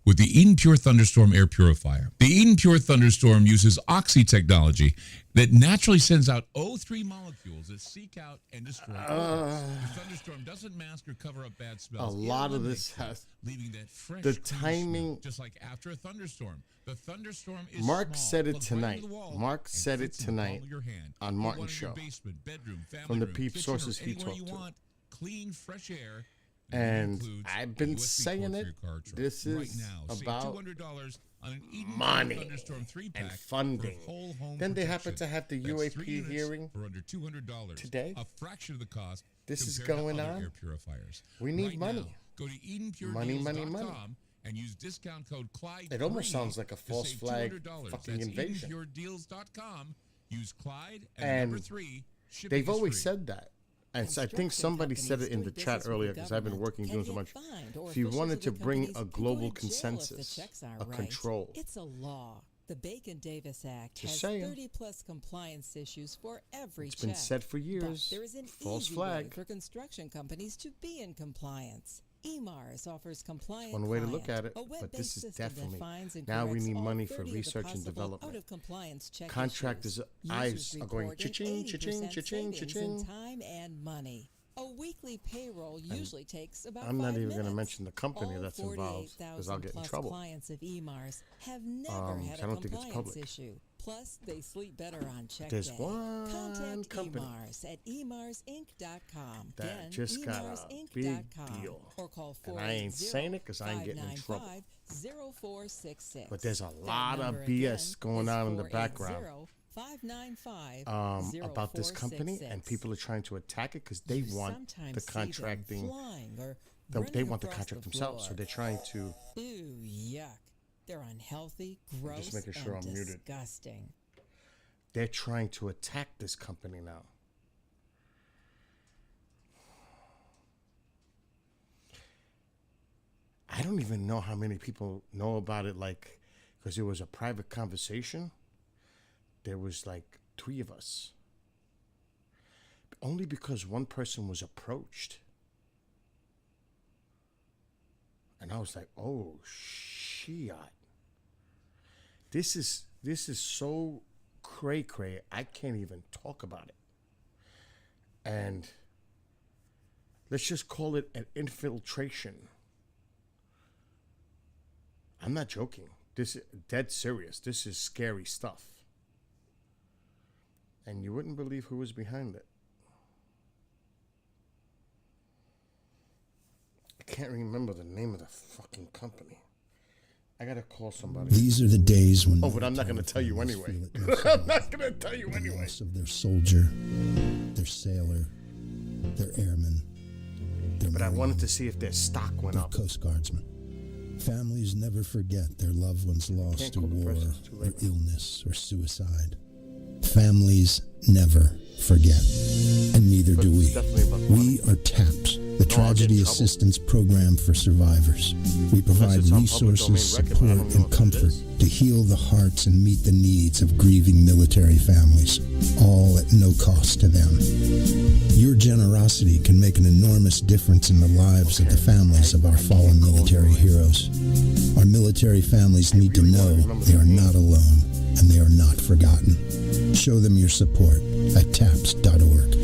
with the Eden Pure Thunderstorm air purifier. The Eden Pure Thunderstorm uses oxy technology that naturally sends out O3 molecules that seek out and destroy odors. The thunderstorm doesn't mask or cover up bad smells. A lot of this has leaving that fresh, the clean timing. smell, just like after a thunderstorm. The thunderstorm is Mark small, said it plugs right tonight. into the wall, Mark and said it fits in the palm tonight of your hand. on Put Martin's one in your show. basement, bedroom, family From the room, peep kitchen, sources or he anywhere talked you to. want. Clean, fresh air. And includes I've been USB saying cord for it. your car truck. This Right is now, save about $200 on an Eden money Thunderstorm 3-pack and funding. for whole home Then they protection. happen to have the That's UAP 3 units hearing for under $200 today. a fraction of the cost. This is compared to going other on. Air purifiers. We need Right money. now, go to Money. EdenPureDeals.com and use discount code Clyde. It almost sounds like a false flag $200. fucking That's invasion. EdenPureDeals.com. Use Clyde And number 3. Shipping they've is always free. said that. And I think somebody said it in the chat earlier because I've been working doing so much. If you wanted to bring a global consensus, a control, It's a law. The Bacon-Davis Act Just has saying. 30-plus compliance issues for every It's been said for years. But there is an False easy flag. way for construction companies to be in compliance. EMARS offers compliant one way to look Client, at it, a but web-based this is system that definitely finds and now we corrects need all money for 30 of the research and possible development. out-of-compliance check Contractors' issues. eyes Users are going report an cha-ching, 80% cha-ching, cha-ching, savings cha-ching. in time and money. A weekly payroll usually takes about I'm not 5 even going to minutes. mention the company All that's involved because I'll get in 48,000 trouble. plus clients of EMARS have never had I a don't think it's compliance public. issue. Plus, they sleep better on check There's day. one Contact company EMARS at emarsinc.com. that Again, just got a big emarsinc.com. deal. Or call And I ain't saying it because I ain't getting in trouble. 480-595-0466. But there's a That lot of number BS again going is on in the background 480-595-0466. about this company, and people are trying to attack it because they want the contracting. They want the contract themselves, so they're trying to. Ooh, yuck. They're unhealthy, gross, Just making sure and I'm muted. disgusting. They're trying to attack this company now. I don't even know how many people know about it, like, because it was a private conversation. There was like 3 of us. Only because one person was approached. And I was like, oh, shit. This is so cray-cray, I can't even talk about it. And let's just call it an infiltration. I'm not joking. This is dead serious. This is scary stuff. And you wouldn't believe who was behind it. I can't remember the name of the fucking company. I gotta call somebody. These are the days when. Oh, but I'm not gonna tell you anyway. I'm not gonna tell you anyway. The loss of their soldier, their sailor, their airman, their But I Marine, wanted to see if their stock went their up. Coast Guardsmen. Families never forget their loved ones lost to war or illness or suicide. Families never forget, and neither do we. We are TAPS, the Tragedy Assistance Program for Survivors. We provide resources, support, and comfort to heal the hearts and meet the needs of grieving military families, all at no cost to them. Your generosity can make an enormous difference in the lives of the families of our fallen military heroes. Our military families need to know they are not alone and they are not forgotten. Show them your support at taps.org.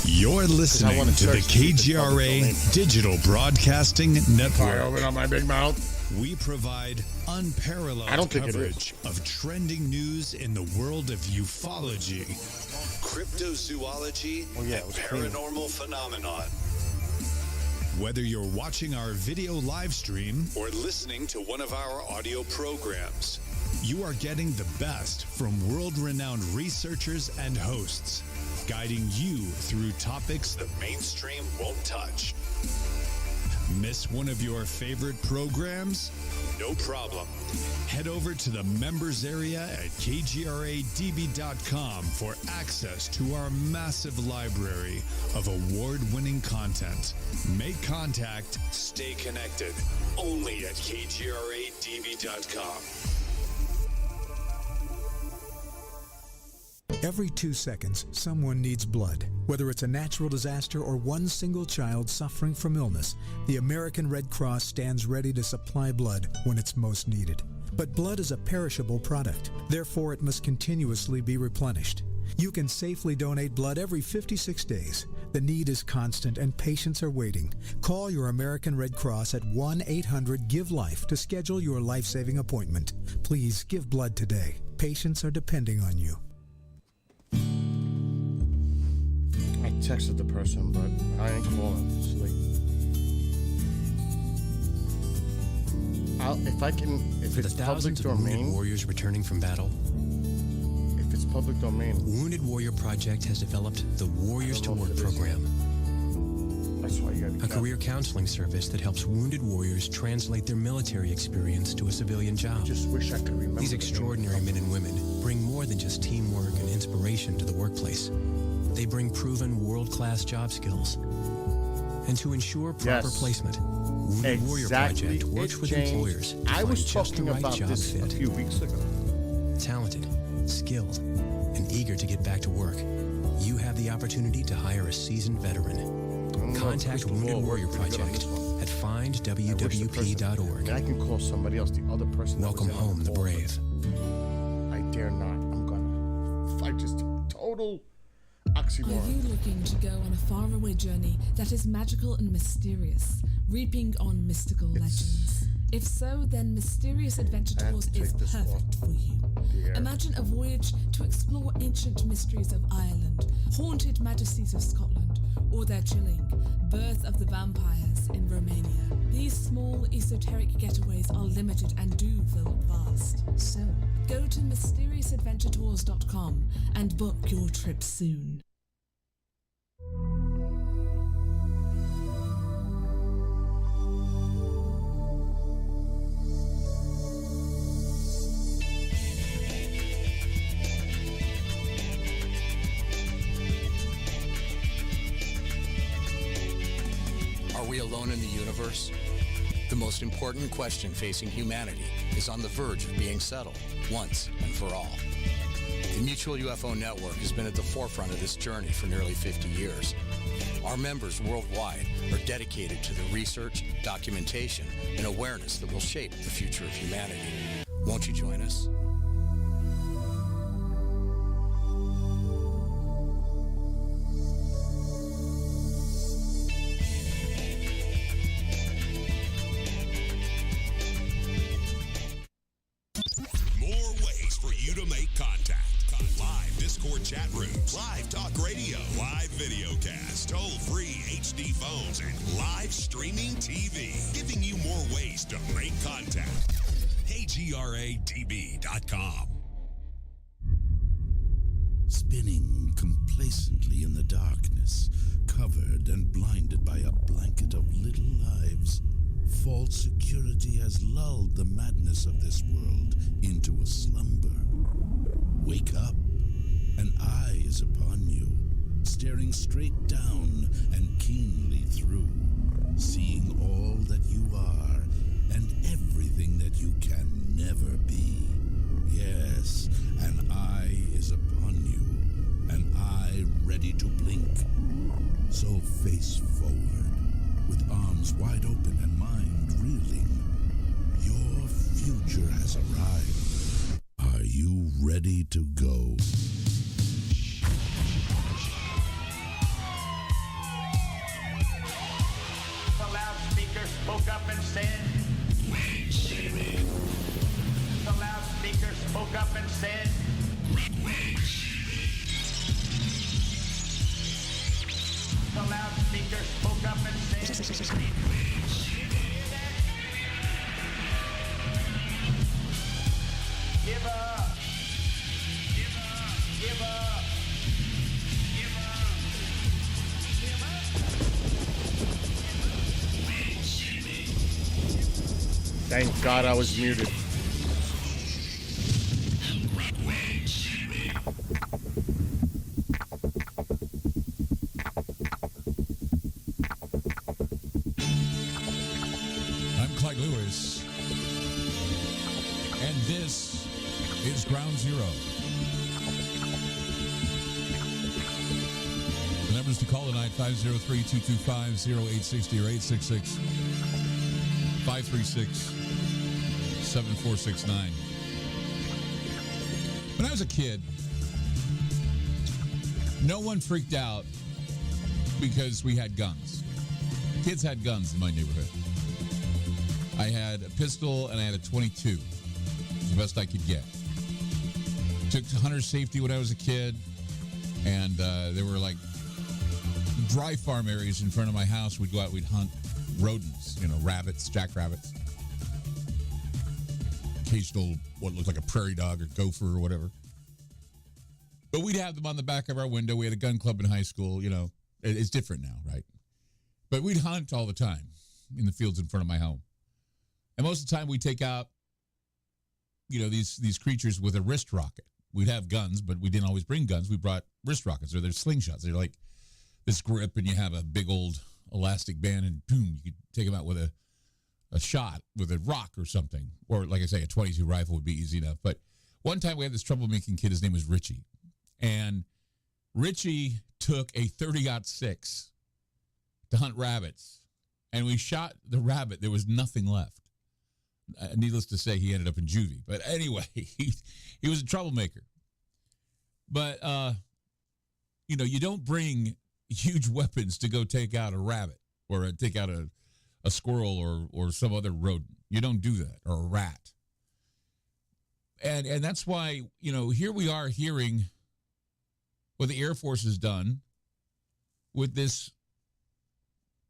You're listening to the KGRA Digital Broadcasting Network. Open up my big mouth. We provide unparalleled coverage of trending news in the world of ufology, cryptozoology, and paranormal phenomenon. Whether you're watching our video live stream or listening to one of our audio programs, you are getting the best from world-renowned researchers and hosts, guiding you through topics the mainstream won't touch. Miss one of your favorite programs? No problem. Head over to the members area at kgradb.com for access to our massive library of award-winning content. Make contact, stay connected, only at kgradb.com. Every 2 seconds, someone needs blood. Whether it's a natural disaster or one single child suffering from illness, the American Red Cross stands ready to supply blood when it's most needed. But blood is a perishable product. Therefore, it must continuously be replenished. You can safely donate blood every 56 days. The need is constant and patients are waiting. Call your American Red Cross at 1-800-GIVE-LIFE to schedule your life-saving appointment. Please give blood today. Patients are depending on you. I texted the person, but I ain't calling. Sleep. If I can, if For the it's public thousands of wounded domain, warriors returning from battle, if it's public domain, Wounded Warrior Project has developed the Warriors to Work program, that's why you gotta be a careful. career counseling service that helps wounded warriors translate their military experience to a civilian job. I just wish I could remember. These extraordinary men and women bring more than just teamwork and inspiration to the workplace. They bring proven world-class job skills. And to ensure proper placement, Wounded Warrior Project works with employers to I was find just the talking right about job this fit. a few weeks ago. Talented, skilled, and eager to get back to work, you have the opportunity to hire a seasoned veteran. Contact Wounded Warrior Project at findwwp.org. I can call somebody else, the other person. Welcome home, the brave. I dare not. I'm gonna fight just total Are oxymoron. you looking to go on a faraway journey that is magical and mysterious, reaping on mystical legends? If so, then Mysterious Adventure Tours is perfect for you. Imagine a voyage to explore ancient mysteries of Ireland, haunted majesties of Scotland, or their chilling birth of the vampires in Romania. These small esoteric getaways are limited and do fill up fast. So, go to mysteriousAdventuretours.com and book your trip soon. Are we alone in the universe? The most important question facing humanity is on the verge of being settled, once and for all. The Mutual UFO Network has been at the forefront of this journey for nearly 50 years. Our members worldwide are dedicated to the research, documentation, and awareness that will shape the future of humanity. Won't you join us? More ways for you to make contact. Live Discord chat rooms, live talk radio, live video cast, toll-free HD phones, and live streaming TV, giving you more ways to make contact. KGRATV.com. Spinning complacently in the darkness, covered and blinded by a blanket of little lives, false security has lulled the madness of this world into a slumber. Wake up, an eye is upon you, staring straight down and keenly through, seeing all that you are and everything that you can never be. Yes, an eye is upon you, an eye ready to blink. So face forward, with arms wide open and mind reeling. Your future has arrived. Are you ready to go? The loudspeaker spoke up and said, "Wait, Jimmy." The loudspeaker spoke up and said, "Wait, Jimmy." The loudspeaker spoke up and said, "Wait, Jimmy." Give up. Give up. Give up. Give up. Give up. Wait, Jimmy. Thank God I was muted. Wait, Jimmy. I'm Clyde Lewis, and this is Ground Zero. to call tonight, 503-225-0860 or 866-536-7469. When I was a kid, no one freaked out because we had guns. Kids had guns in my neighborhood. I had a pistol and I had a .22. The best I could get. Took hunter safety when I was a kid, and there were like dry farm areas in front of my house. We'd go out, we'd hunt rodents, rabbits, jackrabbits, occasional what looked like a prairie dog or gopher or whatever. But we'd have them on the back of our window. We had a gun club in high school. It's different now, right? But we'd hunt all the time in the fields in front of my home, and most of the time we'd take out these creatures with a wrist rocket. We'd have guns, but we didn't always bring guns. We brought wrist rockets, or they're slingshots. They're like this grip, and you have a big old elastic band, and boom, you could take them out with a shot with a rock or something. Or, like I say, a .22 rifle would be easy enough. But one time we had this troublemaking kid. His name was Richie. And Richie took a .30-06 to hunt rabbits. And we shot the rabbit. There was nothing left. Needless to say, he ended up in juvie. But anyway, he was a troublemaker. But, you don't bring huge weapons to go take out a rabbit or take out a squirrel or some other rodent. You don't do that, or a rat. And that's why, here we are hearing what the Air Force has done with this,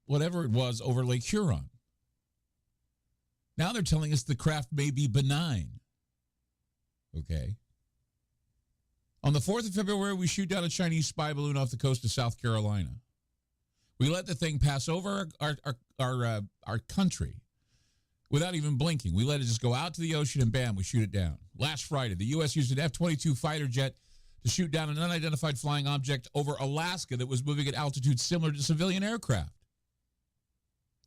whatever it was, over Lake Huron. Now they're telling us the craft may be benign. Okay. On the 4th of February, we shoot down a Chinese spy balloon off the coast of South Carolina. We let the thing pass over our country without even blinking. We let it just go out to the ocean and bam, we shoot it down. Last Friday, the U.S. used an F-22 fighter jet to shoot down an unidentified flying object over Alaska that was moving at altitude similar to civilian aircraft.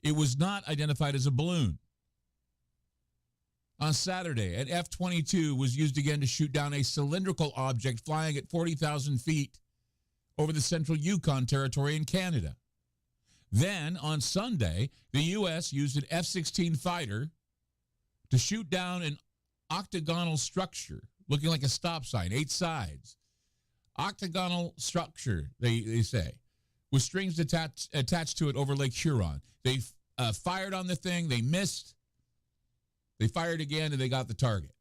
It was not identified as a balloon. On Saturday, an F-22 was used again to shoot down a cylindrical object flying at 40,000 feet over the central Yukon Territory in Canada. Then, on Sunday, the U.S. used an F-16 fighter to shoot down an octagonal structure looking like a stop sign, 8 sides. Octagonal structure, they say, with strings attached to it over Lake Huron. They fired on the thing, they missed. They fired again, and they got the target.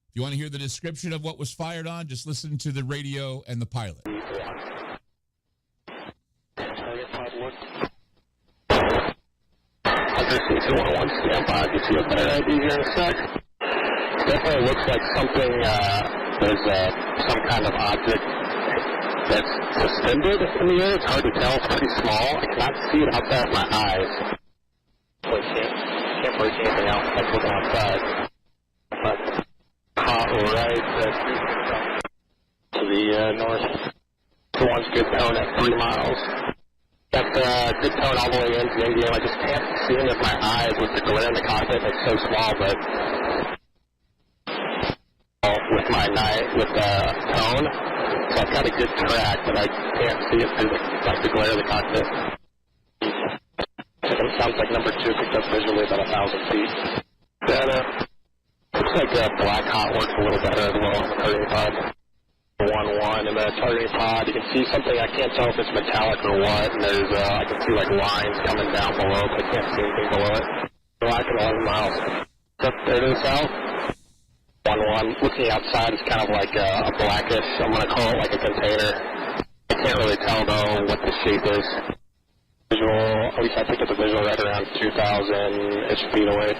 If you want to hear the description of what was fired on, just listen to the radio and the pilot. C-101 standby. I'll get you a better idea here in a sec. Definitely looks like something, there's some kind of object that's suspended in the air. It's hard to tell. It's pretty small. I cannot see it outside of my eyes. Can't break anything else. I'm looking outside. But right to the north. The one's good tone at 3 miles. Got good tone all the way into Indiana. I just can't see it with my eyes with the glare in the cockpit. It's so small, but with my night, with the tone, so I've got a good track, but I can't see it through the glare of the cockpit. It sounds like number 2 picked up visually about 1,000 feet. That looks like Black Hot works a little better as well on the targeting pod. 1-1 in the targeting pod. You can see something. I can't tell if it's metallic or what. And there's I can see like lines coming down below, but I can't see anything below it. Black at 11 miles. Up there to the south. 1-1. Looking outside, it's kind of like a blackish. I'm going to call it like a container. I can't really tell though what the shape is. Visual, at least I picked up the visual right around 2,000-ish feet away.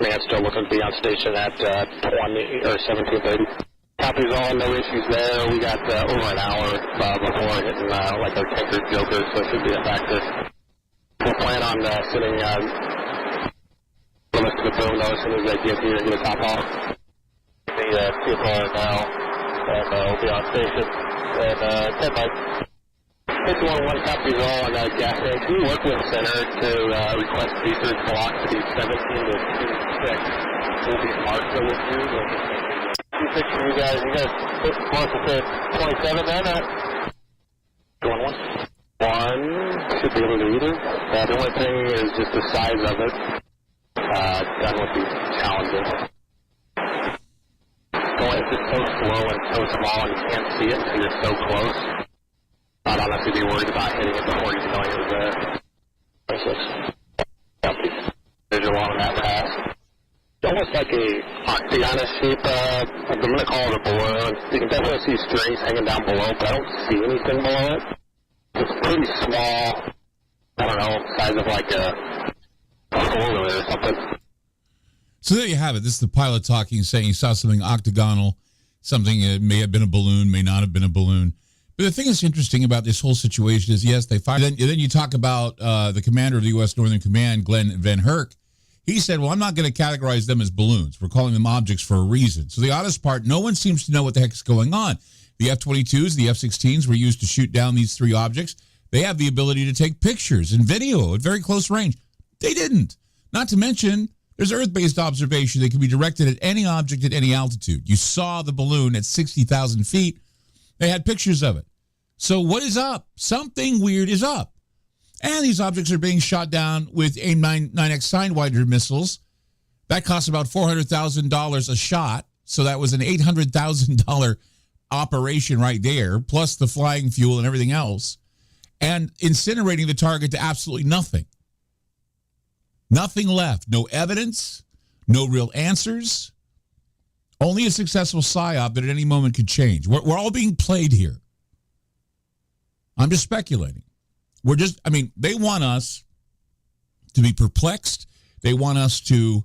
Man, still looking to be on station at 20 or 17:30. Copies all, no issues there. We got over an hour before hitting like our tanker joker, so it should be a factor. We'll plan on sitting close to the boom though as soon as they get here and get a top off. The 2 car now, and we'll be on station. And 10 bike. 611 copies all on gas tank. Can you work with center to request features block to be 17 to 26? Will be Martha with you. 26 for you guys. You guys want to say 27 then? One should be able to eat it. The only thing is just the size of it. That would be challenging. It's just so slow and so small and you can't see it until you're so close. I'd honestly be worried about hitting it before you know it was there. It's just visual on that pass. It's almost like a octagonal shape. I'm going to call it a borer. You can definitely see strings hanging down below, but I don't see anything below it. It's pretty small. I don't know, size of like a four-wheeler or something. So there you have it. This is the pilot talking, saying he saw something octagonal, something may have been a balloon, may not have been a balloon. But the thing that's interesting about this whole situation is, yes, they fired. Then you talk about the commander of the U.S. Northern Command, Glenn Van Herk. He said, well, I'm not going to categorize them as balloons. We're calling them objects for a reason. So the oddest part, no one seems to know what the heck is going on. The F-22s, the F-16s were used to shoot down these three objects. They have the ability to take pictures and video at very close range. They didn't. Not to mention, there's Earth-based observation that can be directed at any object at any altitude. You saw the balloon at 60,000 feet. They had pictures of it. So what is up? Something weird is up. And these objects are being shot down with AIM-9X Sidewinder missiles. That costs about $400,000 a shot. So that was an $800,000 operation right there, plus the flying fuel and everything else. And incinerating the target to absolutely nothing. Nothing left. No evidence. No real answers. Only a successful psyop that at any moment could change. We're all being played here. I'm just speculating. They want us to be perplexed. They want us to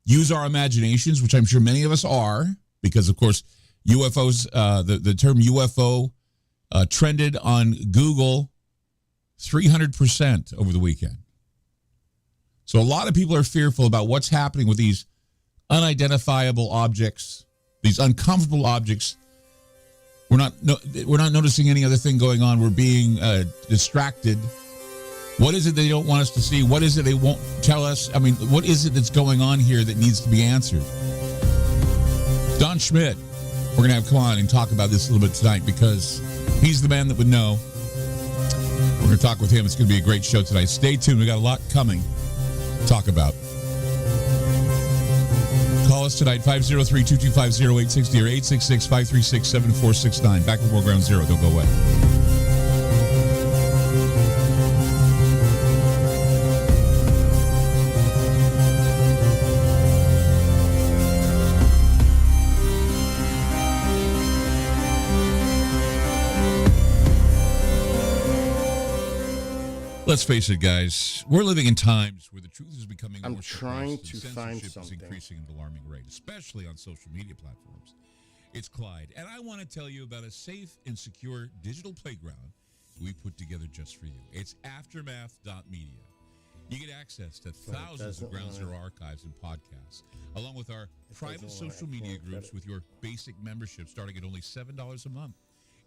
use our imaginations, which I'm sure many of us are, because, of course, UFOs, the term UFO trended on Google 300% over the weekend. So a lot of people are fearful about what's happening with these unidentifiable objects, these uncomfortable objects. We're not noticing any other thing going on. We're being distracted. What is it they don't want us to see? What is it they won't tell us? I mean, what is it that's going on here that needs to be answered? Don Schmidt, we're going to have come on and talk about this a little bit tonight because he's the man that would know. We're going to talk with him. It's going to be a great show tonight. Stay tuned. We got a lot coming to talk about. Call us tonight, 503-225-0860 or 866-536-7469. Back with more Ground Zero. Don't go away. Let's face it, guys. We're living in times where the truth is becoming more trying to find censorship is increasing at an alarming rate, especially on social media platforms. It's Clyde, and I want to tell you about a safe and secure digital playground we put together just for you. It's aftermath.media. You get access to thousands of Ground Zero archives and podcasts, along with our private social media groups with your basic membership starting at only $7 a month.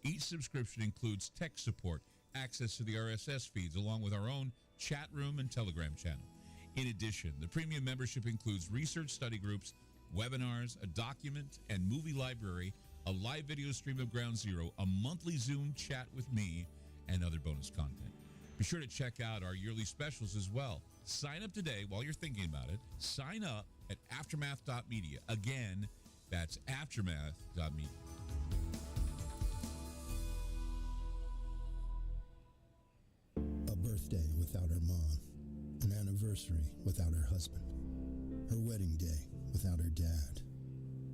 Each subscription includes tech support, access to the RSS feeds, along with our own chat room and Telegram channel. In addition, the premium membership includes research study groups, webinars, a document and movie library, a live video stream of Ground Zero, a monthly Zoom chat with me, and other bonus content. Be sure to check out our yearly specials as well. Sign up today while you're thinking about it. Sign up at aftermath.media. Again, that's aftermath.media. A birthday without her mom, an anniversary without her husband, her wedding day without her dad.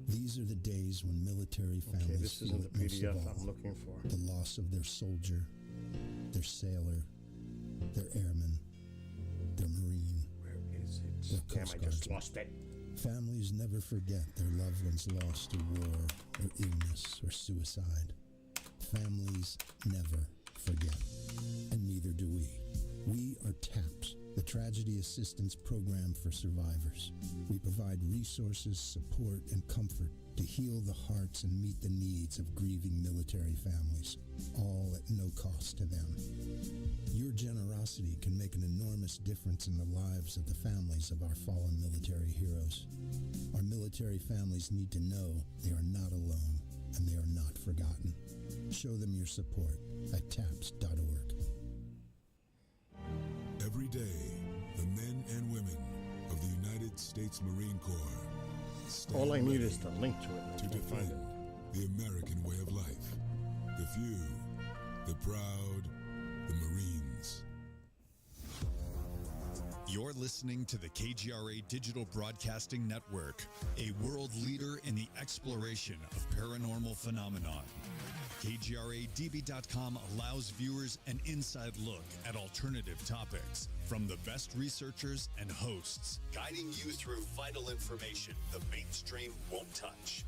These are the days when military families this feel isn't the most of PDF all I'm looking for. the loss of their soldier, their sailor, their airman, their marine. Where is it? Their Damn, Coast I just Guardsman. lost it. Families never forget their loved ones lost to war or illness or suicide. Families never forget, and neither do we. We are TAPS, the Tragedy Assistance Program for Survivors. We provide resources, support, and comfort to heal the hearts and meet the needs of grieving military families, all at no cost to them. Your generosity can make an enormous difference in the lives of the families of our fallen military heroes. Our military families need to know they are not alone. and they are not forgotten. Show them your support at taps.org. Every day, the men and women of the United States Marine Corps stand All I need ready is the link to it. to defend the American way of life. The few, the proud, the Marines. You're listening to the KGRA Digital Broadcasting Network, a world leader in the exploration of paranormal phenomenon. KGRADB.com allows viewers an inside look at alternative topics from the best researchers and hosts, guiding you through vital information the mainstream won't touch.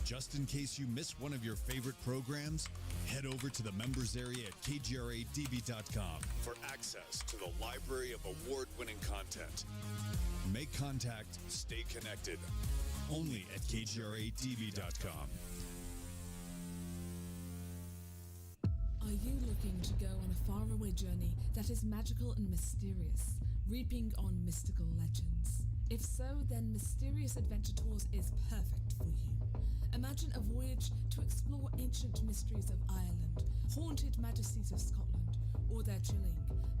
Just in case you miss one of your favorite programs, head over to the members area at KGRADB.com for access to the library of award-winning content. Make contact, stay connected. Only at KGRADB.com. Are you looking to go on a faraway journey that is magical and mysterious, reaping on mystical legends? If so, then Mysterious Adventure Tours is perfect for you. Imagine a voyage to explore ancient mysteries of Ireland, haunted majesties of Scotland, or their chilling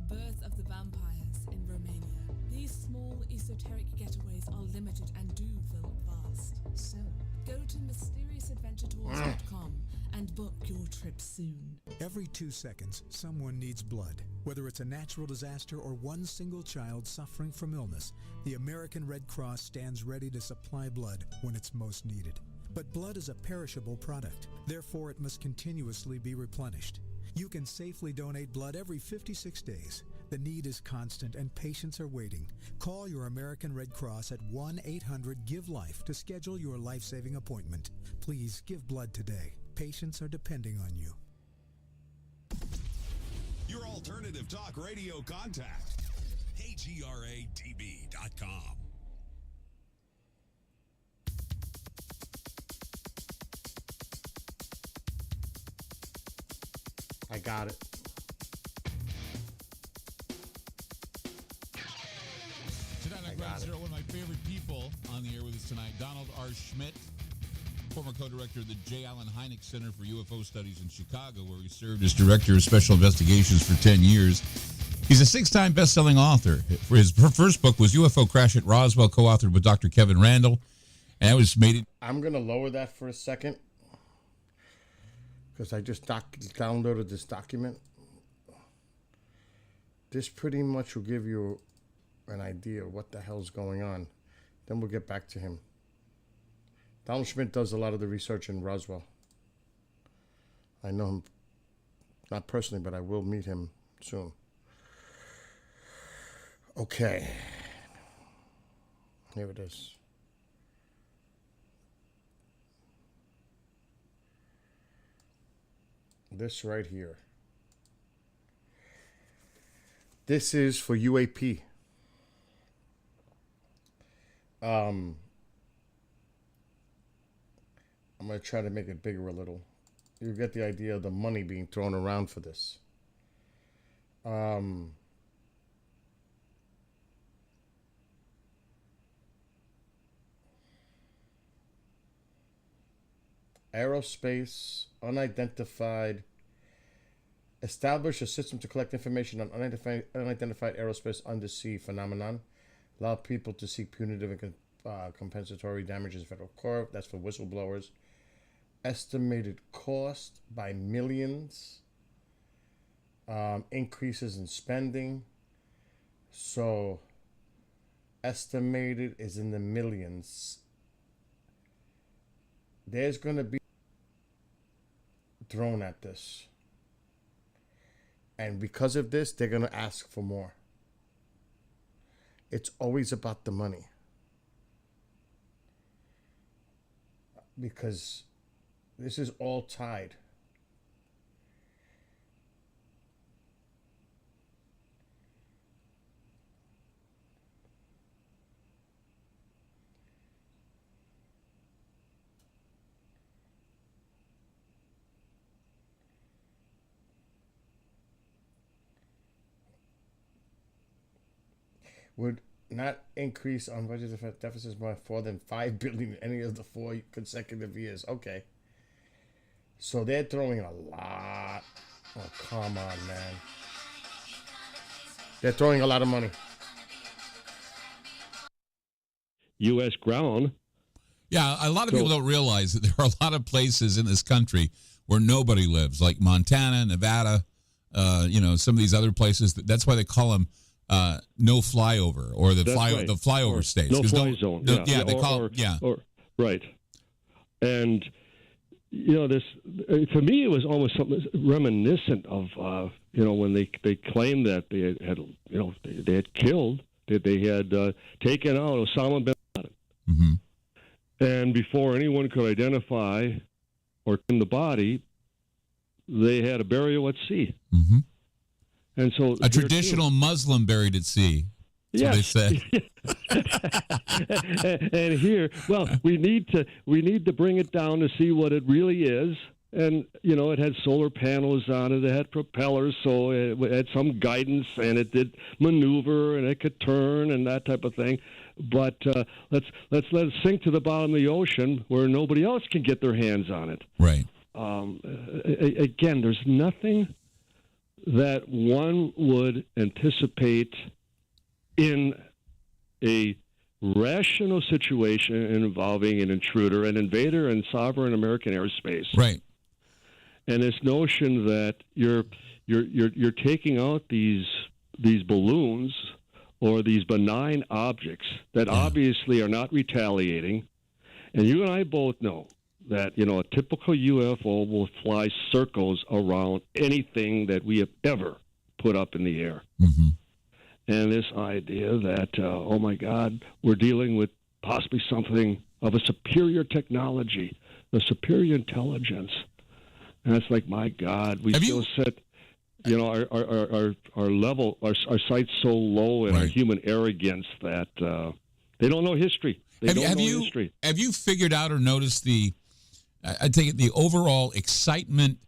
birth of the vampires in Romania. These small esoteric getaways are limited and do feel vast. So, go to mysteriousAdventureTours.com and book your trip soon. Every 2 seconds, someone needs blood. Whether it's a natural disaster or one single child suffering from illness, the American Red Cross stands ready to supply blood when it's most needed. But blood is a perishable product. Therefore, it must continuously be replenished. You can safely donate blood every 56 days. The need is constant and patients are waiting. Call your American Red Cross at 1-800-GIVE-LIFE to schedule your life-saving appointment. Please give blood today. Patients are depending on you. Your alternative talk radio contact. KGRADB.com. I got it. Tonight on Ground Zero, one of my favorite people on the air with us tonight, Donald R. Schmidt, former co-director of the J. Allen Hynek Center for UFO Studies in Chicago, where he served as director of special investigations for 10 years. He's a 6-time best-selling author. For his first book was UFO Crash at Roswell, co-authored with Dr. Kevin Randall, and that was made. I'm going to lower that for a second because I just downloaded this document. This pretty much will give you an idea of what the hell's going on. Then we'll get back to him. Donald Schmidt does a lot of the research in Roswell. I know him, not personally, but I will meet him soon. Okay. Here it is. This right here. This is for UAP. I'm going to try to make it bigger a little. You get the idea of the money being thrown around for this. Aerospace, unidentified. Establish a system to collect information on unidentified aerospace undersea phenomenon. Allow people to seek punitive and compensatory damages in federal court. That's for whistleblowers. Estimated cost by millions. Increases in spending. So, estimated is in the millions. There's going to be thrown at this. And because of this, they're going to ask for more. It's always about the money. Because this is all tied. Would not increase on budget deficits by more than $5 billion in any of the 4 consecutive years. Okay. So they're throwing a lot. Oh, come on, man. They're throwing a lot of money. U.S. ground. Yeah, a lot of people don't realize that there are a lot of places in this country where nobody lives, like Montana, Nevada, some of these other places. That's why they call them no flyover or the flyover states. No fly zone. They call it. Right. And this for me it was almost something reminiscent of when they claimed that they had killed, that they had taken out Osama bin Laden. Mm-hmm. And before anyone could identify or claim the body, they had a burial at sea. Mm-hmm. And so a traditional Muslim buried at sea. That's what they say. And here, we need to bring it down to see what it really is. And it had solar panels on it. It had propellers, so it had some guidance, and it did maneuver, and it could turn, and that type of thing. But let's let it sink to the bottom of the ocean where nobody else can get their hands on it. Right. Again, there's nothing that one would anticipate in a rational situation involving an intruder, an invader in sovereign American airspace. Right. And this notion that you're taking out these balloons or these benign objects that obviously are not retaliating, and you and I both know that a typical UFO will fly circles around anything that we have ever put up in the air. Mm-hmm. And this idea that oh my God, we're dealing with possibly something of a superior technology, a superior intelligence. And it's like, my God, we still set, our level, our sights so low in our human arrogance that they don't know history. They don't know history. Have you figured out or noticed I take it the overall excitement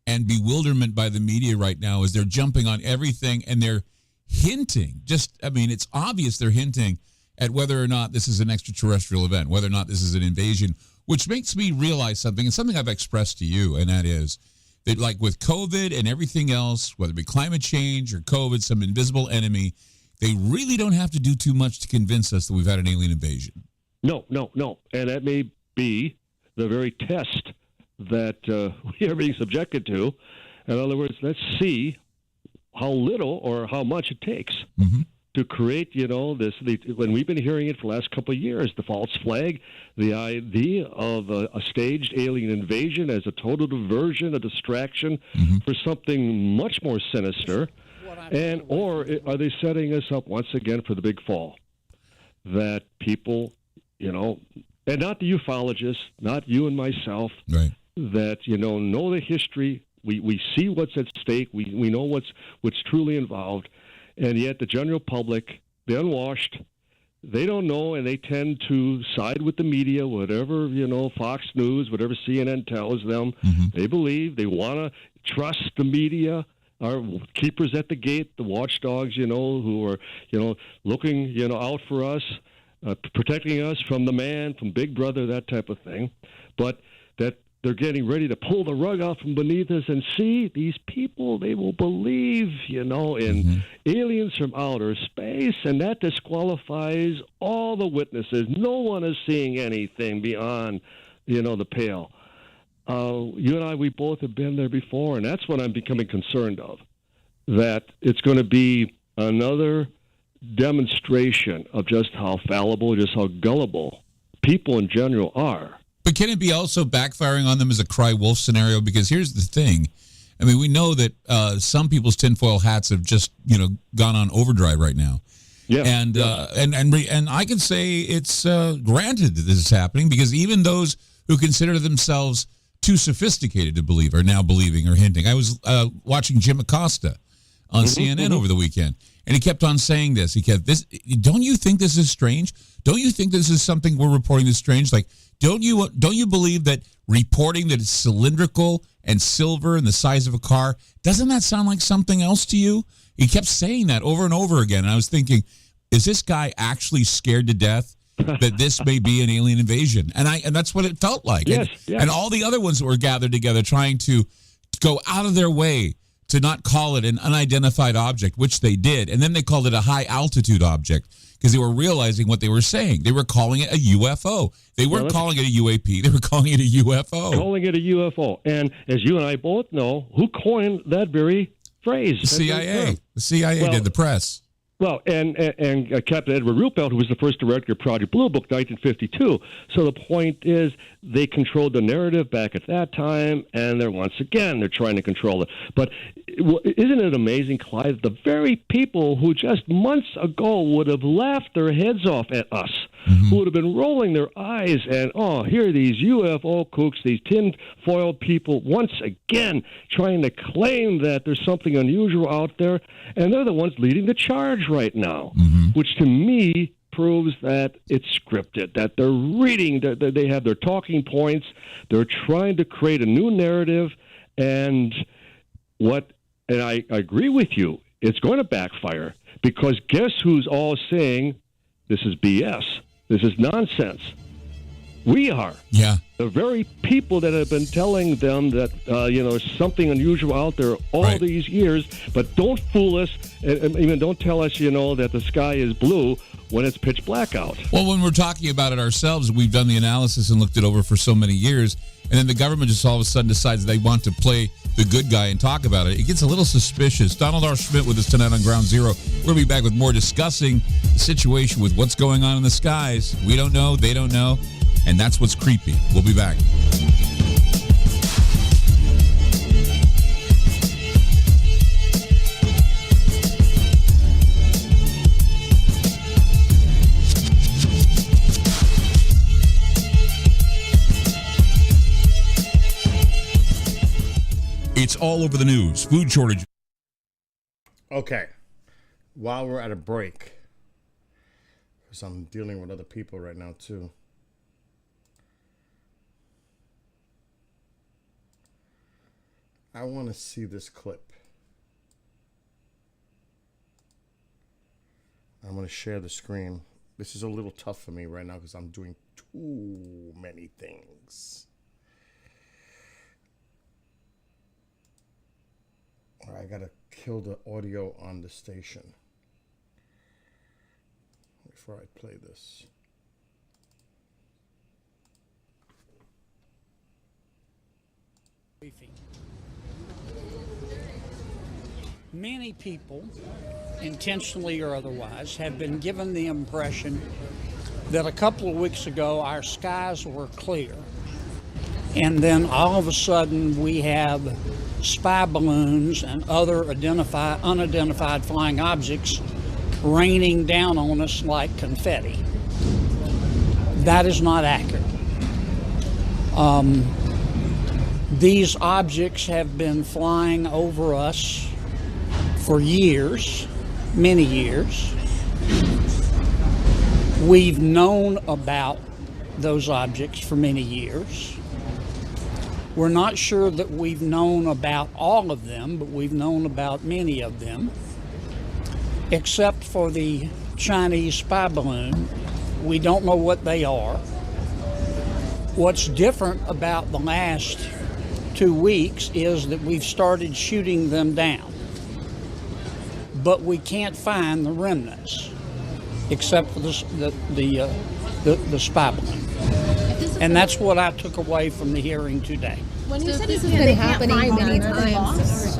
and bewilderment by the media right now is they're jumping on everything and they're hinting. It's obvious they're hinting at whether or not this is an extraterrestrial event, whether or not this is an invasion. Which makes me realize something, and something I've expressed to you, and that is that, like with COVID and everything else, whether it be climate change or COVID, some invisible enemy, they really don't have to do too much to convince us that we've had an alien invasion. No. And that may be the very test that we are being subjected to. In other words, let's see how little or how much it takes. Mm-hmm. To create, when we've been hearing it for the last couple of years, the false flag, the idea of a staged alien invasion as a total diversion, a distraction for something much more sinister, or are they setting us up once again for the big fall? That people, and not the ufologists, not you and myself, right. That know the history. We see what's at stake. We know what's truly involved. And yet the general public, the unwashed, they don't know, and they tend to side with the media, whatever, Fox News, whatever CNN tells them. Mm-hmm. They believe, they want to trust the media, our keepers at the gate, the watchdogs, who are, looking, out for us, protecting us from the man, from Big Brother, that type of thing. But that they're getting ready to pull the rug out from beneath us and see these people, they will believe, in aliens from outer space, and that disqualifies all the witnesses. No one is seeing anything beyond, the pale. You and I, we both have been there before, and that's what I'm becoming concerned of, that it's going to be another demonstration of just how fallible, just how gullible people in general are. But can it be also backfiring on them as a cry wolf scenario? Because here's the thing. We know that some people's tinfoil hats have just, gone on overdrive right now. Yeah. And I can say it's granted that this is happening because even those who consider themselves too sophisticated to believe are now believing or hinting. I was watching Jim Acosta on CNN over the weekend, and he kept on saying this. Don't you think this is strange? Don't you think this is something we're reporting that's strange? Like, don't you believe that reporting that it's cylindrical and silver and the size of a car, doesn't that sound like something else to you? He kept saying that over and over again. And I was thinking, is this guy actually scared to death that this may be an alien invasion, and that's what it felt like. Yes, and all the other ones that were gathered together trying to go out of their way to not call it an unidentified object, which they did, and then they called it a high altitude object because they were realizing what they were saying. They were calling it a UFO. They weren't calling it a UAP. They were calling it a UFO. Calling it a UFO. And as you and I both know, who coined that very phrase? The CIA. The CIA did, the press. Well, and Captain Edward Ruppelt, who was the first director of Project Blue Book, 1952. So the point is, they controlled the narrative back at that time, and they're trying to control it. But isn't it amazing, Clyde, the very people who just months ago would have laughed their heads off at us, who would have been rolling their eyes and, here are these UFO kooks, these tin-foil people, once again trying to claim that there's something unusual out there, and they're the ones leading the charge right now, which to me proves that it's scripted, that they're reading, that they have their talking points, they're trying to create a new narrative, and I agree with you, it's going to backfire, because guess who's all saying this is BS, this is nonsense? We are. Yeah. The very people that have been telling them that, something unusual out there all these years, but don't fool us, and even don't tell us, that the sky is blue when it's pitch black out. Well, when we're talking about it ourselves, we've done the analysis and looked it over for so many years, and then the government just all of a sudden decides they want to play the good guy and talk about it. It gets a little suspicious. Donald R. Schmidt with us tonight on Ground Zero. We'll be back with more discussing the situation with what's going on in the skies. We don't know, they don't know, and that's what's creepy. We'll be back. It's all over the news. Food shortage. Okay. While we're at a break, because I'm dealing with other people right now, too. I want to see this clip. I'm going to share the screen. This is a little tough for me right now because I'm doing too many things. I gotta kill the audio on the station before I play this. Many people, intentionally or otherwise, have been given the impression that a couple of weeks ago our skies were clear, and then all of a sudden we have spy balloons and other unidentified flying objects raining down on us like confetti. That is not accurate. These objects have been flying over us for years, many years. We've known about those objects for many years. We're not sure that we've known about all of them, but we've known about many of them. Except for the Chinese spy balloon, we don't know what they are. What's different about the last 2 weeks is that we've started shooting them down. But we can't find the remnants, except for the spy balloon. And that's what I took away from the hearing today. When you said this has been happening many times,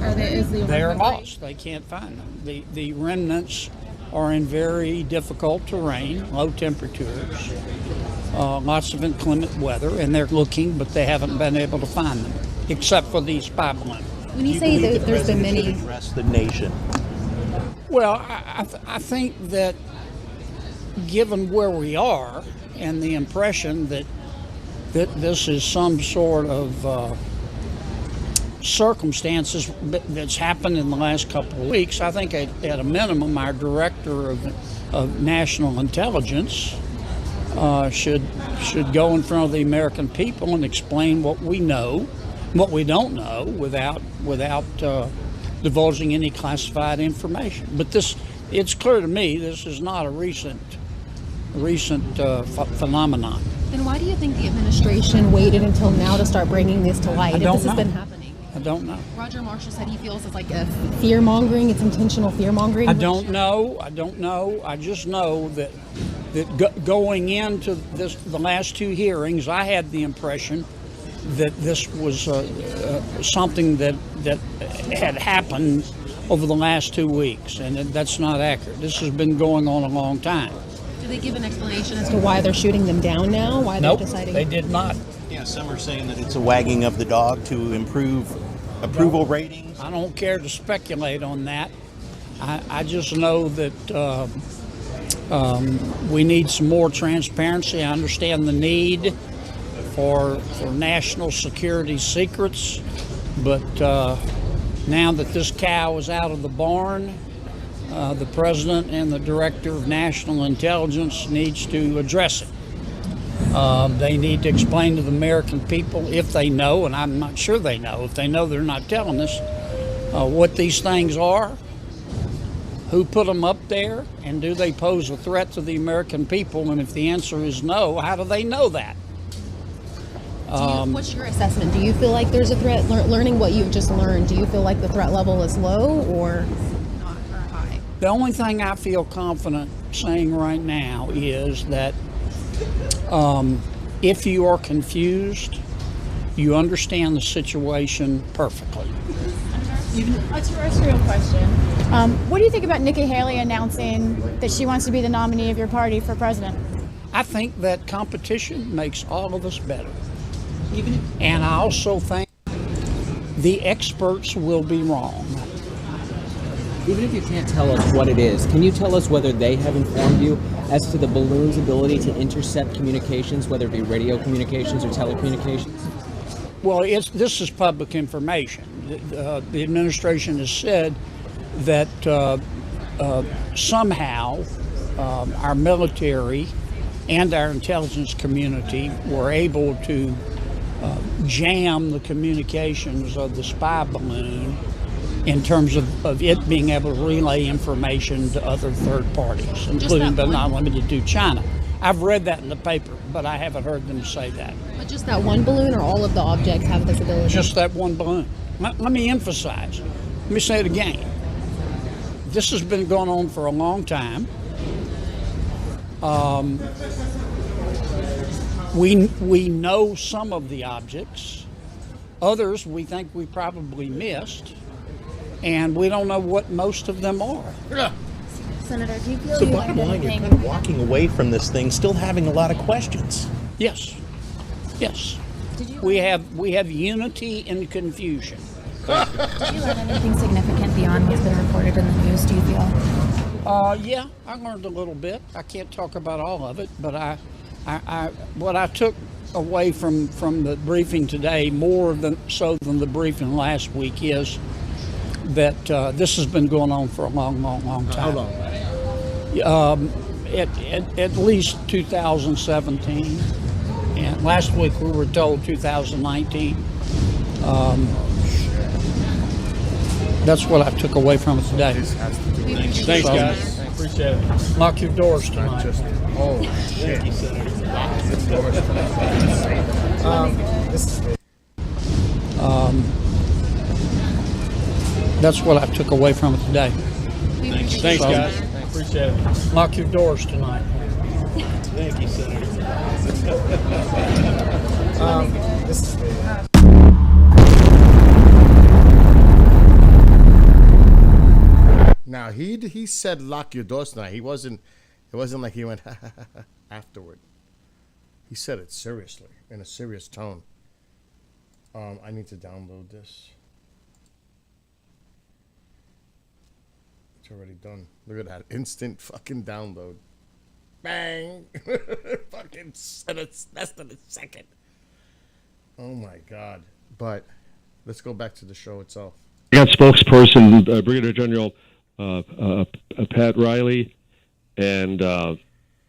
they're lost. They can't find them. The remnants are in very difficult terrain, low temperatures, lots of inclement weather, and they're looking, but they haven't been able to find them, except for the spy balloon. When you say that there's been many... address the nation? Well, I think that given where we are and the impression that this is some sort of circumstances that's happened in the last couple of weeks, I think at a minimum our director of national intelligence should go in front of the American people and explain what we know, what we don't know, without divulging any classified information. But it's clear to me this is not a recent phenomenon. Then why do you think the administration waited until now to start bringing this to light? I don't If this know. has been happening. I don't know. Roger Marshall said he feels it's like a fear-mongering. It's intentional fear-mongering. I don't know. I just know that going into the last two hearings, I had the impression that this was something that had happened over the last 2 weeks, and that's not accurate. This has been going on a long time. Did they give an explanation as to why they're shooting them down now? Why Nope, they're deciding? they did not. Yeah, some are saying that it's a wagging of the dog to improve approval ratings. I don't care to speculate on that. I just know that we need some more transparency. I understand the need for national security secrets, but now that this cow is out of the barn, the president and the director of national intelligence needs to address it. They need to explain to the American people, if they know, and I'm not sure they know, if they know they're not telling us, what these things are, who put them up there, and do they pose a threat to the American people? And if the answer is no, how do they know that? What's your assessment? Do you feel like there's a threat? Learning what you've just learned, do you feel like the threat level is low or not or high? The only thing I feel confident saying right now is that if you are confused, you understand the situation perfectly. A terrestrial question. What do you think about Nikki Haley announcing that she wants to be the nominee of your party for president? I think that competition makes all of us better. And I also think the experts will be wrong. Even if you can't tell us what it is, can you tell us whether they have informed you as to the balloon's ability to intercept communications, whether it be radio communications or telecommunications? Well, this is public information. The administration has said that somehow our military and our intelligence community were able to jam the communications of the spy balloon in terms of it being able to relay information to other third parties, including but not limited to China. I've read that in the paper, but I haven't heard them say that. But just that one balloon, or all of the objects have this ability? Just that one balloon. Let me emphasize. Let me say it again. This has been going on for a long time. We know some of the objects. Others we think we probably missed. And we don't know what most of them are. Senator, do you feel So bottom line, you're kind of walking away from this thing still having a lot of questions. Yes. We have unity in confusion. Did you learn anything significant beyond what's been reported in the news, do you feel? Yeah, I learned a little bit. I can't talk about all of it, but what I took away from the briefing today, more than the briefing last week, is that this has been going on for a long time. How long? At least 2017, and last week we were told 2019. That's what I took away from it today. Thanks, guys. Appreciate it. Lock your doors tonight. Oh, shit. Lock your doors tonight. That's what I took away from it today. Thanks, guys. Appreciate it. Lock your doors tonight. Thank you, Senator. Now he said lock your doors tonight. It wasn't like he went afterward. He said it seriously, in a serious tone. I need to download this. It's already done. Look at that. Instant fucking download. Bang! Fucking less than a second. Oh my God. But let's go back to the show itself. I got spokesperson Brigadier General Pat Riley, and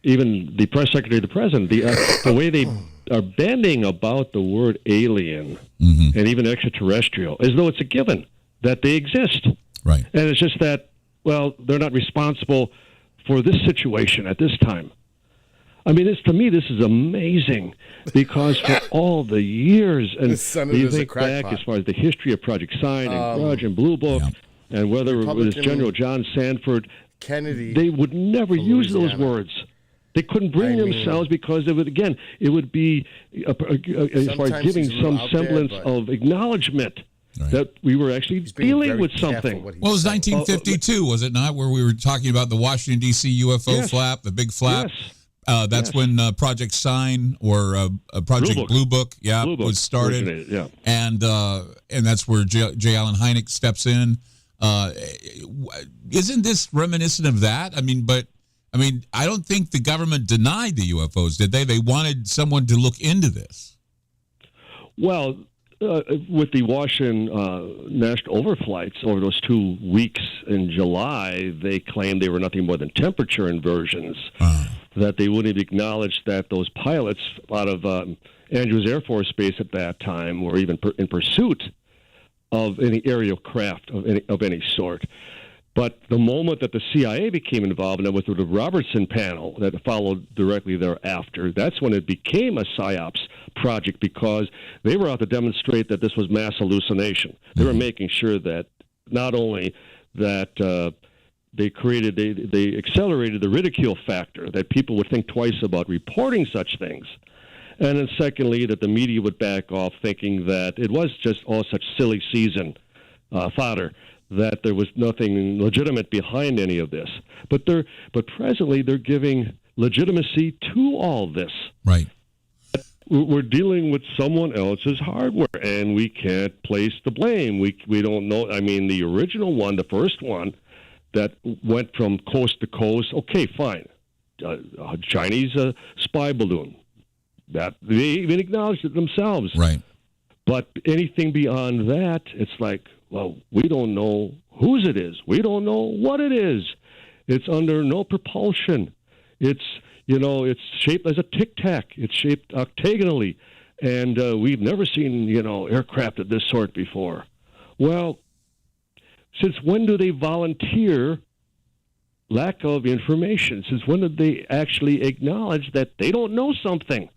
even the press secretary of the president. The way they are bandying about the word alien and even extraterrestrial, as though it's a given that they exist. Right. And it's just that, well, they're not responsible for this situation at this time. I mean, to me, this is amazing because for all the years, and you think back as far as the history of Project Sign and Grudge and Blue Book, and whether it was General John Sanford, Kennedy, they would never use those words. They couldn't bring themselves because it would be as far as giving some semblance of acknowledgement that we were actually dealing with something. Well, it was 1952, was it not, where we were talking about the Washington, D.C. UFO flap, the big flap? Yes. That's when Project Sign or Project Blue Book, was started. And that's where J. Allen Hynek steps in. Isn't this reminiscent of that? I mean, I don't think the government denied the UFOs, did they? They wanted someone to look into this. Well, with the Washington national overflights over those 2 weeks in July, they claimed they were nothing more than temperature inversions, that they wouldn't have acknowledged that those pilots out of Andrews Air Force Base at that time were even in pursuit of any aerial craft of any sort. But the moment that the CIA became involved, and that was with the Robertson panel that followed directly thereafter, that's when it became a PSYOPs project, because they were out to demonstrate that this was mass hallucination. They were making sure that not only that they accelerated the ridicule factor, that people would think twice about reporting such things. And then secondly, that the media would back off, thinking that it was just all such silly season fodder, that there was nothing legitimate behind any of this. But presently they're giving legitimacy to all this. Right. We're dealing with someone else's hardware, and we can't place the blame. We don't know. I mean, the original one, the first one that went from coast to coast, okay, fine. A Chinese spy balloon. That they even acknowledged it themselves. Right. But anything beyond that, it's like, well, we don't know whose it is. We don't know what it is. It's under no propulsion. It's shaped as a tic-tac. It's shaped octagonally. And we've never seen, aircraft of this sort before. Well, since when do they volunteer lack of information? Since when did they actually acknowledge that they don't know something?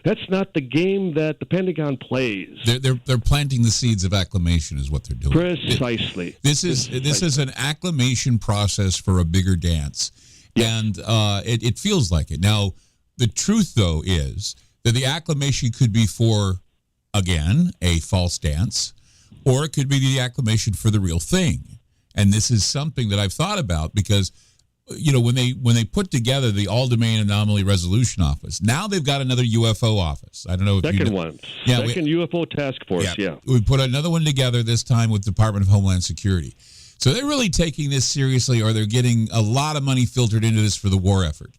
That's not the game that the Pentagon plays. They're planting the seeds of acclimation, is what they're doing. Precisely. This is an acclimation process for a bigger dance, and it feels like it. Now, the truth though is that the acclimation could be for, again, a false dance, or it could be the acclimation for the real thing. And this is something that I've thought about because, when they put together the All-Domain Anomaly Resolution Office, now they've got another UFO office. I don't know if second one. Yeah, second UFO task force, We put another one together this time with Department of Homeland Security. So they're really taking this seriously, or they're getting a lot of money filtered into this for the war effort.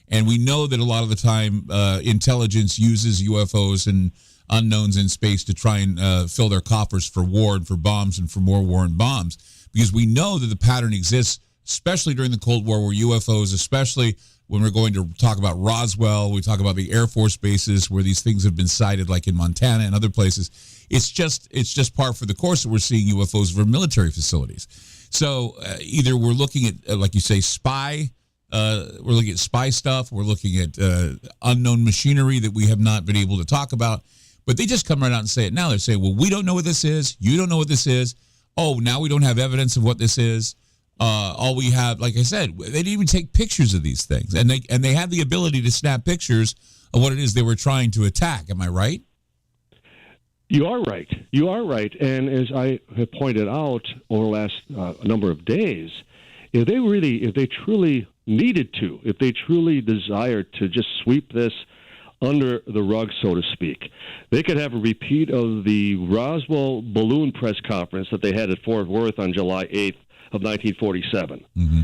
And we know that a lot of the time intelligence uses UFOs and unknowns in space to try and fill their coffers for war and for bombs and for more war and bombs, because we know that the pattern exists, especially during the Cold War, where UFOs, especially when we're going to talk about Roswell, we talk about the Air Force bases where these things have been sighted, like in Montana and other places. It's just par for the course that we're seeing UFOs for military facilities. So either we're looking at, like you say, spy. We're looking at spy stuff. We're looking at unknown machinery that we have not been able to talk about. But they just come right out and say it now. They're saying, well, we don't know what this is. You don't know what this is. Oh, now we don't have evidence of what this is. All we have, like I said, they didn't even take pictures of these things, and they had the ability to snap pictures of what it is they were trying to attack. Am I right? You are right. You are right. And as I have pointed out over the last number of days, if they truly needed to, if they truly desired to just sweep this under the rug, so to speak, they could have a repeat of the Roswell balloon press conference that they had at Fort Worth on July 8th. Of 1947. Mm-hmm.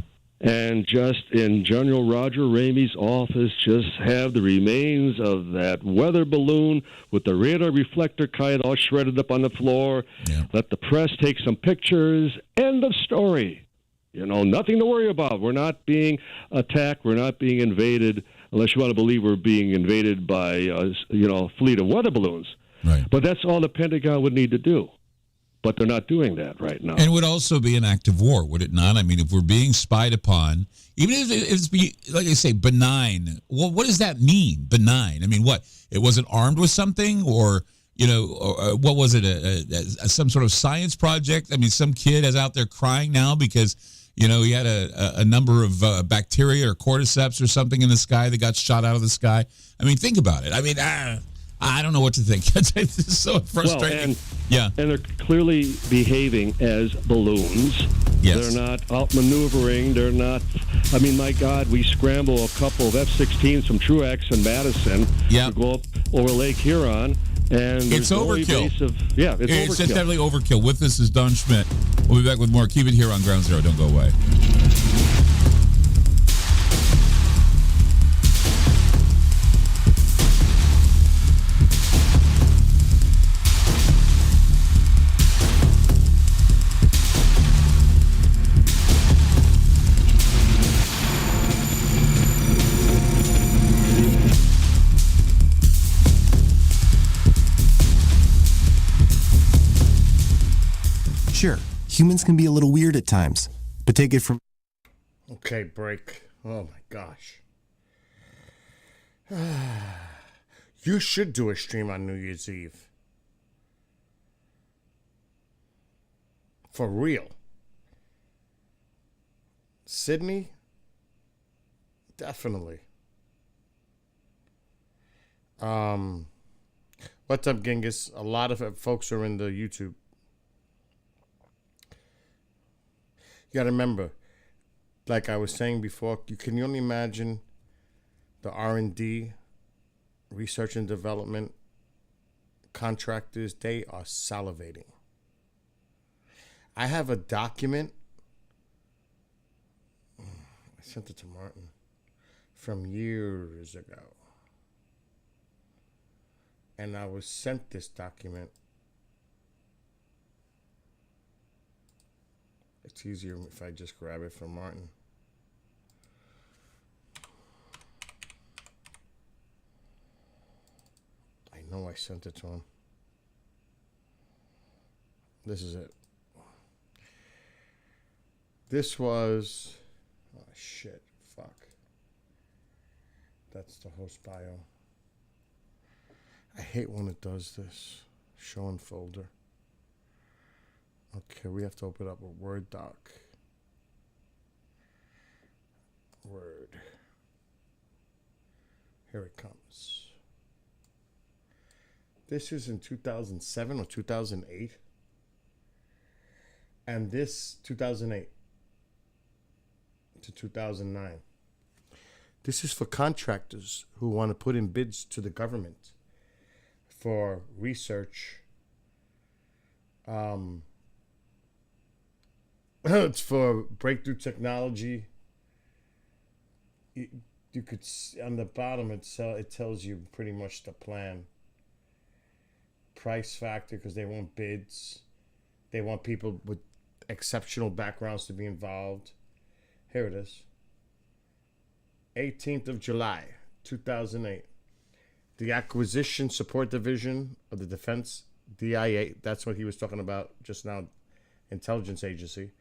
And just in General Roger Ramey's office, just have the remains of that weather balloon with the radar reflector kite all shredded up on the floor. Yeah. Let the press take some pictures. End of story. Nothing to worry about. We're not being attacked. We're not being invaded, unless you want to believe we're being invaded by, a fleet of weather balloons. Right. But that's all the Pentagon would need to do. but they're not doing that right now. And it would also be an act of war, would it not? I mean, if we're being spied upon, even if it's, like I say, benign, well, what does that mean, benign? I mean, what? It wasn't armed with something, or, you know, or what was it, some sort of science project? I mean, some kid is out there crying now because, you know, he had a number of bacteria or cordyceps or something in the sky that got shot out of the sky. I mean, think about it. I mean, I don't know what to think. It's so frustrating. Well, and they're clearly behaving as balloons. Yes. They're not outmaneuvering. They're not. I mean, my God, we scramble a couple of F-16s from Truax and Madison to go up over Lake Huron, and it's overkill. It's overkill. It's definitely overkill. With this is Don Schmidt. We'll be back with more. Keep it here on Ground Zero. Don't go away. Sure, humans can be a little weird at times, but take it from... Okay, break. Oh my gosh. You should do a stream on New Year's Eve. For real. Sydney? Definitely. What's up, Genghis? A lot of folks are in the YouTube. You gotta remember, like I was saying before, you can only imagine the R&D, research and development contractors. They are salivating. I have a document. I sent it to Martin from years ago. And I was sent this document. It's easier if I just grab it from Martin. I know I sent it to him. This is it. This was... Oh, shit. Fuck. That's the host bio. I hate when it does this. Show in folder. Okay, we have to open up a Word doc. Word. Here it comes. This is in 2007 or 2008. And this, 2008 to 2009. This is for contractors who want to put in bids to the government for research. It's for breakthrough technology. You could see on the bottom it tells you pretty much the plan. Price factor, because they want bids. They want people with exceptional backgrounds to be involved. Here it is. 18th of July, 2008. The Acquisition Support Division of the Defense, DIA, that's what he was talking about just now, intelligence agency,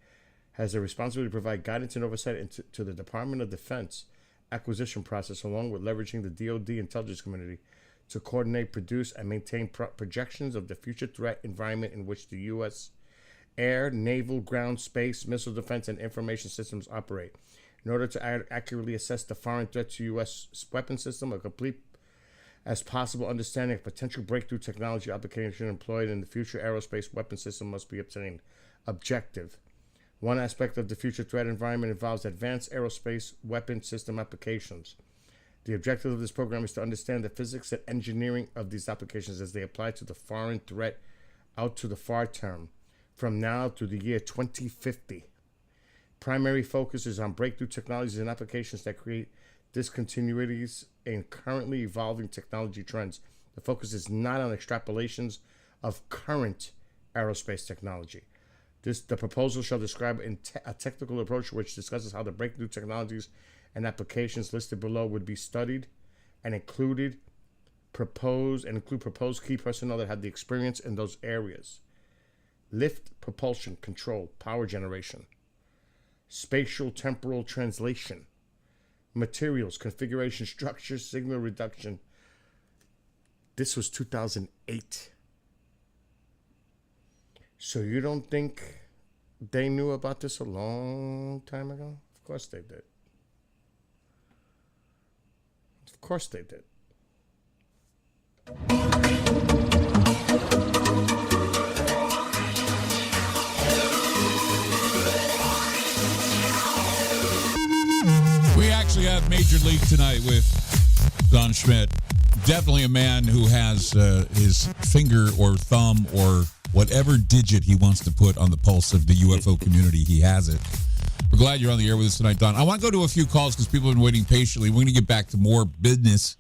has a responsibility to provide guidance and oversight to the Department of Defense acquisition process, along with leveraging the DoD intelligence community to coordinate, produce, and maintain projections of the future threat environment in which the U.S. air, naval, ground, space, missile defense, and information systems operate. In order to accurately assess the foreign threat to U.S. weapon system, a complete as possible understanding of potential breakthrough technology application employed in the future aerospace weapon system must be obtained. Objective. One aspect of the future threat environment involves advanced aerospace weapon system applications. The objective of this program is to understand the physics and engineering of these applications as they apply to the foreign threat out to the far term, from now to the year 2050. Primary focus is on breakthrough technologies and applications that create discontinuities in currently evolving technology trends. The focus is not on extrapolations of current aerospace technology. The proposal shall describe a technical approach which discusses how the breakthrough technologies and applications listed below would be studied and include proposed key personnel that have the experience in those areas. lift propulsion control, power generation, spatial temporal translation, materials, configuration, structure, signal reduction. This was 2008. So you don't think they knew about this a long time ago? Of course they did. Of course they did. We actually have Major League tonight with Don Schmidt. Definitely a man who has his finger or thumb or whatever digit he wants to put on the pulse of the UFO community. He has it. We're glad you're on the air with us tonight, Don. I want to go to a few calls because people have been waiting patiently. We're going to get back to more business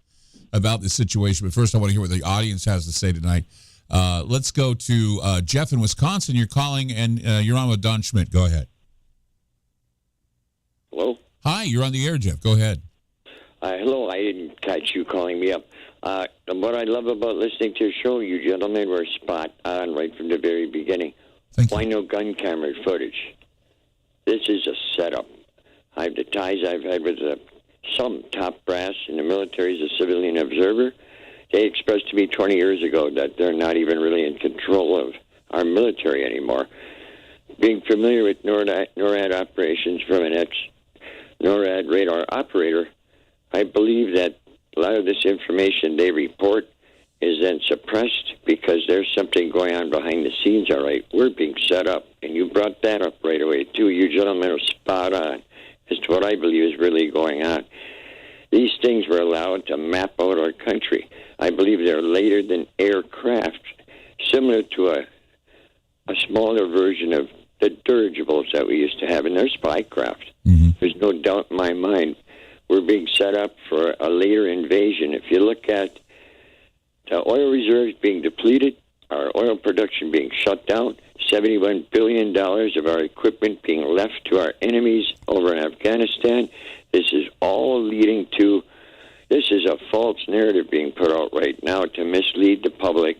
about this situation. But first, I want to hear what the audience has to say tonight. Let's go to Jeff in Wisconsin. You're calling, and you're on with Don Schmidt. Go ahead. Hello? Hi, you're on the air, Jeff. Go ahead. Hello, I didn't catch you calling me up. What I love about listening to your show, you gentlemen were spot on right from the very beginning. Why no gun camera footage? This is a setup. The ties I've had with some top brass in the military as a civilian observer, they expressed to me 20 years ago that they're not even really in control of our military anymore. Being familiar with NORAD operations from an ex-NORAD radar operator, I believe that a lot of this information they report is then suppressed because there's something going on behind the scenes, all right? We're being set up, and you brought that up right away, too. You gentlemen are spot on as to what I believe is really going on. These things were allowed to map out our country. I believe they're later than aircraft, similar to a smaller version of the dirigibles that we used to have, and they're spy craft. Mm-hmm. There's no doubt in my mind we're being set up for a later invasion. If you look at the oil reserves being depleted, our oil production being shut down, $71 billion of our equipment being left to our enemies over in Afghanistan, this is all leading to, this is a false narrative being put out right now to mislead the public,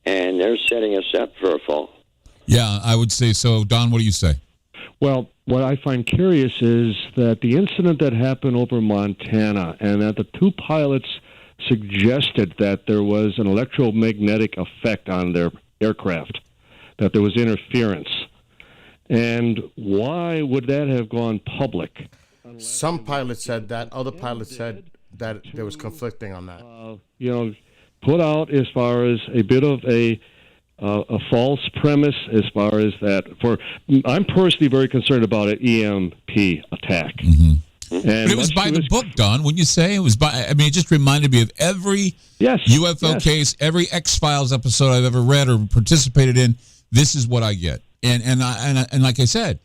and they're setting us up for a fall. Yeah, I would say so. Don, what do you say? Well, what I find curious is that the incident that happened over Montana and that the two pilots suggested that there was an electromagnetic effect on their aircraft, that there was interference. And why would that have gone public? Some pilots said that. Other pilots said that there was conflicting on that. Put out as far as a bit of a false premise as far as that. I'm personally very concerned about an EMP attack. Mm-hmm. But it was by the book, Don, wouldn't you say? It was by. I mean, it just reminded me of every UFO case, every X-Files episode I've ever read or participated in. This is what I get, and like I said,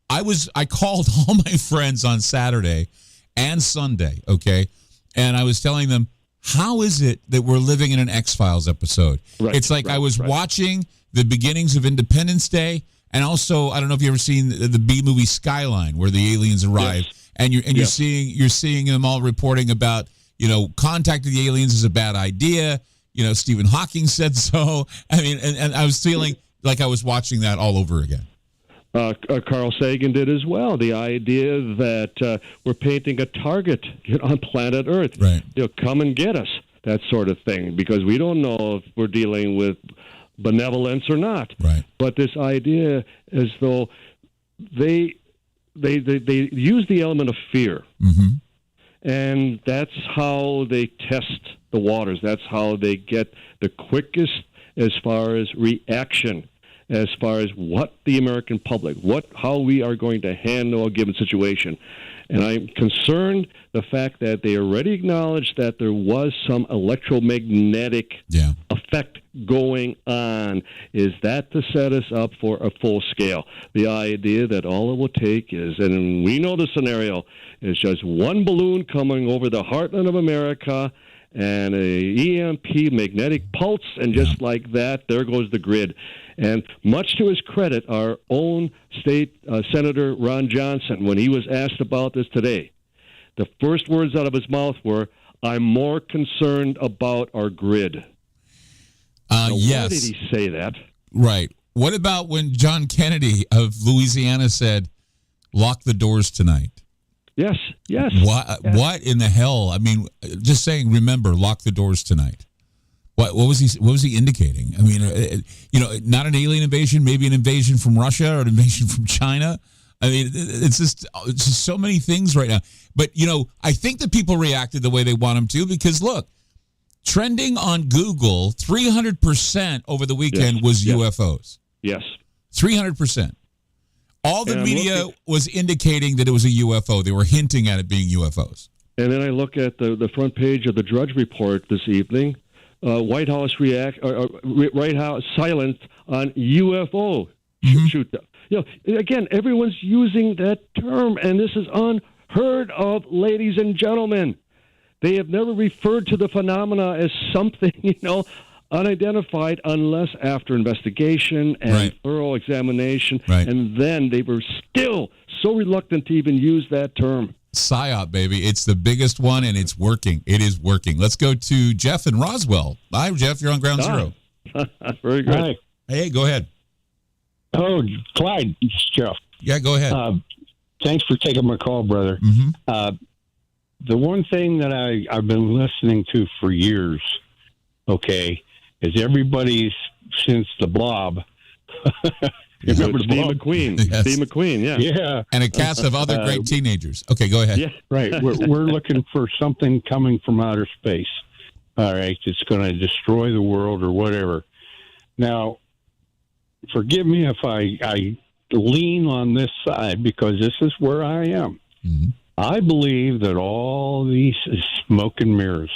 I called all my friends on Saturday and Sunday, okay, and I was telling them, how is it that we're living in an X-Files episode? Right, it's like I was watching the beginnings of Independence Day, and also I don't know if you've ever seen the B movie Skyline, where the aliens arrive. Yes. And you're seeing them all reporting about, contacting the aliens is a bad idea. Stephen Hawking said so. I mean, and I was feeling like I was watching that all over again. Carl Sagan did as well. The idea that we're painting a target on planet Earth. Right. Come and get us, that sort of thing, because we don't know if we're dealing with benevolence or not. Right. But this idea as though they use the element of fear, and that's how they test the waters. That's how they get the quickest as far as reaction, as far as what the American public, how we are going to handle a given situation. And I'm concerned the fact that they already acknowledged that there was some electromagnetic effect going on. Is that to set us up for a full scale? The idea that all it will take is, and we know the scenario, is just one balloon coming over the heartland of America and a EMP magnetic pulse, and just like that, there goes the grid. And much to his credit, our own state Senator Ron Johnson, when he was asked about this today, the first words out of his mouth were, "I'm more concerned about our grid." Yes. Why did he say that? Right. What about when John Kennedy of Louisiana said, "Lock the doors tonight"? Yes. What in the hell? I mean, just saying, remember, lock the doors tonight. What was he indicating? I mean, not an alien invasion, maybe an invasion from Russia or an invasion from China. I mean, it's just so many things right now. But, I think that people reacted the way they want them to because, look, trending on Google, 300% over the weekend was UFOs. Yes. 300%. All the media was indicating that it was a UFO. They were hinting at it being UFOs. And then I look at the front page of the Drudge Report this evening. White House silent on UFO shoot. Again, everyone's using that term, and this is unheard of, ladies and gentlemen. They have never referred to the phenomena as something, unidentified unless after investigation and thorough examination. Right. And then they were still so reluctant to even use that term. PSYOP, baby. It's the biggest one, and it's working. It is working. Let's go to Jeff in Roswell. Hi, Jeff. You're on Ground Zero. Very good. Hi. Hey, go ahead. Oh, Clyde, it's Jeff. Yeah, go ahead. Thanks for taking my call, brother. Mm-hmm. The one thing that I've been listening to for years, is everybody's since the Blob. Remember Steve McQueen. Yes. Steve McQueen, yeah. Yeah. And a cast of other great teenagers. Okay, go ahead. Yeah. Right. We're looking for something coming from outer space. All right. It's going to destroy the world or whatever. Now, forgive me if I lean on this side because this is where I am. Mm-hmm. I believe that all these is smoke and mirrors.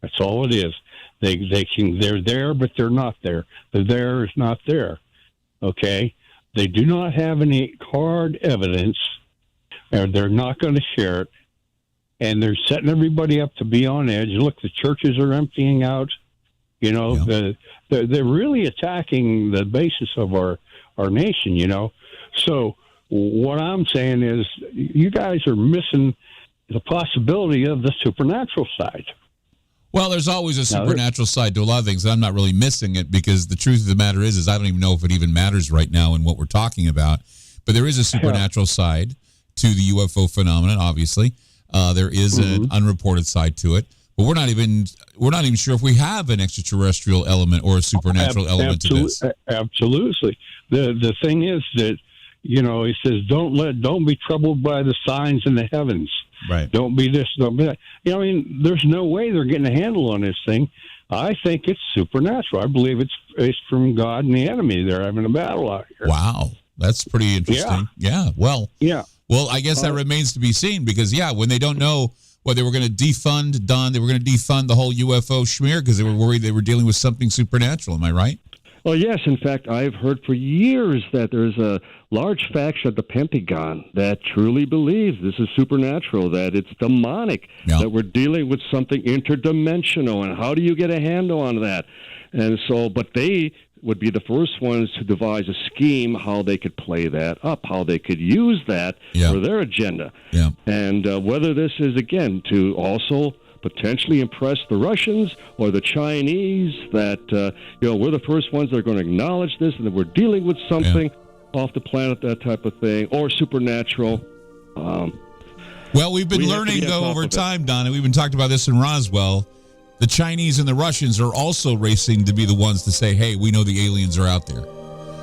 That's all it is. They're there, but they're not there. The there is not there. Okay? They do not have any hard evidence, or they're not going to share it, and they're setting everybody up to be on edge. Look, the churches are emptying out. They're really attacking the basis of our nation, So what I'm saying is you guys are missing the possibility of the supernatural side. Well, there's always a supernatural side to a lot of things, and I'm not really missing it because the truth of the matter is I don't even know if it even matters right now in what we're talking about. But there is a supernatural side to the UFO phenomenon, obviously. There is an unreported side to it. But we're not even sure if we have an extraterrestrial element or a supernatural element to this. Absolutely. The thing is that, he says, don't be troubled by the signs in the heavens. Right. Don't be this, don't be that. There's no way they're getting a handle on this thing. I think it's supernatural. I believe it's from God and the enemy. They're having a battle out here. Wow. That's pretty interesting. Yeah. Well, I guess that remains to be seen because, when they don't know what they were going to defund, they were going to defund the whole UFO schmear because they were worried they were dealing with something supernatural. Am I right? Well, yes. In fact, I've heard for years that there's a large faction at the Pentagon that truly believes this is supernatural, that it's demonic, that we're dealing with something interdimensional. And how do you get a handle on that? And so, but they would be the first ones to devise a scheme how they could play that up, how they could use that for their agenda. Yeah. And whether this is, again, to also potentially impress the Russians or the Chinese that, we're the first ones that are going to acknowledge this and that we're dealing with something off the planet, that type of thing, or supernatural. Well, we've been learning, though, over time, Donna. We've been talking about this in Roswell. The Chinese and the Russians are also racing to be the ones to say, hey, we know the aliens are out there.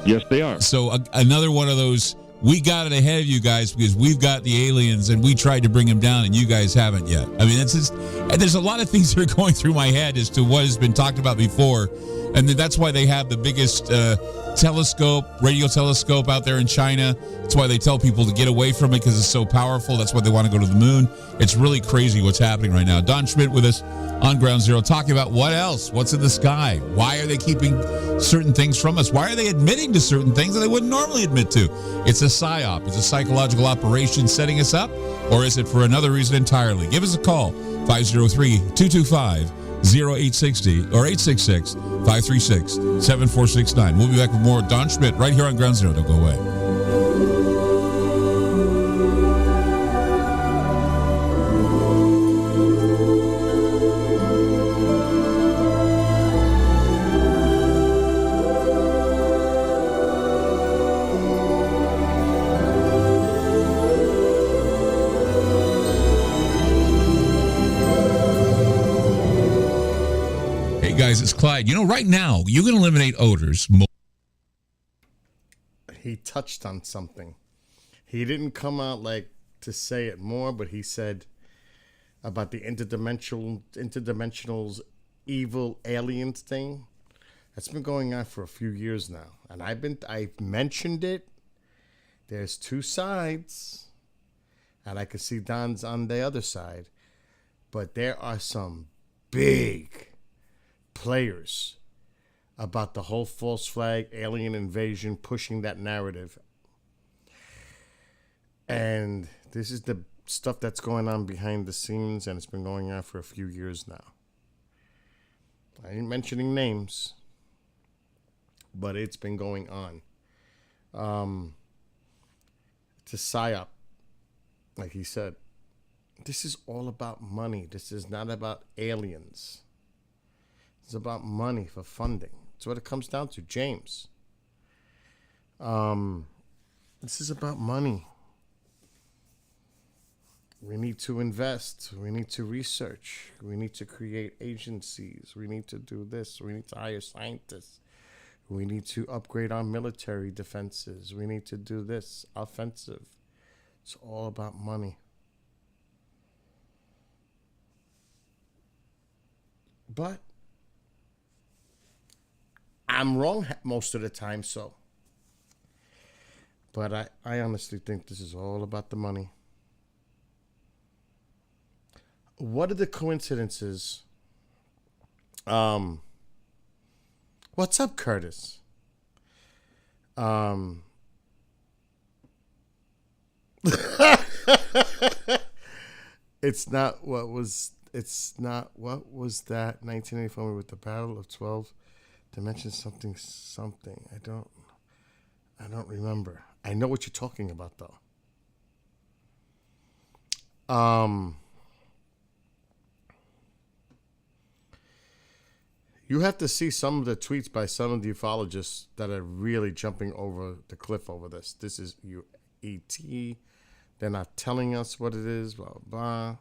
Yes, they are. So another one of those, we got it ahead of you guys because we've got the aliens and we tried to bring them down and you guys haven't yet. I mean, it's just, there's a lot of things that are going through my head as to what has been talked about before. And that's why they have the biggest radio telescope out there in China. That's why they tell people to get away from it because it's so powerful. That's why they want to go to the moon. It's really crazy what's happening right now. Don Schmidt with us on Ground Zero talking about what else, what's in the sky. Why are they keeping certain things from us? Why are they admitting to certain things that they wouldn't normally admit to? It's a PSYOP. It's a psychological operation setting us up, or is it for another reason entirely? Give us a call, 503-225-0860 or 866-536-7469. We'll be back with more Don Schmidt right here on Ground Zero. Don't go away. guys, it's Clyde. You know, right now, you can eliminate odors. He touched on something. He didn't come out like to say it more, but he said about the interdimensionals evil aliens thing. That's been going on for a few years now. And I've mentioned it. There's two sides. And I can see Don's on the other side. But there are some big players about the whole false flag alien invasion, pushing that narrative. And this is the stuff that's going on behind the scenes, and it's been going on for a few years now. I ain't mentioning names, but it's been going on. It's a psyop, like he said. This is all about money. This is not about aliens. It's about money for funding. That's what it comes down to, James. This is about money. We need to invest. We need to research. We need to create agencies. We need to do this. We need to hire scientists. We need to upgrade our military defenses. We need to do this offensive. It's all about money. But I'm wrong most of the time, so. But I honestly think this is all about the money. What are the coincidences? What's up, Curtis? It's not what was that 1984 with the Battle of 12 Dimensions something. I don't remember. I know what you're talking about though. You have to see some of the tweets by some of the ufologists that are really jumping over the cliff over this. This is ET. They're not telling us what it is, blah, blah.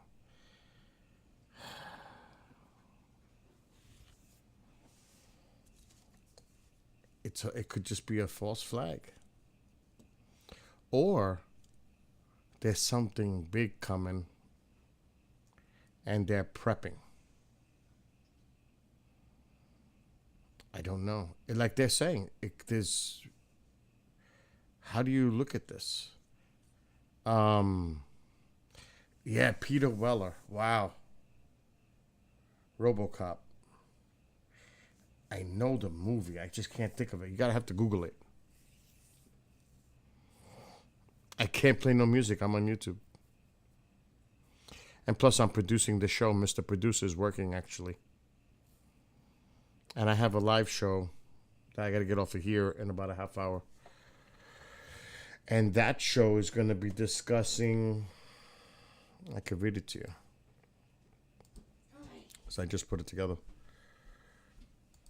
It could just be a false flag. Or there's something big coming and they're prepping. I don't know. Like they're saying, how do you look at this? Yeah, Peter Weller. Wow. RoboCop. I know the movie. I just can't think of it. You gotta have to Google it. I can't play no music. I'm on YouTube. And plus, I'm producing the show. Mr. Producer is working, actually. And I have a live show that I got to get off of here in about a half hour. And that show is going to be discussing... I could read it to you. So I just put it together.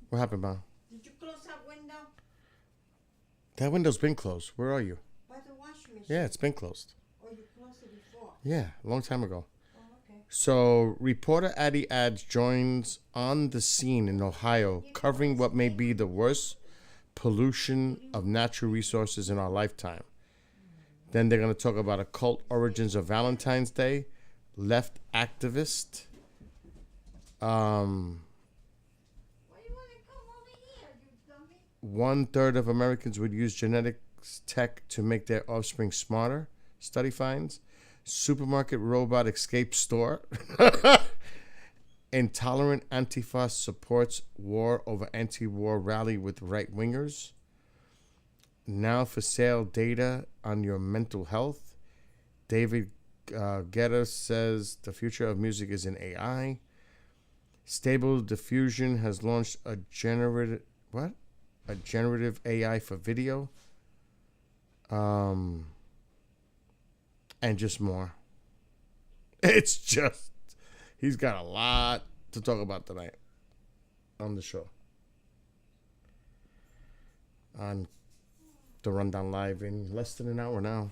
What happened, Mom? Did you close that window? That window's been closed. Where are you? By the washing machine. Yeah, it's been closed. Or you closed it before? Yeah, a long time ago. Oh, okay. So, reporter Addie Ads joins on the scene in Ohio, covering what may be the worst pollution of natural resources in our lifetime. Then they're going to talk about occult origins of Valentine's Day, left activist. One-third of Americans would use genetics tech to make their offspring smarter, study finds. Supermarket robot escapes store. Intolerant Antifa supports war over anti-war rally with right-wingers. Now for sale data on your mental health. David Guetta says the future of music is in AI. Stable Diffusion has launched a generative AI for video. And just more. It's just, he's got a lot to talk about tonight on the show. On the Rundown Live in less than an hour now.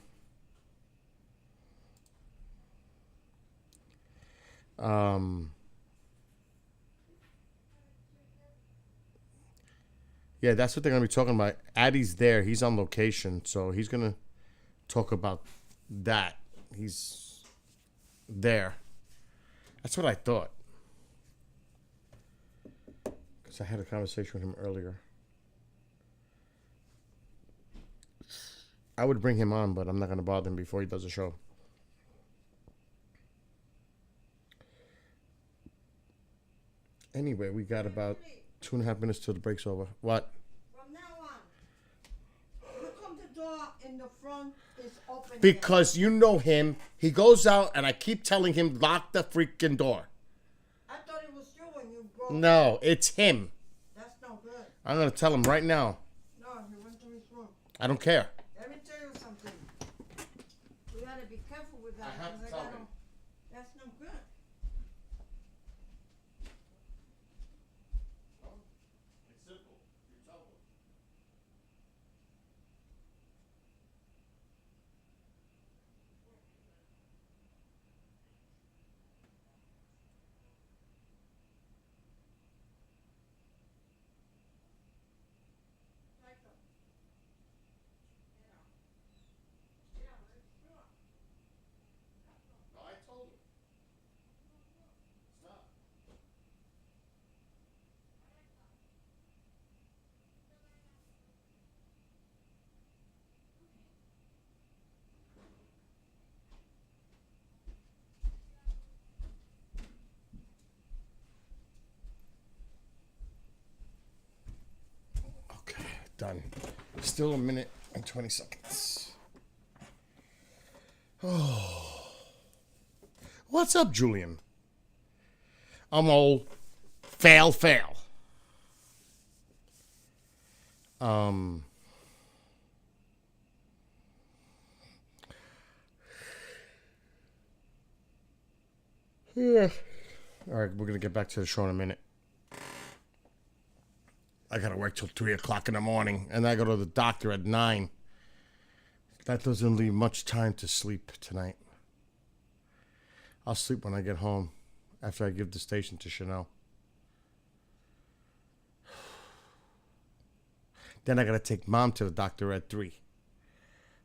Yeah, that's what they're going to be talking about. Addy's there. He's on location, so he's going to talk about that. He's there. That's what I thought. Because I had a conversation with him earlier. I would bring him on, but I'm not going to bother him before he does a show. Anyway, we got about 2.5 minutes till the break's over. What? From now on, how come the door in the front is open? Because you know him. He goes out, and I keep telling him, lock the freaking door. I thought it was you when you broke. No, it's him. That's no good. I'm going to tell him right now. No, he went to his room. I don't care. Let me tell you something. We gotta be careful with that. I have to 'cause tell him. That's no good. It's simple. You tell him. No, I told him. It's not. Okay, done. Still a minute and 20 seconds. Oh. What's up, Julian? I'm old. Fail. Yeah. All right, we're going to get back to the show in a minute. I got to work till 3 o'clock in the morning, and I go to the doctor at 9. That doesn't leave much time to sleep tonight. I'll sleep when I get home after I give the station to Chanel. Then I got to take Mom to the doctor at 3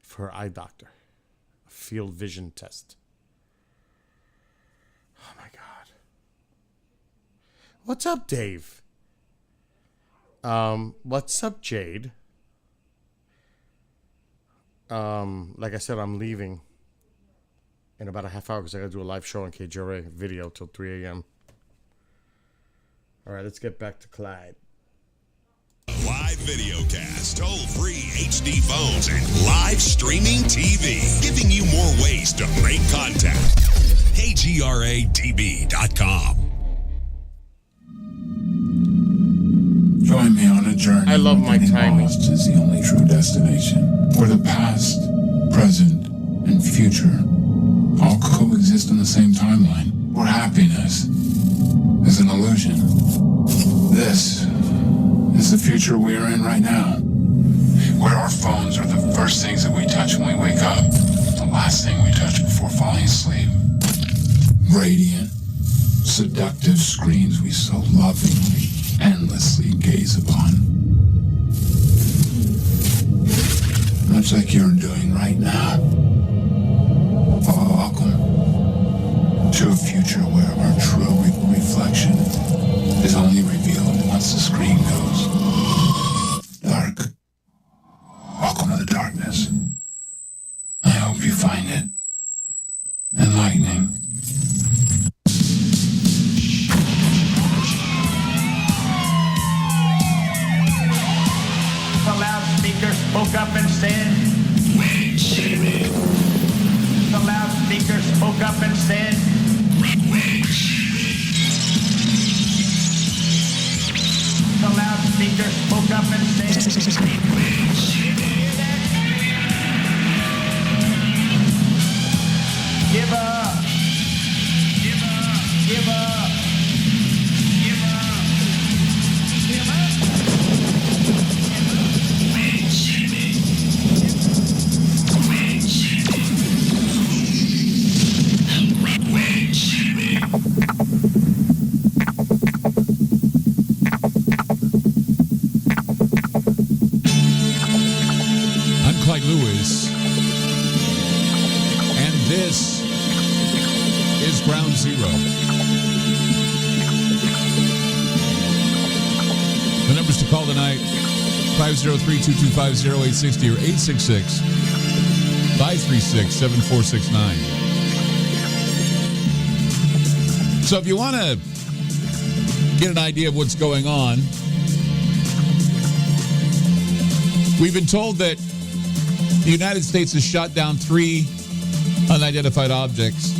for her eye doctor. A field vision test. Oh, my God. What's up, Dave? What's up, Jade? Like I said, I'm leaving in about a half hour because I got to do a live show on KJRA video till 3 a.m. All right, let's get back to Clyde. Live video cast, toll-free HD phones, and live streaming TV, giving you more ways to make contact. KGRATV.com. Join me on a journey. I love my timing. Lost is the only true destination, where the past, present, and future all coexist on the same timeline, where happiness is an illusion. This is the future we are in right now, where our phones are the first things that we touch when we wake up, the last thing we touch before falling asleep. Radiant, seductive screens we so lovingly, endlessly gaze upon. Much like you're doing right now. Welcome to a future where our true reflection is only revealed once the screen goes dark. Welcome to the darkness. I hope you find it enlightening. The loudspeaker spoke up and said, Wait, Jimmy. the loudspeaker spoke up and said, the loudspeaker spoke up and said, give up, give up, give up, give up, give up. Wait, Jimmy. Wait, Jimmy. Wait, Jimmy. This is Ground Zero. The numbers to call tonight, 503-225-0860 or 866-536-7469. So if you want to get an idea of what's going on, we've been told that the United States has shot down 3 unidentified objects.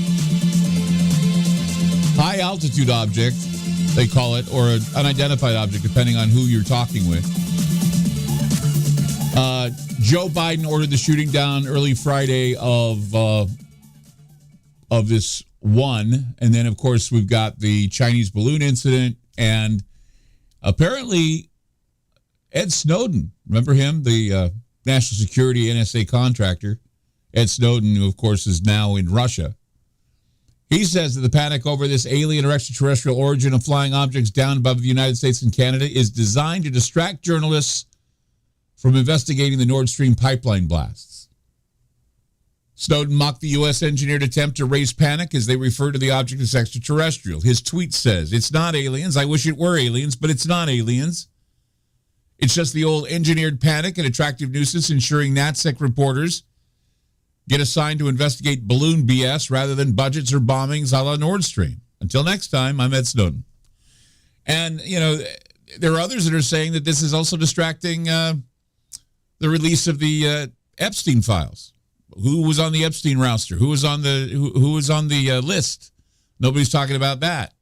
High altitude object, they call it, or an unidentified object, depending on who you're talking with. Joe Biden ordered the shooting down early Friday of this one. And then, of course, we've got the Chinese balloon incident. And apparently, Ed Snowden, remember him, the national security NSA contractor, Ed Snowden, who, of course, is now in Russia. He says that the panic over this alien or extraterrestrial origin of flying objects down above the United States and Canada is designed to distract journalists from investigating the Nord Stream pipeline blasts. Snowden mocked the U.S. engineered attempt to raise panic as they refer to the object as extraterrestrial. His tweet says, "It's not aliens. I wish it were aliens, but it's not aliens. It's just the old engineered panic and attractive nuisance ensuring NatSec reporters get assigned to investigate balloon BS rather than budgets or bombings a la Nord Stream. Until next time, I'm Ed Snowden." And, you know, there are others that are saying that this is also distracting the release of the Epstein files. Who was on the Epstein roster? Who was on the list? Nobody's talking about that.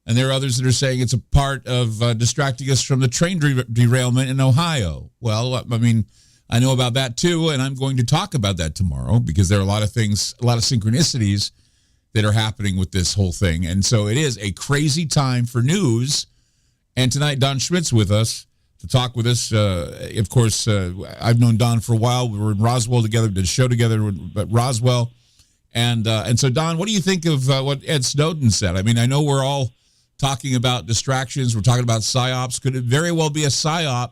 And there are others that are saying it's a part of distracting us from the train derailment in Ohio. Well, I mean, I know about that too, and I'm going to talk about that tomorrow because there are a lot of things, a lot of synchronicities that are happening with this whole thing. And so it is a crazy time for news. And tonight, Don Schmidt's with us to talk with us. Of course, I've known Don for a while. We were in Roswell together, did a show together at Roswell. And so, Don, what do you think of what Ed Snowden said? I mean, I know we're all talking about distractions. We're talking about psyops. Could it very well be a psyop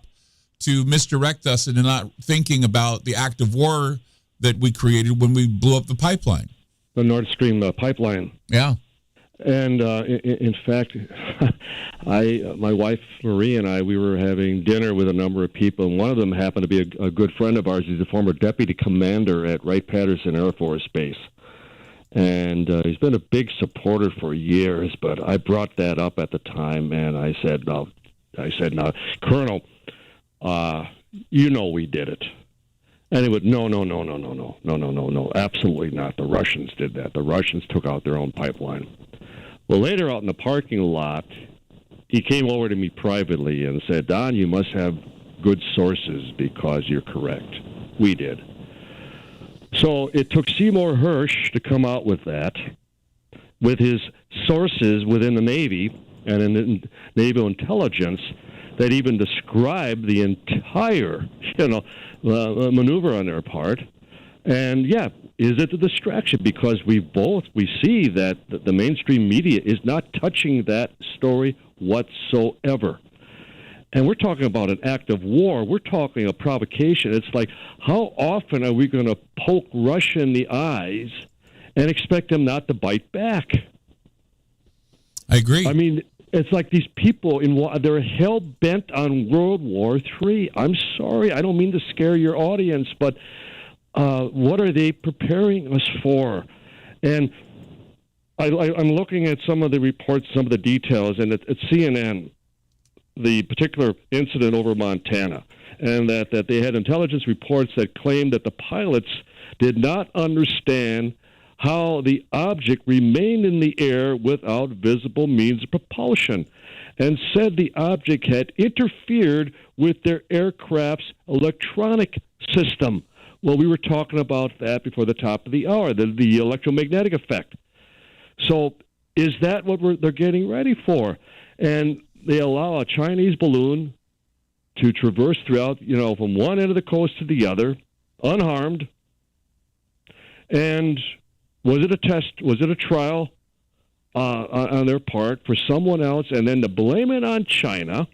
to misdirect us into not thinking about the act of war that we created when we blew up the pipeline? The Nord Stream pipeline. Yeah. And in fact, my wife Marie and I, we were having dinner with a number of people, and one of them happened to be a good friend of ours. He's a former deputy commander at Wright-Patterson Air Force Base, and he's been a big supporter for years. But I brought that up at the time, and I said, "No, Colonel, you know we did it." And he would, no, absolutely not. The Russians did that. The Russians took out their own pipeline. Well, later out in the parking lot, he came over to me privately and said, "Don, you must have good sources because you're correct. We did." So it took Seymour Hersh to come out with that, with his sources within the Navy and in naval intelligence that even described the entire, maneuver on their part. And yeah, is it a distraction? Because we see that the mainstream media is not touching that story whatsoever. And we're talking about an act of war. We're talking a provocation. It's like, how often are we going to poke Russia in the eyes and expect them not to bite back? I agree. I mean, it's like these people, they're hell-bent on World War III. I'm sorry, I don't mean to scare your audience, but what are they preparing us for? And I'm looking at some of the reports, some of the details, and at CNN, the particular incident over Montana, and that they had intelligence reports that claimed that the pilots did not understand how the object remained in the air without visible means of propulsion, and said the object had interfered with their aircraft's electronic system. Well, we were talking about that before the top of the hour, the electromagnetic effect. So is that what they're getting ready for? And they allow a Chinese balloon to traverse throughout, from one end of the coast to the other, unharmed. And was it a test? Was it a trial on their part for someone else? And then to blame it on China.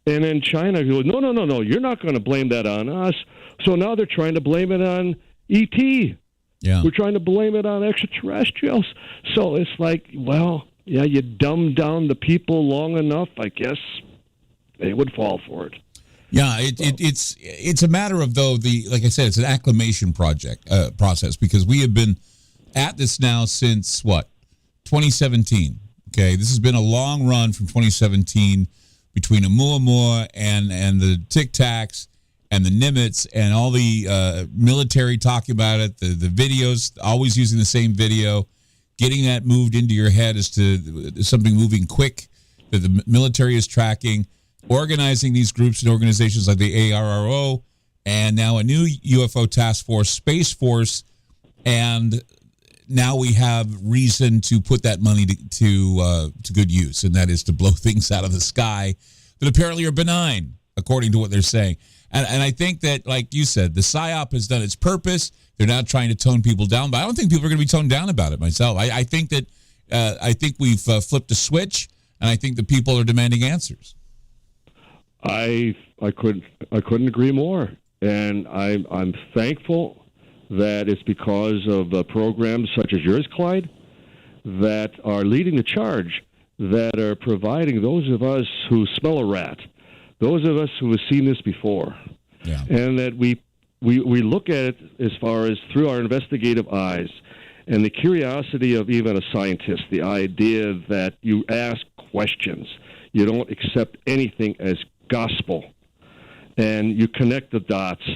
And then China goes, no, you're not going to blame that on us. So now they're trying to blame it on E.T. Yeah. We're trying to blame it on extraterrestrials. So it's like, well, yeah, you dumb down the people long enough, I guess they would fall for it. Yeah, it's a matter of, though, like I said, it's an acclimation process, because we have been at this now since 2017. Okay, this has been a long run from 2017 between Oumuamua and the Tic Tacs and the Nimitz and all the military talking about it, the videos, always using the same video, getting that moved into your head as to something moving quick that the military is tracking, organizing these groups and organizations like the ARRO, and now a new UFO task force, Space Force, and now we have reason to put that money to good use, and that is to blow things out of the sky that apparently are benign, according to what they're saying. And I think that, like you said, the PSYOP has done its purpose. They're not trying to tone people down, but I don't think people are going to be toned down about it myself. I think that we've flipped a switch, and I think the people are demanding answers. I couldn't agree more, and I'm thankful that it's because of programs such as yours, Clyde, that are leading the charge, that are providing those of us who smell a rat, those of us who have seen this before, and that we look at it as far as through our investigative eyes, and the curiosity of even a scientist, the idea that you ask questions, you don't accept anything as gospel, and you connect the dots.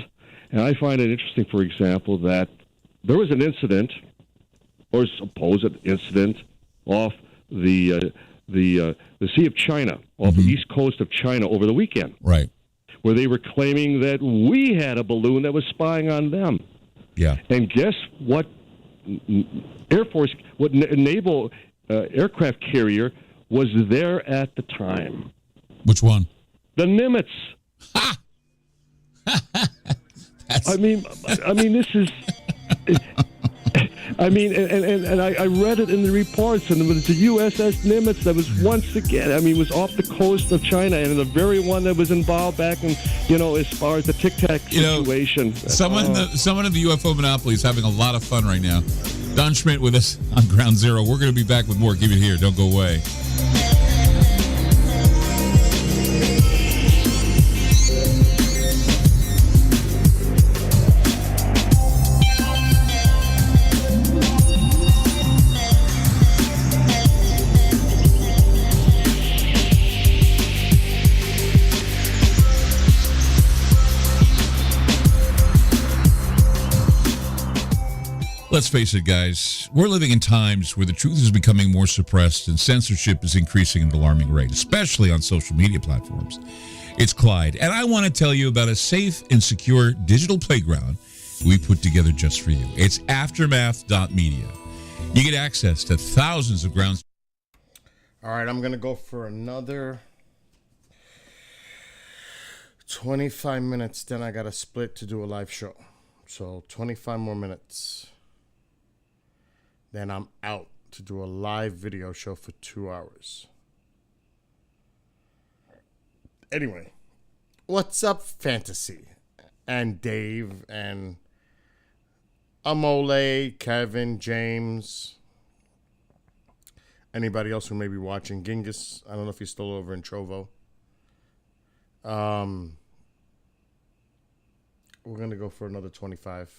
And I find it interesting, for example, that there was an incident, or supposed incident, off the Sea of China, off the east coast of China over the weekend, right, where they were claiming that we had a balloon that was spying on them. Yeah. And guess what? Naval aircraft carrier was there at the time? Which one? The Nimitz. Ha! I mean, this is. I mean, and I read it in the reports, and it was the USS Nimitz that was once again, was off the coast of China, and the very one that was involved back in, as far as the Tic Tac situation. Someone in the UFO monopoly is having a lot of fun right now. Don Schmidt with us on Ground Zero. We're going to be back with more. Keep it here. Don't go away. Let's face it, guys, we're living in times where the truth is becoming more suppressed and censorship is increasing at an alarming rate, especially on social media platforms. It's Clyde, and I want to tell you about a safe and secure digital playground we put together just for you. It's aftermath.media. You get access to thousands of grounds. All right, I'm going to go for another 25 minutes, then I got to split to do a live show. So 25 more minutes. Then I'm out to do a live video show for 2 hours. Anyway, what's up, Fantasy? And Dave, and Amole, Kevin, James. Anybody else who may be watching. Genghis, I don't know if he's still over in Trovo. We're going to go for another 25.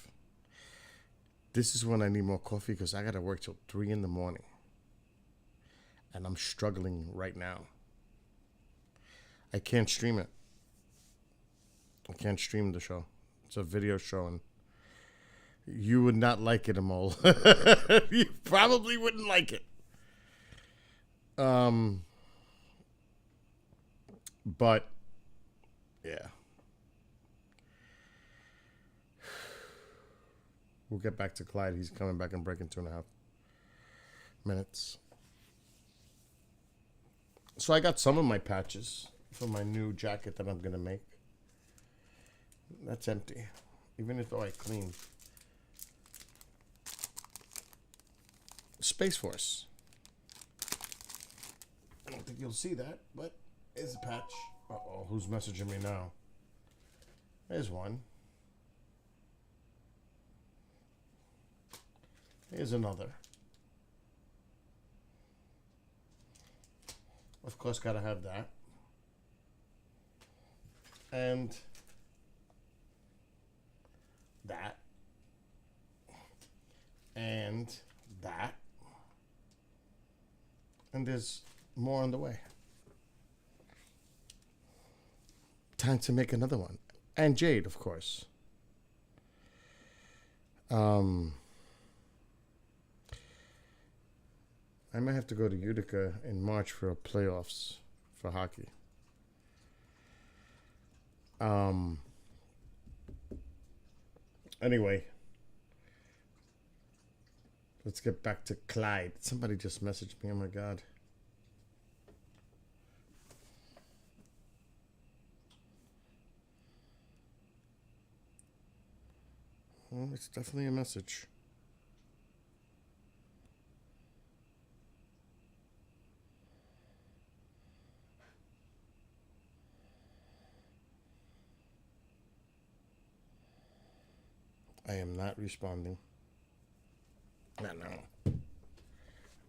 This is when I need more coffee because I got to work till 3 in the morning. And I'm struggling right now. I can't stream it. I can't stream the show. It's a video show, and you would not like it, Amol. You probably wouldn't like it. But, yeah. We'll get back to Clyde. He's coming back and breaking 2.5 minutes. So I got some of my patches for my new jacket that I'm going to make. That's empty. Even if I clean. Space Force. I don't think you'll see that, but there's a patch. Uh-oh, who's messaging me now? There's one. Here's another. Of course, gotta have that. And that. And that. And there's more on the way. Time to make another one. And jade, of course. I might have to go to Utica in March for playoffs for hockey. Anyway, let's get back to Clyde. Somebody just messaged me. Oh my God. Well, it's definitely a message. I am not responding. No.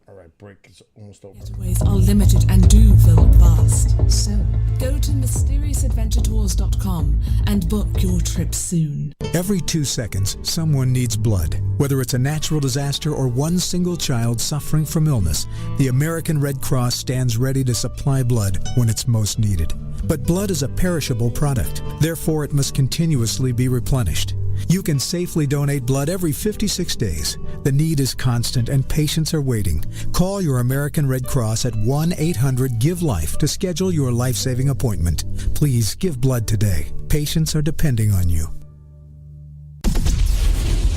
All right, break is almost over. Getaways are limited and do fill fast. So, go to mysteriousAdventureTours.com and book your trip soon. Every 2 seconds, someone needs blood. Whether it's a natural disaster or one single child suffering from illness, the American Red Cross stands ready to supply blood when it's most needed. But blood is a perishable product. Therefore, it must continuously be replenished. You can safely donate blood every 56 days. The need is constant and patients are waiting. Call your American Red Cross at 1-800-GIVE-LIFE to schedule your life-saving appointment. Please give blood today. Patients are depending on you.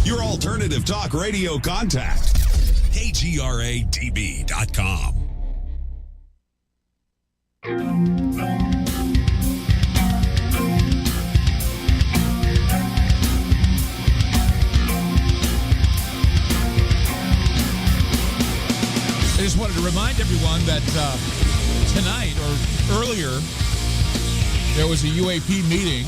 Your alternative talk radio contact. KGRATB.com. I just wanted to remind everyone that tonight or earlier, there was a UAP meeting.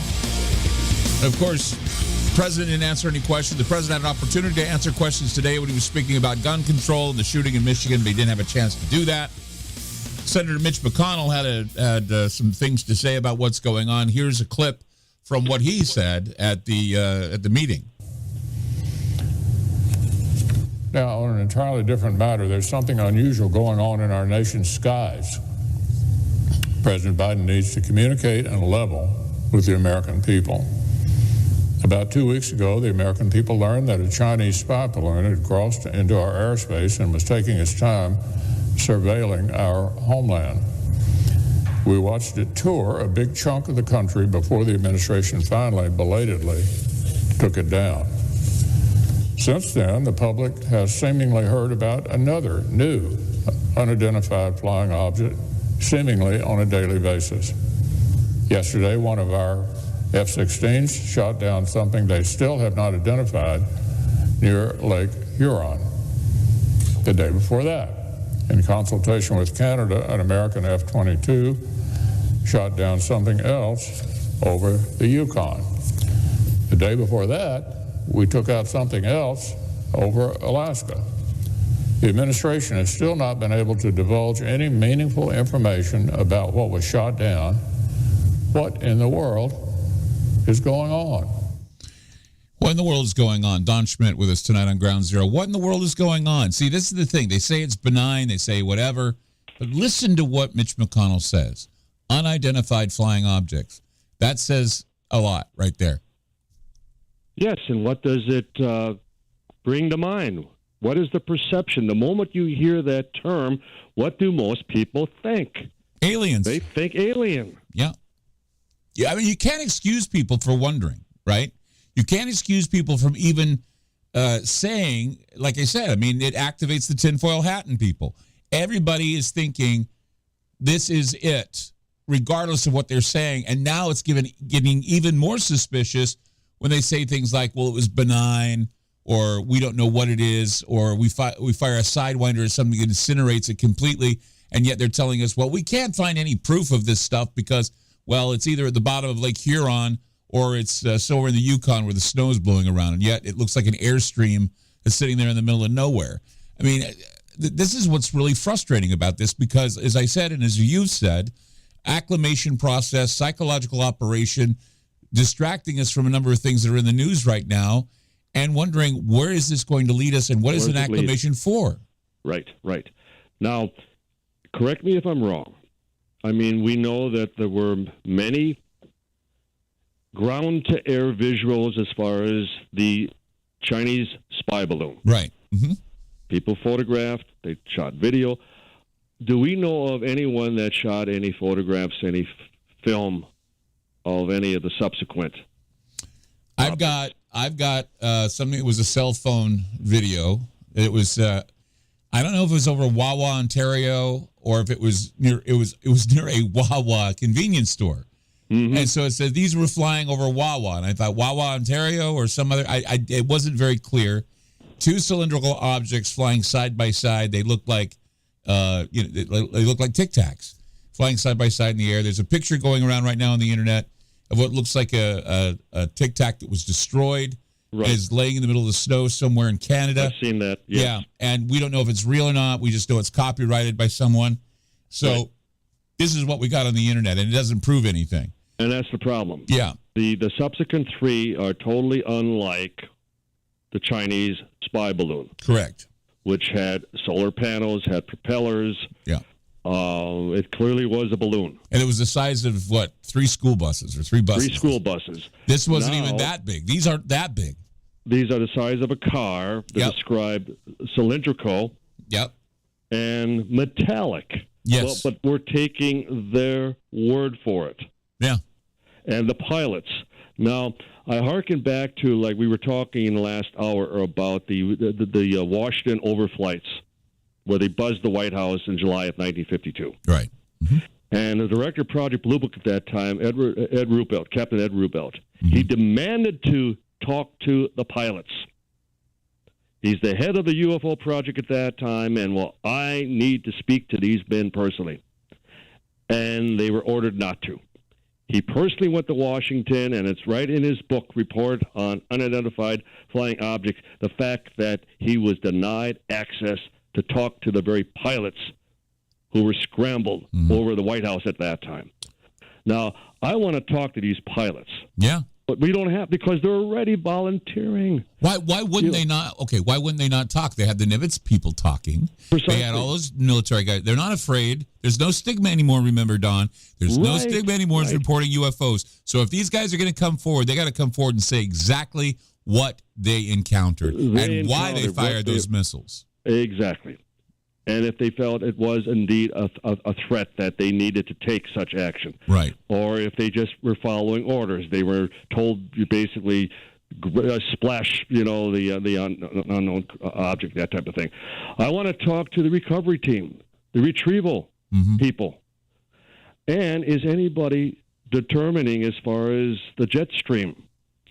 Of course, the president didn't answer any questions. The president had an opportunity to answer questions today when he was speaking about gun control and the shooting in Michigan, but he didn't have a chance to do that. Senator Mitch McConnell had some things to say about what's going on. Here's a clip from what he said at the meeting. Now, on an entirely different matter, there's something unusual going on in our nation's skies. President Biden needs to communicate and level with the American people. About 2 weeks ago, the American people learned that a Chinese spy balloon had crossed into our airspace and was taking its time surveilling our homeland. We watched it tour a big chunk of the country before the administration finally, belatedly, took it down. Since then, the public has seemingly heard about another new unidentified flying object, seemingly on a daily basis. Yesterday, one of our F-16s shot down something they still have not identified near Lake Huron. The day before that, in consultation with Canada, an American F-22 shot down something else over the Yukon. The day before that, we took out something else over Alaska. The administration has still not been able to divulge any meaningful information about what was shot down. What in the world is going on? What in the world is going on? Don Schmidt with us tonight on Ground Zero. What in the world is going on? See, this is the thing. They say it's benign. They say whatever. But listen to what Mitch McConnell says. Unidentified flying objects. That says a lot right there. Yes, and what does it bring to mind? What is the perception? The moment you hear that term, what do most people think? Aliens. They think alien. Yeah. Yeah, I mean, you can't excuse people for wondering, right? You can't excuse people from even saying, like I said, I mean, it activates the tinfoil hat in people. Everybody is thinking this is it, regardless of what they're saying. And now it's getting even more suspicious when they say things like, well, it was benign, or we don't know what it is, or we fire a Sidewinder or something that incinerates it completely, and yet they're telling us, well, we can't find any proof of this stuff because, well, it's either at the bottom of Lake Huron or it's somewhere in the Yukon where the snow is blowing around, and yet it looks like an airstream that's sitting there in the middle of nowhere. I mean, this is what's really frustrating about this because, as I said, and as you said, acclimation process, psychological operation, distracting us from a number of things that are in the news right now, and wondering where is this going to lead us and what is an acclimation for? Right. Now, correct me if I'm wrong. I mean, we know that there were many ground-to-air visuals as far as the Chinese spy balloon. Right. Mm-hmm. People photographed, they shot video. Do we know of anyone that shot any photographs, any film of any of the subsequent? I've got something. It was a cell phone video. It was I don't know if it was over Wawa, Ontario, or if it was near. It was near a Wawa convenience store. Mm-hmm. And so it said these were flying over Wawa, and I thought Wawa, Ontario, or some other. It wasn't very clear. Two cylindrical objects flying side by side. They looked like, they look like Tic Tacs flying side by side in the air. There's a picture going around right now on the internet of what looks like a Tic Tac that was destroyed. Right. Is laying in the middle of the snow somewhere in Canada. I've seen that. Yes. Yeah, and we don't know if it's real or not. We just know it's copyrighted by someone. So This is what we got on the internet, and it doesn't prove anything. And that's the problem. Yeah. The subsequent three are totally unlike the Chinese spy balloon. Correct. Which had solar panels, had propellers. Yeah. It clearly was a balloon. And it was the size of, what, 3 school buses or 3 buses? 3 school buses. This wasn't even that big. These aren't that big. These are the size of a car. They're described cylindrical. Yep. And metallic. Yes. But we're taking their word for it. Yeah. And the pilots. Now, I hearken back to, like we were talking in the last hour about the Washington overflights, where they buzzed the White House in July of 1952. Right. Mm-hmm. And the director of Project Blue Book at that time, Ed Ruppelt, Captain Ed Ruppelt, he demanded to talk to the pilots. He's the head of the UFO project at that time, and, well, I need to speak to these men personally. And they were ordered not to. He personally went to Washington, and it's right in his book, Report on Unidentified Flying Objects, the fact that he was denied access to talk to the very pilots who were scrambled over the White House at that time. Now, I want to talk to these pilots. Yeah. But we don't have, because they're already volunteering. Why wouldn't they not? Okay, why wouldn't they not talk? They had the Nimitz people talking. Precisely. They had all those military guys. They're not afraid. There's no stigma anymore, remember, Don. There's no stigma anymore in reporting UFOs. So if these guys are going to come forward, they got to come forward and say exactly what they encountered and why they fired those missiles. Exactly. And if they felt it was indeed a threat that they needed to take such action. Right. Or if they just were following orders. They were told you basically splash, the unknown object, that type of thing. I want to talk to the recovery team, the retrieval people. And is anybody determining as far as the jet stream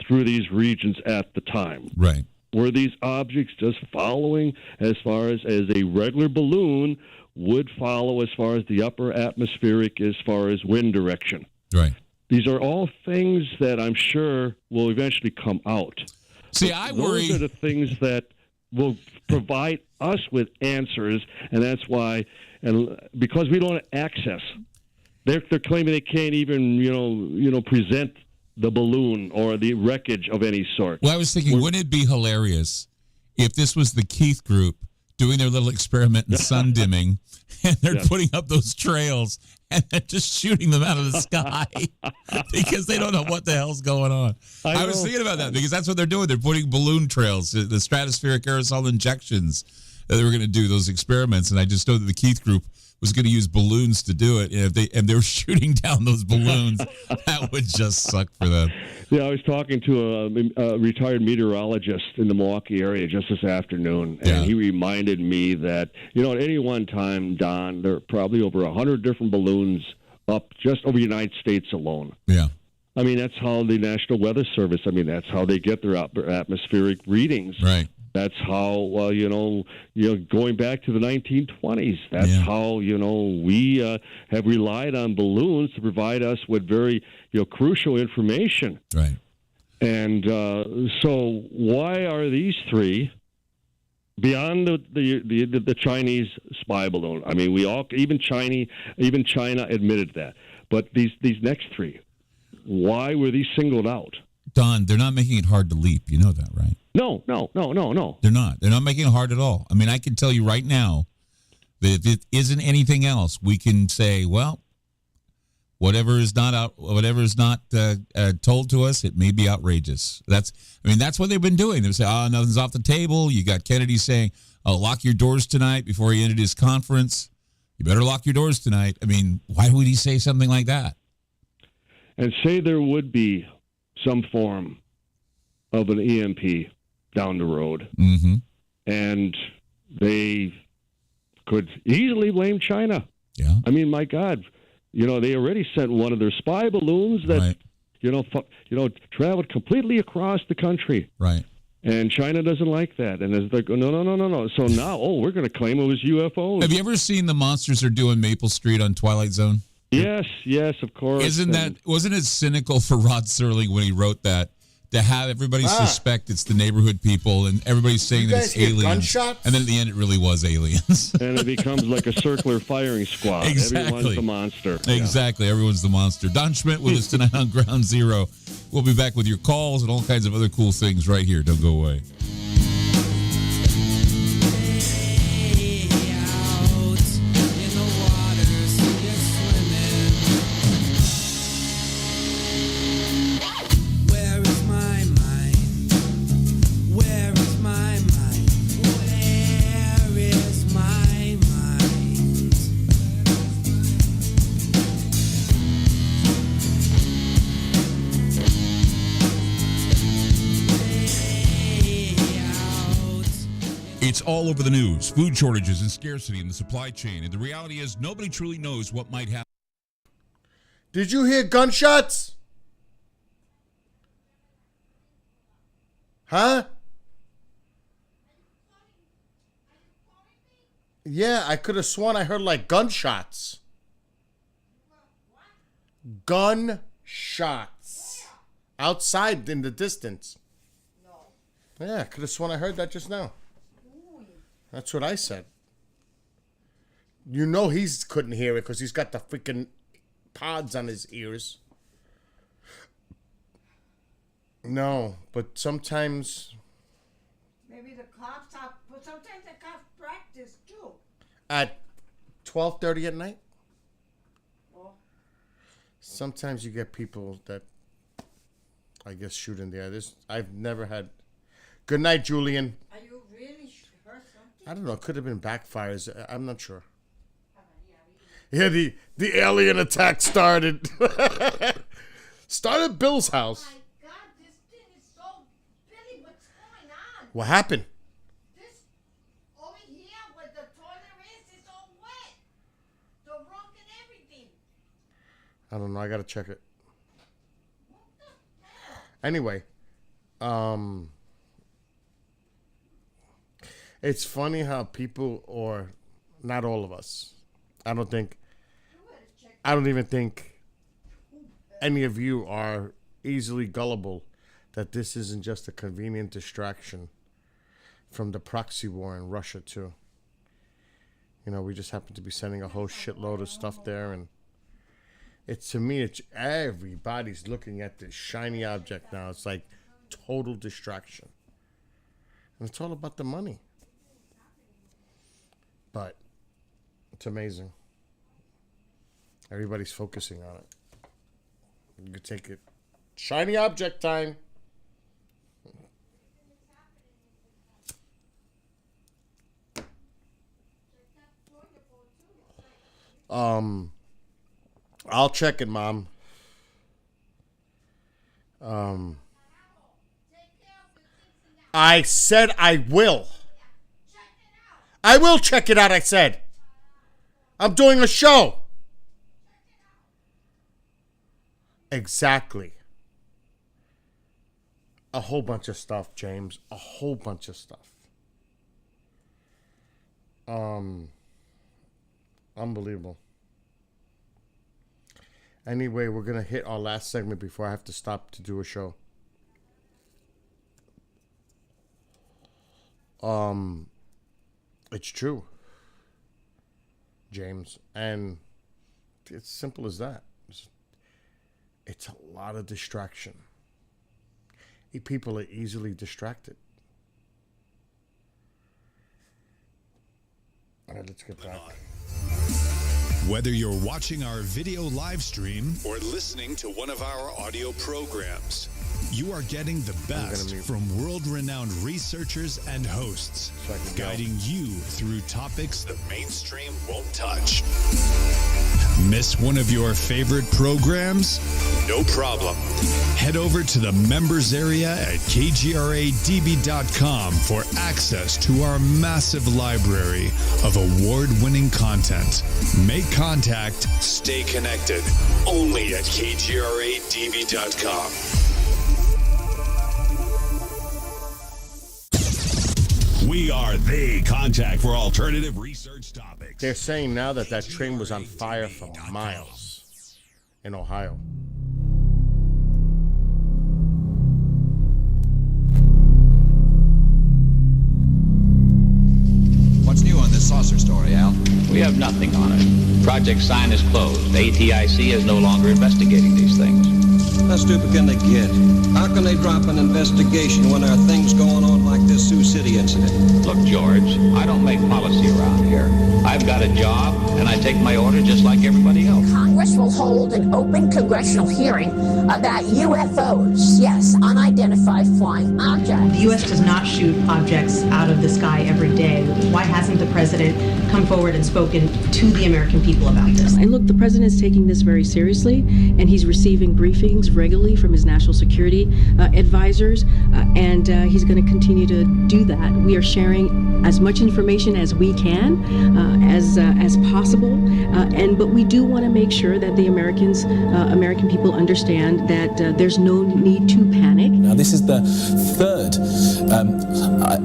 through these regions at the time? Right. Were these objects just following as far as a regular balloon would follow as far as the upper atmospheric, as far as wind direction? Right. These are all things that I'm sure will eventually come out. See, I worry. Those are the things that will provide us with answers, and that's why, and because we don't have access, they're claiming they can't even, present the balloon or the wreckage of any sort. Well, I was thinking, wouldn't it be hilarious if this was the Keith group doing their little experiment in sun dimming, and they're putting up those trails, and they're just shooting them out of the sky because they don't know what the hell's going on. I was thinking about that because that's what they're doing. They're putting balloon trails, the stratospheric aerosol injections that they were going to do, those experiments, and I just know that the Keith group was going to use balloons to do it, and if they were shooting down those balloons, that would just suck for them. Yeah, I was talking to a retired meteorologist in the Milwaukee area just this afternoon, and he reminded me that, at any one time, Don, there are probably over 100 different balloons up just over the United States alone. Yeah. I mean, that's how the National Weather Service, that's how they get their atmospheric readings. Right. That's how, going back to the 1920s, that's how, we have relied on balloons to provide us with very, crucial information. Right. And so why are these three beyond the Chinese spy balloon. I mean, even China admitted that. But these next three, why were these singled out? Don, they're not making it hard to leap. You know that, right? No. They're not. They're not making it hard at all. I mean, I can tell you right now that if it isn't anything else, we can say, well, whatever is not told to us, it may be outrageous. That's what they've been doing. They say, "Oh, nothing's off the table." You got Kennedy saying, "Oh, lock your doors tonight," before he ended his conference. You better lock your doors tonight. I mean, why would he say something like that? And say there would be some form of an EMP down the road, and they could easily blame China. Yeah, I mean, my God, they already sent one of their spy balloons that, traveled completely across the country. Right. And China doesn't like that, and it's like, no. So now, we're going to claim it was UFOs. Have you ever seen the monsters they're doing Maple Street on Twilight Zone? Yes, of course. Wasn't it cynical for Rod Serling when he wrote that, to have everybody suspect it's the neighborhood people and everybody's saying that it's aliens, gunshots? and then at the end it really was aliens. And it becomes like a circular firing squad. Exactly. Everyone's the monster. Exactly. Everyone's the monster. Don Schmidt with us tonight on Ground Zero. We'll be back with your calls and all kinds of other cool things right here. Don't go away. It's all over the news. Food shortages and scarcity in the supply chain. And the reality is nobody truly knows what might happen. Did you hear gunshots? Huh? Yeah, I could have sworn I heard like gunshots. Gunshots. Outside in the distance. Yeah, I could have sworn I heard that just now. That's what I said. You know he couldn't hear it because he's got the freaking pods on his ears. No, but sometimes... Maybe the cops have... But sometimes the cops practice too. At 12:30 at night? Oh. Sometimes you get people that, I guess, shoot in the air. I've never had... Good night, Julian. Are you really heard something? I don't know. It could have been backfires. I'm not sure. Yeah, the alien attack started. Started Bill's house. Oh my God, this thing is so... Billy, what's going on? What happened? This... Over here where the toilet is all wet. The rug and everything. I don't know. I got to check it. Anyway. It's funny how people, or not all of us, I don't even think any of you are easily gullible that this isn't just a convenient distraction from the proxy war in Russia too. We just happen to be sending a whole shitload of stuff there, and to me, it's everybody's looking at this shiny object now. It's like total distraction. And it's all about the money. But it's amazing. Everybody's focusing on it. You could take it. Shiny object time. I'll check it, Mom. I said I will. I will check it out, I said. I'm doing a show. Exactly. A whole bunch of stuff, James. A whole bunch of stuff. Unbelievable. Anyway, we're going to hit our last segment before I have to stop to do a show. It's true, James. And it's simple as that. It's a lot of distraction. People are easily distracted. All right, let's get back. Whether you're watching our video live stream or listening to one of our audio programs, you are getting the best from world-renowned researchers and hosts, guiding you through topics the mainstream won't touch. Miss one of your favorite programs? No problem. Head over to the members area at kgradb.com for access to our massive library of award-winning content. Make contact, stay connected, only at kgradb.com. We are the contact for alternative research topics. They're saying now that that train was on fire for miles in Ohio. What's new on this saucer story, Al? We have nothing on it. Project Sign is closed. ATIC is no longer investigating these things. How stupid can they get? How can they drop an investigation when there are things going on like this Sioux City incident? Look, George, I don't make policy around here. I've got a job, and I take my orders just like everybody else. Congress will hold an open congressional hearing about UFOs. Yes, unidentified flying objects. The U.S. does not shoot objects out of the sky every day. Why hasn't the president come forward and spoken to the American people about this? And look, the president is taking this very seriously, and he's receiving briefings regularly from his national security advisors, and he's going to continue to do that. We are sharing as much information as we can, as possible, but we do want to make sure that the American people understand that there's no need to panic. Now, this is the third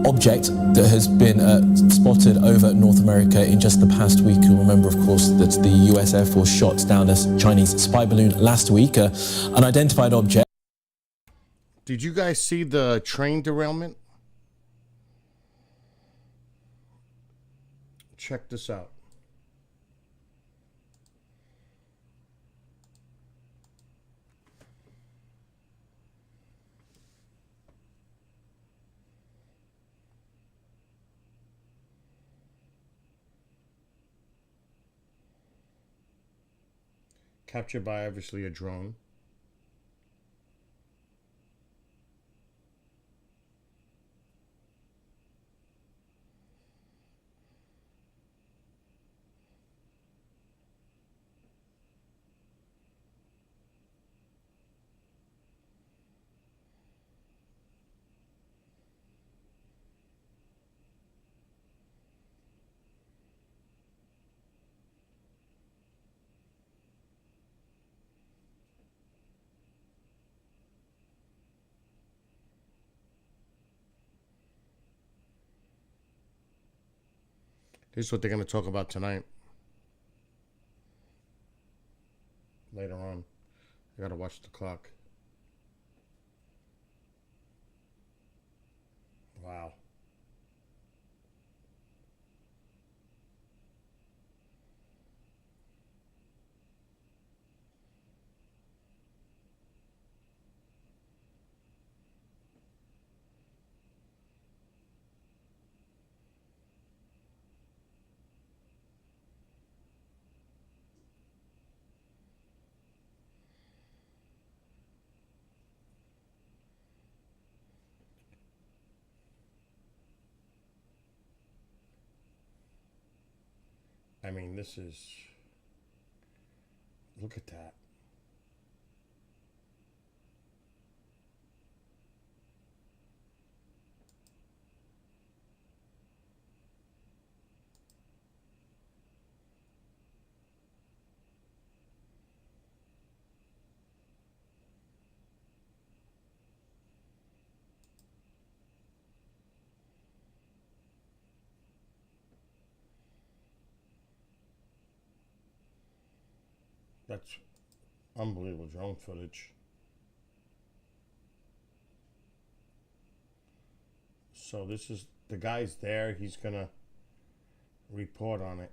object that has been spotted over North America in just the past week. You'll remember, of course, that the US Air Force shot down a Chinese spy balloon last week, an unidentified object. Did you guys see the train derailment? Check this out. Captured by obviously a drone. This is what they're going to talk about tonight. Later on. I got to watch the clock. Wow. I mean, this is... Look at that. That's unbelievable drone footage. So this is, the guy's there, he's gonna report on it.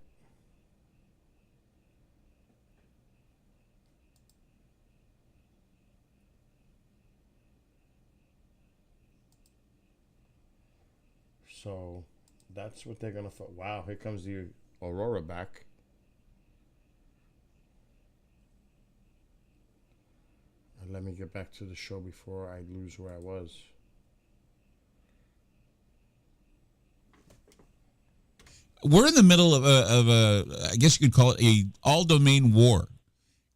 So that's what they're gonna. Wow, here comes the aurora back. And let me get back to the show before I lose where I was. We're in the middle of a I guess you could call it a all-domain war.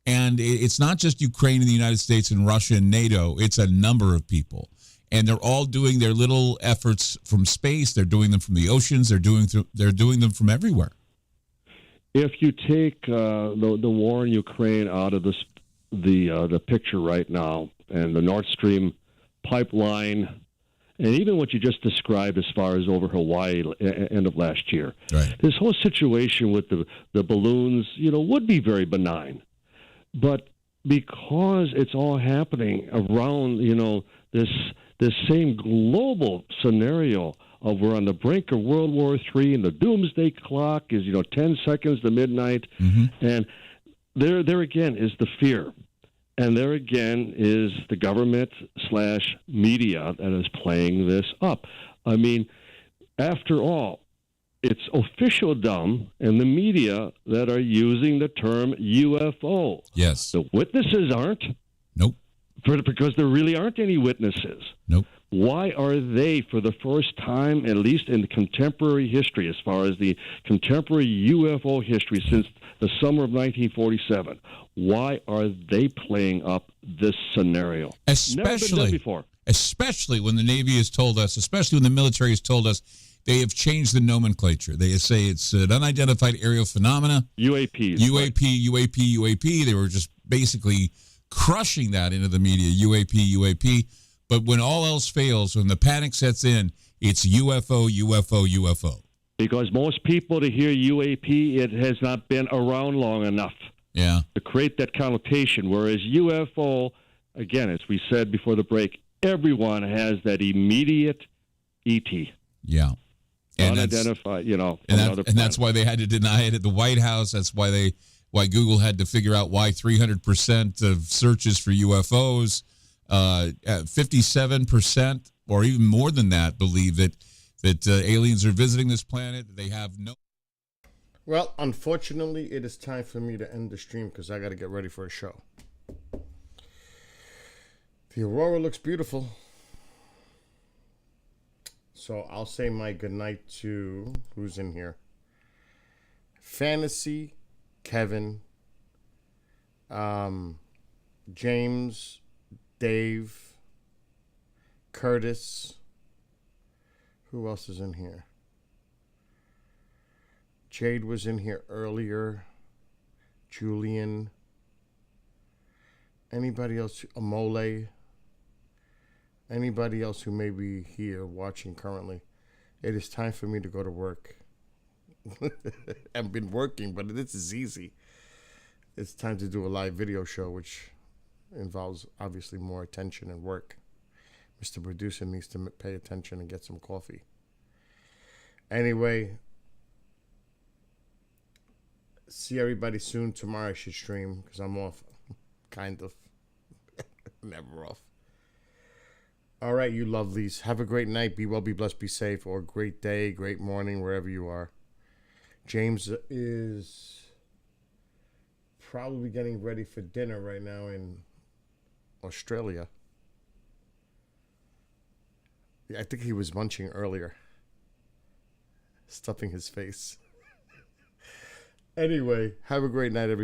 And it's not just Ukraine and the United States and Russia and NATO. It's a number of people. And they're all doing their little efforts from space. They're doing them from the oceans. They're doing them from everywhere. If you take the war in Ukraine out of the picture right now, and the Nord Stream pipeline, and even what you just described as far as over Hawaii end of last year, right. This whole situation with the balloons, would be very benign. But because it's all happening around, this same global scenario of we're on the brink of World War III, and the doomsday clock is 10 seconds to midnight, and there again is the fear, and there again is the government / media that is playing this up. I mean, after all, it's officialdom and the media that are using the term UFO. Yes. The witnesses aren't. Nope. Because there really aren't any witnesses. Nope. Why are they, for the first time, at least in the contemporary history, as far as the contemporary UFO history since the summer of 1947, why are they playing up this scenario? Never been done before. Especially when the Navy has told us, especially when the military has told us, they have changed the nomenclature. They say it's an unidentified aerial phenomena. UAPs. UAP. They were just basically crushing that into the media. UAP. But when all else fails, when the panic sets in, it's UFO. Because most people, to hear UAP, it has not been around long enough. Yeah. To create that connotation. Whereas UFO, again, as we said before the break, everyone has that immediate ET. Yeah. And unidentified, and that's why they had to deny it at the White House. That's why Google had to figure out why 300% of searches for UFOs, 57% or even more than that believe that aliens are visiting this planet. They have no. Well, unfortunately, it is time for me to end the stream because I got to get ready for a show. The aurora looks beautiful. So I'll say my goodnight to who's in here. Fantasy, Kevin, James, Dave, Curtis. Who else is in here? Jade was in here earlier. Julian. Anybody else? Amole. Anybody else who may be here watching currently. It is time for me to go to work. I've been working, but this is easy. It's time to do a live video show, which involves obviously more attention and work. Mr. Producer needs to pay attention and get some coffee. Anyway, see everybody soon. Tomorrow I should stream because I'm off. Kind of. Never off. All right, you lovelies. Have a great night. Be well, be blessed, be safe. Or great day, great morning, wherever you are. James is probably getting ready for dinner right now in Australia. Yeah, I think he was munching earlier. Stuffing his face. Anyway, have a great night, everybody.